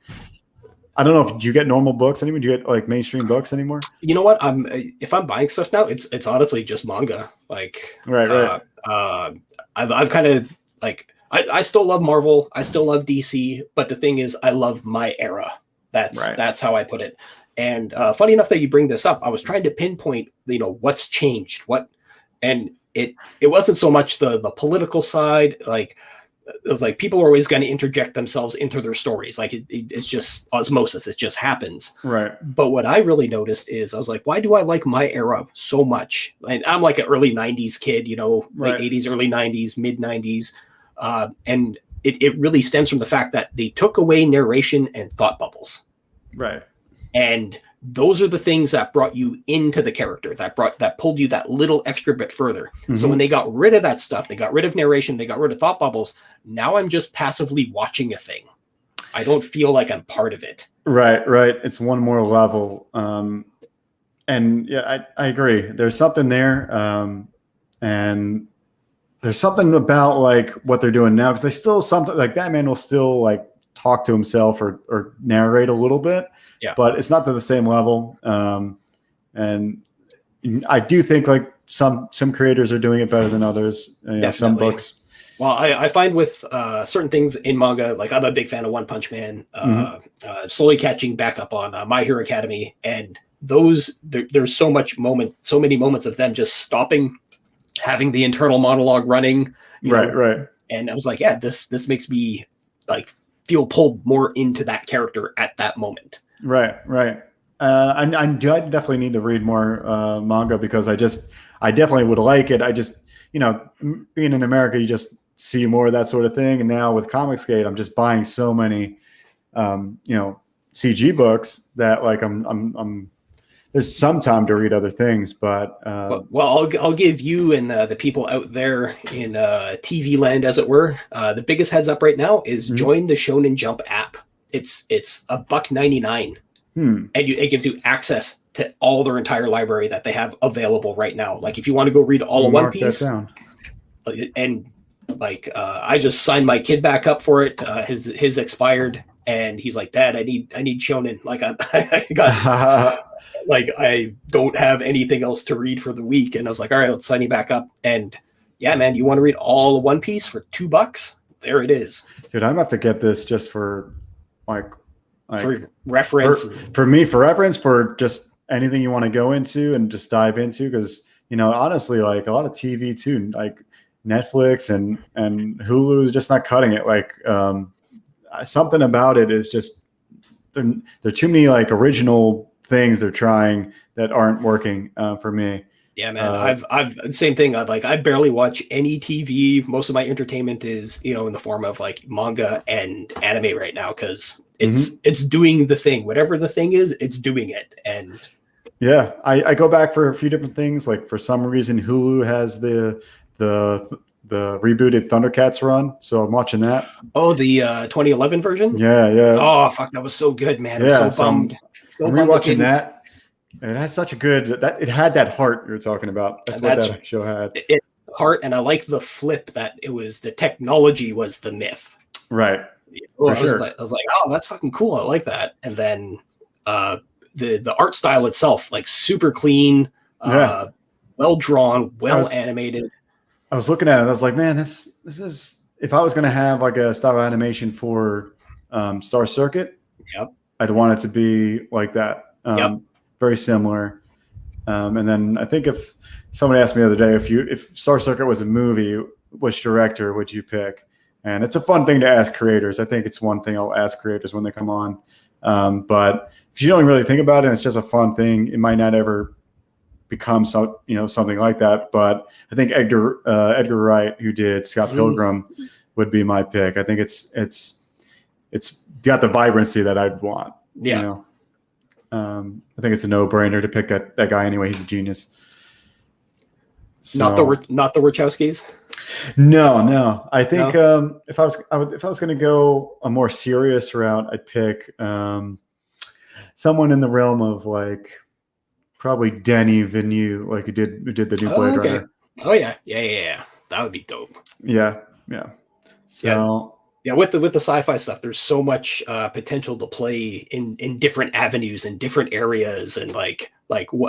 I don't know if you get normal books anymore. Do you get like mainstream books anymore? You know what? If I'm buying stuff now, it's honestly just manga. Like, Right. I've kind of like I still love Marvel. I still love DC. But the thing is, I love my era. That's how I put it. And funny enough that you bring this up, I was trying to pinpoint, what's changed, and it wasn't so much the political side. Like, it was like people are always going to interject themselves into their stories. Like it's just osmosis. It just happens. Right. But what I really noticed is I was like, why do I like my era so much? And I'm like an early 90s kid, late 80s, early 90s, mid 90s. And it really stems from the fact that they took away narration and thought bubbles. Right. And those are the things that brought you into the character, that pulled you that little extra bit further. Mm-hmm. So when they got rid of that stuff, they got rid of narration, they got rid of thought bubbles. Now I'm just passively watching a thing. I don't feel like I'm part of it. Right. It's one more level. And yeah, I agree. There's something there. And there's something about like what they're doing now, because they still something like Batman will still like talk to himself or narrate a little bit. Yeah. But it's not to the same level. And I do think like some creators are doing it better than others. Some books. Well, I find with certain things in manga, like I'm a big fan of One Punch Man, slowly catching back up on My Hero Academy, and those there's so many moments of them just stopping, having the internal monologue running. Right. And I was like, yeah, this makes me like feel pulled more into that character at that moment. Right. I definitely need to read more manga, because I definitely would like it. I just, being in America, you just see more of that sort of thing. And now with Comicsgate, I'm just buying so many, CG books that like I'm there's some time to read other things, but well, I'll give you and the people out there in TV land, as it were, the biggest heads up right now is join the Shonen Jump app. It's $1.99, and it gives you access to all their entire library that they have available right now. Like if you want to go read all of One Piece, and like I just signed my kid back up for it. His expired, and he's like, Dad, I need Shonen. Like I got. Like I don't have anything else to read for the week, and I was like, all right, let's sign you back up. And yeah, man, you want to read all of One Piece for $2? There it is. Dude, I'm gonna have to get this just for like for reference. For reference, for just anything you want to go into and just dive into, because honestly, like a lot of TV too, like Netflix and Hulu is just not cutting it. Like something about it is just there are too many like original things they're trying that aren't working for me. Yeah, man. I've same thing. I barely watch any TV. Most of my entertainment is, in the form of like manga and anime right now, because it's doing the thing. Whatever the thing is, it's doing it. And yeah, I go back for a few different things. Like for some reason, Hulu has the rebooted Thundercats run, so I'm watching that. Oh, the 2011 version? Yeah. Oh, fuck, that was so good, man. I'm so bummed. I'm rewatching that. It has such a good it had that heart you're talking about. That's what that show had. Heart, and I like the flip that it was the technology was the myth. Right. I was like, oh, that's fucking cool. I like that. And then the art style itself, like super clean, well drawn, well animated. I was looking at it. I was like, man, this is, if I was going to have like a style of animation for Star Circuit, I'd want it to be like that. Very similar. And then I think if somebody asked me the other day, if Star Circuit was a movie, which director would you pick? And it's a fun thing to ask creators. I think it's one thing I'll ask creators when they come on. But if you don't really think about it, it's just a fun thing. It might not ever become something like that. But I think Edgar Wright, who did Scott Pilgrim, would be my pick. I think it's got the vibrancy that I'd want. Yeah. I think it's a no-brainer to pick that guy anyway. He's a genius. So, not the Wachowskis. No. I think if I was going to go a more serious route, I'd pick someone in the realm of like probably Denis Villeneuve, like who did the new Blade Runner. Oh yeah. That would be dope. Yeah. So Yeah, with the sci-fi stuff, there's so much potential to play in different avenues and different areas, and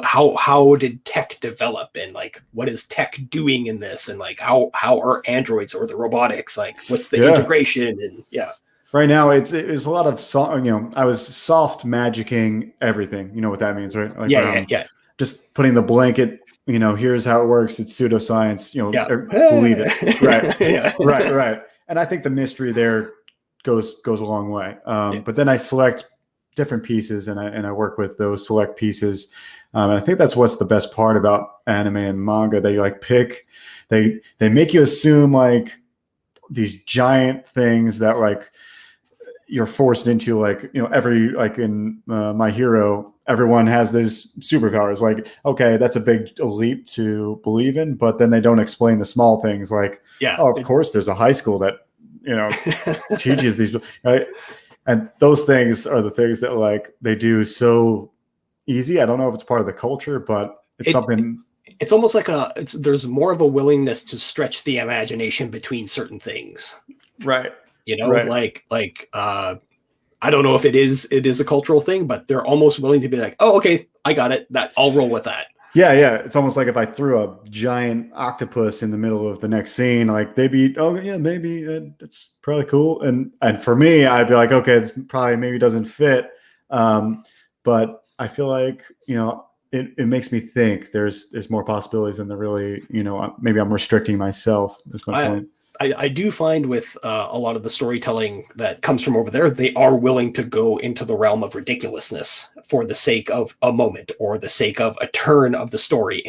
how did tech develop, and like what is tech doing in this, and like how are androids or the robotics, like what's the integration, and Right now, it's a lot of I was soft magicking everything. You know what that means, right? Like, yeah. Just putting the blanket. Here's how it works. It's pseudoscience. Believe it. Right, right. And I think the mystery there goes a long way. But then I select different pieces, and I work with those select pieces. And I think that's what's the best part about anime and manga. They they make you assume like these giant things that like you're forced into, like every, like in My Hero, everyone has these superpowers. Like, okay, that's a big leap to believe in, but then they don't explain the small things. Like, of course, there's a high school that teaches these, right? And those things are the things that like they do so easy. I don't know if it's part of the culture, but it's something. It's almost like there's more of a willingness to stretch the imagination between certain things, right? Right. like I don't know if it is a cultural thing, but they're almost willing to be like, oh, okay, I got it. That I'll roll with that. Yeah. It's almost like if I threw a giant octopus in the middle of the next scene, like they'd be, oh yeah, maybe it's probably cool. And for me, I'd be like, okay, it's probably maybe doesn't fit. But I feel like, it makes me think there's more possibilities than there really, maybe I'm restricting myself. Is my point. I do find with a lot of the storytelling that comes from over there, they are willing to go into the realm of ridiculousness for the sake of a moment or the sake of a turn of the story.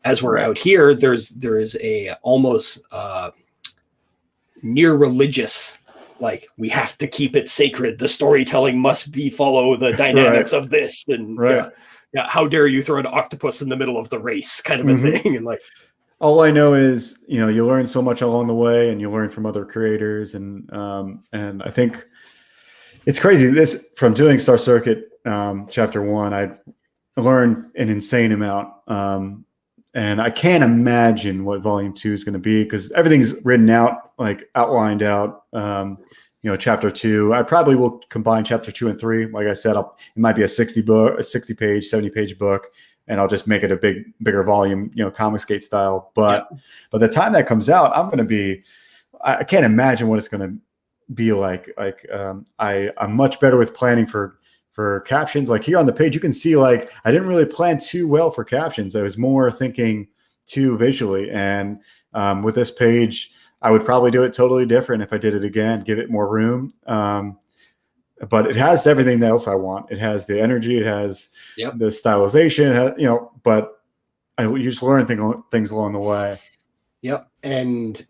As we're out here, there is a almost near religious, like we have to keep it sacred. The storytelling must follow the dynamics of this, and how dare you throw an octopus in the middle of the race, kind of a thing, and like. All I know is, you learn so much along the way, and you learn from other creators, and I think it's crazy. This, from doing Star Circuit Chapter 1, I learned an insane amount, and I can't imagine what Volume 2 is going to be, because everything's written out, like outlined out. Chapter 2, I probably will combine Chapter 2 and 3. Like I said, it might be a 60-page, 70-page book. And I'll just make it a bigger volume, Comicsgate style. But by the time that comes out, I can't imagine what it's going to be like. I'm much better with planning for captions. Like here on the page, you can see like I didn't really plan too well for captions. I was more thinking too visually. And with this page, I would probably do it totally different if I did it again, give it more room. But it has everything else I want. It has the energy. It has the stylization. But you just learn things along the way. Yep. And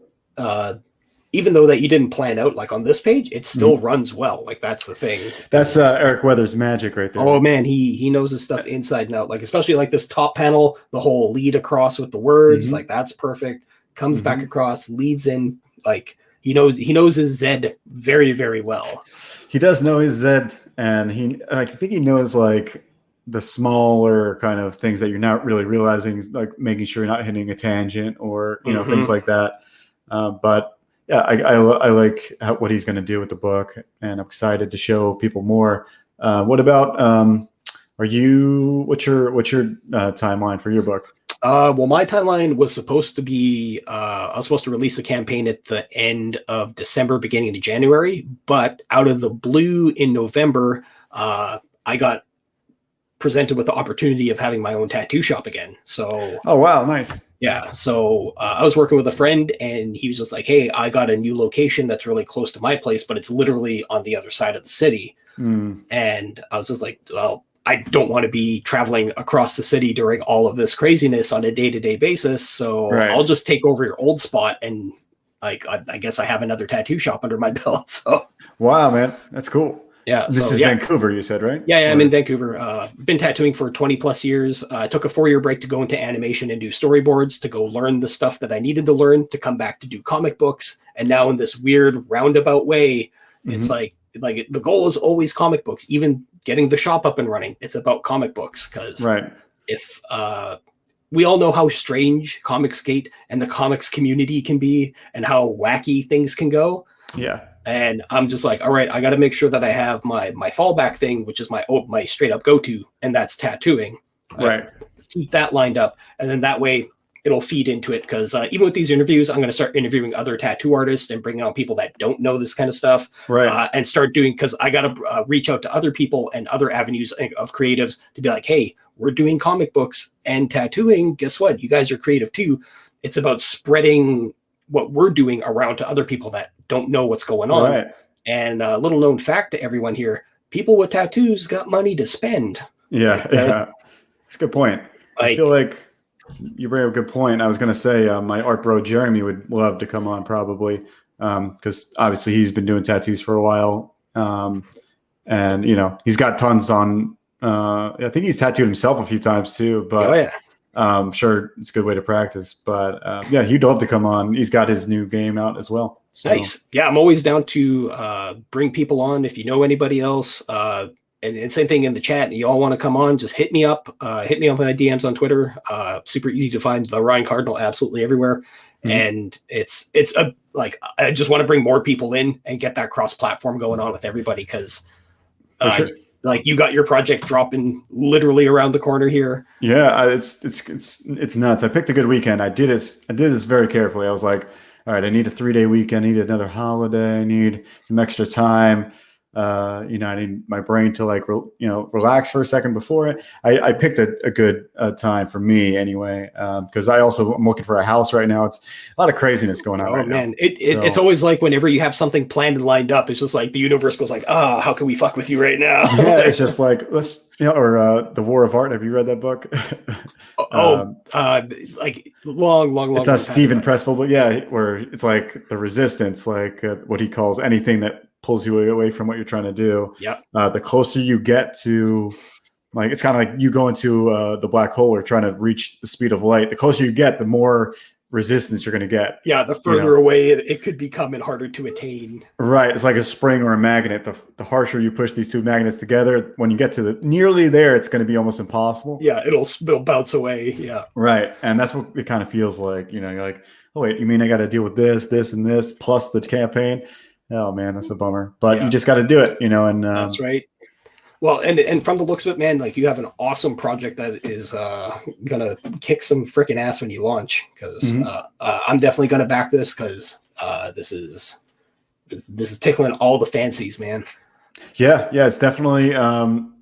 even though that you didn't plan out, like on this page, it still runs well. Like that's the thing. That's Eric Weathers' magic right there. Oh man, he knows his stuff inside and out. Like especially like this top panel, the whole lead across with the words, like that's perfect. Comes back across, leads in. Like he knows his Z very, very well. He does know his Z, and I think he knows like the smaller kind of things that you're not really realizing, like making sure you're not hitting a tangent or things like that. But yeah, I like what he's going to do with the book, and I'm excited to show people more. What about what's your timeline for your book? Well, my timeline was supposed to be, I was supposed to release the campaign at the end of December, beginning of January, but out of the blue in November, I got presented with the opportunity of having my own tattoo shop again. So, oh, wow. Nice. Yeah. So I was working with a friend, and he was just like, hey, I got a new location that's really close to my place, but it's literally on the other side of the city. And I was just like, well, I don't want to be traveling across the city during all of this craziness on a day-to-day basis. So I'll just take over your old spot, and like, I guess I have another tattoo shop under my belt. So wow, man, that's cool. Yeah. This is Vancouver, you said, right? Yeah, I'm in Vancouver. Been tattooing for 20 plus years. I took a 4-year break to go into animation and do storyboards, to go learn the stuff that I needed to learn, to come back to do comic books. And now in this weird roundabout way, it's like the goal is always comic books, even getting the shop up and running. It's about comic books, because if we all know how strange Comicsgate and the comics community can be, and how wacky things can go. Yeah. And I'm just like, all right, I got to make sure that I have my fallback thing, which is my straight up go-to, and that's tattooing. Right. Keep that lined up, and then that way it'll feed into it. Because even with these interviews, I'm going to start interviewing other tattoo artists and bringing on people that don't know this kind of stuff, Right. and start doing, because I got to reach out to other people and other avenues of creatives to be like, hey, we're doing comic books and tattooing. Guess what? You guys are creative too. It's about spreading what we're doing around to other people that don't know what's going on. Right. And a little known fact to everyone here, people with tattoos got money to spend. Yeah. Yeah. That's a good point. I feel like you bring up a good point. I was going to say my art bro Jeremy would love to come on probably because obviously he's been doing tattoos for a while. And, you know, he's got tons on. I think he's tattooed himself a few times too, but I'm sure it's a good way to practice. But yeah, he'd love to come on. He's got his new game out as well. So. Nice. Yeah, I'm always down to bring people on if you know anybody else. And same thing in the chat. You all want to come on, just hit me up. Hit me up in my DMs on Twitter. Super easy to find the Ryan Cardinal absolutely everywhere. Mm-hmm. And it's like, I just want to bring more people in and get that cross-platform going on with everybody. Because like you got your project dropping literally around the corner here. Yeah, it's nuts. I picked a good weekend. I did this very carefully. I was like, all right, I need a 3-day weekend. I need another holiday. I need some extra time. You know, I need my brain to like, relax for a second before it. I picked a good time for me anyway, because I'm looking for a house right now. It's a lot of craziness going on right now. It's always like whenever you have something planned and lined up, it's just like the universe goes like, how can we fuck with you right now? Yeah, it's just like, let's, or The War of Art. Have you read that book? Like long. It's a Stephen Pressfield book. Yeah, where it's like the resistance, like what he calls anything that pulls you away from what you're trying to do. Yeah. The closer you get to, like, it's kind of like you go into the black hole or trying to reach the speed of light. The closer you get, the more resistance you're going to get. Yeah. The further away it could become and harder to attain. Right. It's like a spring or a magnet. The harsher you push these two magnets together, when you get to nearly there, it's going to be almost impossible. Yeah. It'll bounce away. Yeah. Right. And that's what it kind of feels like. You know, you're like, oh wait, you mean I got to deal with this, and this plus the campaign? Oh man, that's a bummer. But you just got to do it, you know. And that's right. Well, and from the looks of it, man, like you have an awesome project that is gonna kick some freaking ass when you launch. Because I'm definitely gonna back this because this is tickling all the fancies, man. Yeah, it's definitely. I'm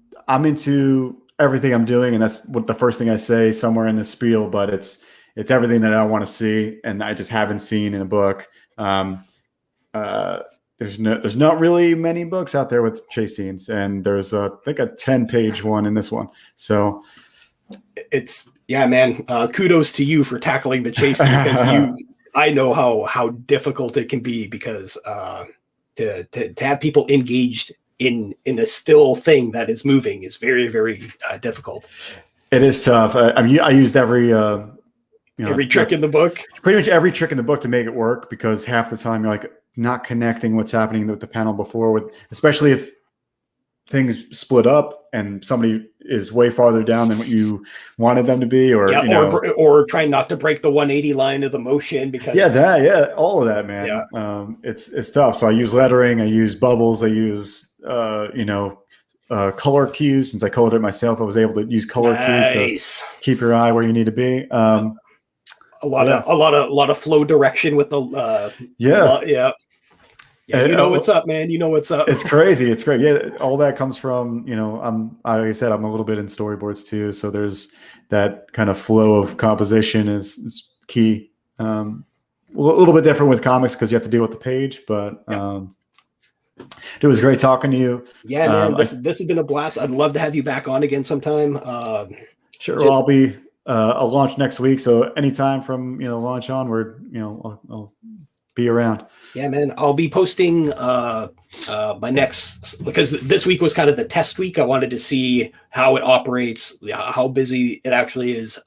into everything I'm doing, and that's what the first thing I say somewhere in the spiel. But it's everything that I want to see, and I just haven't seen in a book. There's not really many books out there with chase scenes, and there's I think a 10-page one in this one. So man. Kudos to you for tackling the chase scene because I know how difficult it can be because to have people engaged in a still thing that is moving is very, very difficult. It is tough. I mean, I used every trick in the book. Pretty much every trick in the book to make it work because half the time you're like not connecting what's happening with the panel before, especially if things split up and somebody is way farther down than what you wanted them to be, or trying not to break the 180 line of the motion because all of that, man. Yeah. It's tough. So I use lettering, I use bubbles, I use color cues. Since I colored it myself, I was able to use color cues to keep your eye where you need to be. A lot of flow direction with the you know what's up, man. You know what's up. It's crazy. It's great. Yeah, all that comes from like I said, I'm a little bit in storyboards too. So there's that kind of flow of composition is key. A little bit different with comics because you have to deal with the page, but it was great talking to you. Yeah, man. This has been a blast. I'd love to have you back on again sometime. Sure. I'll be. I'll launch next week, so anytime from launch onward, I'll be around. Yeah, man. I'll be posting my next, because this week was kind of the test week. I wanted to see how it operates, how busy it actually is.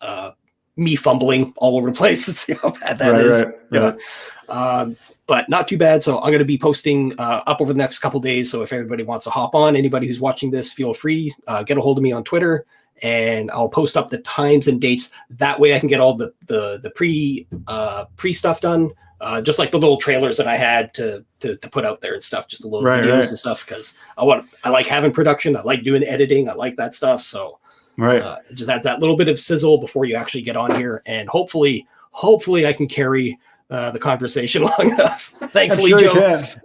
Me fumbling all over the place. Let's see how bad that is. Right. But not too bad. So I'm going to be posting up over the next couple days. So if everybody wants to hop on, anybody who's watching this, feel free. Get a hold of me on Twitter. And I'll post up the times and dates. That way I can get all the pre stuff done just like the little trailers that I had to put out there and stuff, just the little Right, videos right. and stuff, because I like having production, I like doing editing, I like that stuff. So it just adds that little bit of sizzle before you actually get on here, and hopefully I can carry the conversation long enough. Thankfully,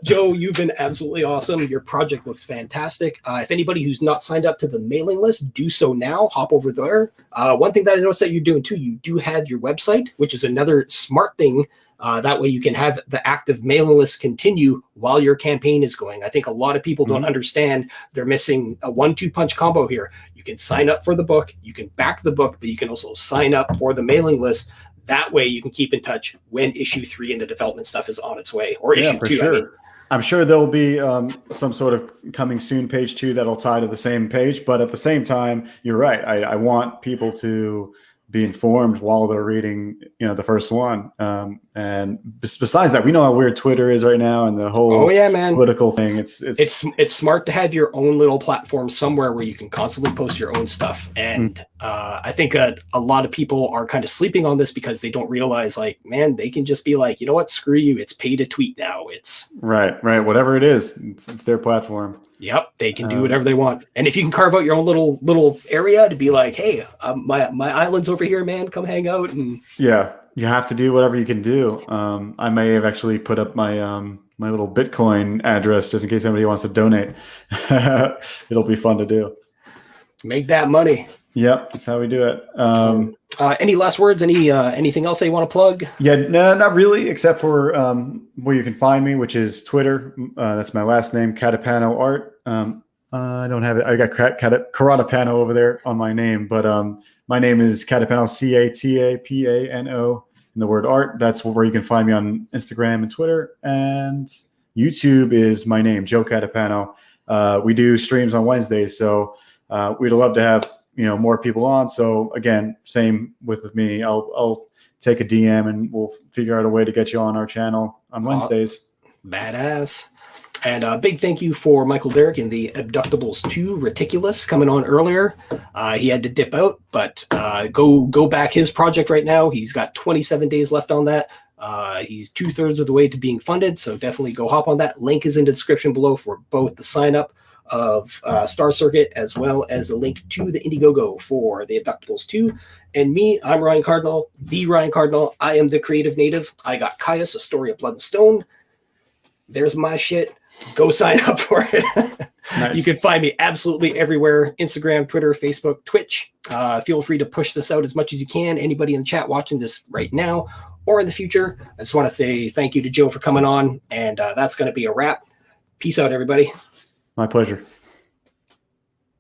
Joe, you've been absolutely awesome. Your project looks fantastic. If anybody who's not signed up to the mailing list, do so now. Hop over there. One thing that I noticed that you're doing too, you do have your website, which is another smart thing. That way you can have the active mailing list continue while your campaign is going. I think a lot of people don't understand they're missing a 1-2 punch combo here. You can sign up for the book, you can back the book, but you can also sign up for the mailing list. That way you can keep in touch when issue 3 and the development stuff is on its way, or issue 2. Sure. I mean. I'm sure there'll be some sort of coming soon page 2 that'll tie to the same page. But at the same time, you're right. I want people to be informed while they're reading, the first one. And besides that, we know how weird Twitter is right now, and the whole political thing. It's smart to have your own little platform somewhere where you can constantly post your own stuff. And I think a lot of people are kind of sleeping on this because they don't realize, like, man, they can just be like, you know what, screw you. It's pay to tweet now. It's right. Whatever it is, it's their platform. Yep, they can do whatever they want. And if you can carve out your own little area to be like, hey, my island's over here, man, come hang out. And you have to do whatever you can do. I may have actually put up my my little Bitcoin address just in case anybody wants to donate. It'll be fun to do. Make that money. Yep, that's how we do it. Any last words? Anything else that you want to plug? Yeah, no, not really, except for where you can find me, which is Twitter. That's my last name, Catapano Art. I don't have it. I got Catapano over there on my name, but my name is Catapano, Catapano, and the word art. That's where you can find me on Instagram and Twitter. And YouTube is my name, Joe Catapano. We do streams on Wednesdays, so we'd love to have more people on. So again, same with me. I'll take a DM and we'll figure out a way to get you on our channel on Wednesdays. Badass. And a big thank you for Michael Derrick in the Abductables 2 Reticulous coming on earlier. He had to dip out, but go back his project right now. He's got 27 days left on that. He's 2/3 of the way to being funded, so definitely go hop on that. Link is in the description below for both the sign up of Star Circuit as well as the link to the Indiegogo for the Abductables 2. And me, I'm Ryan Cardinal, the Ryan Cardinal. I am the creative native. I got Caius, A Story of Blood and Stone. There's my shit. Go sign up for it. Nice. You can find me absolutely everywhere: Instagram, Twitter, Facebook, Twitch. Feel free to push this out as much as you can. Anybody in the chat watching this right now or in the future, I just want to say thank you to Joe for coming on, and that's going to be a wrap. Peace out, everybody. My pleasure.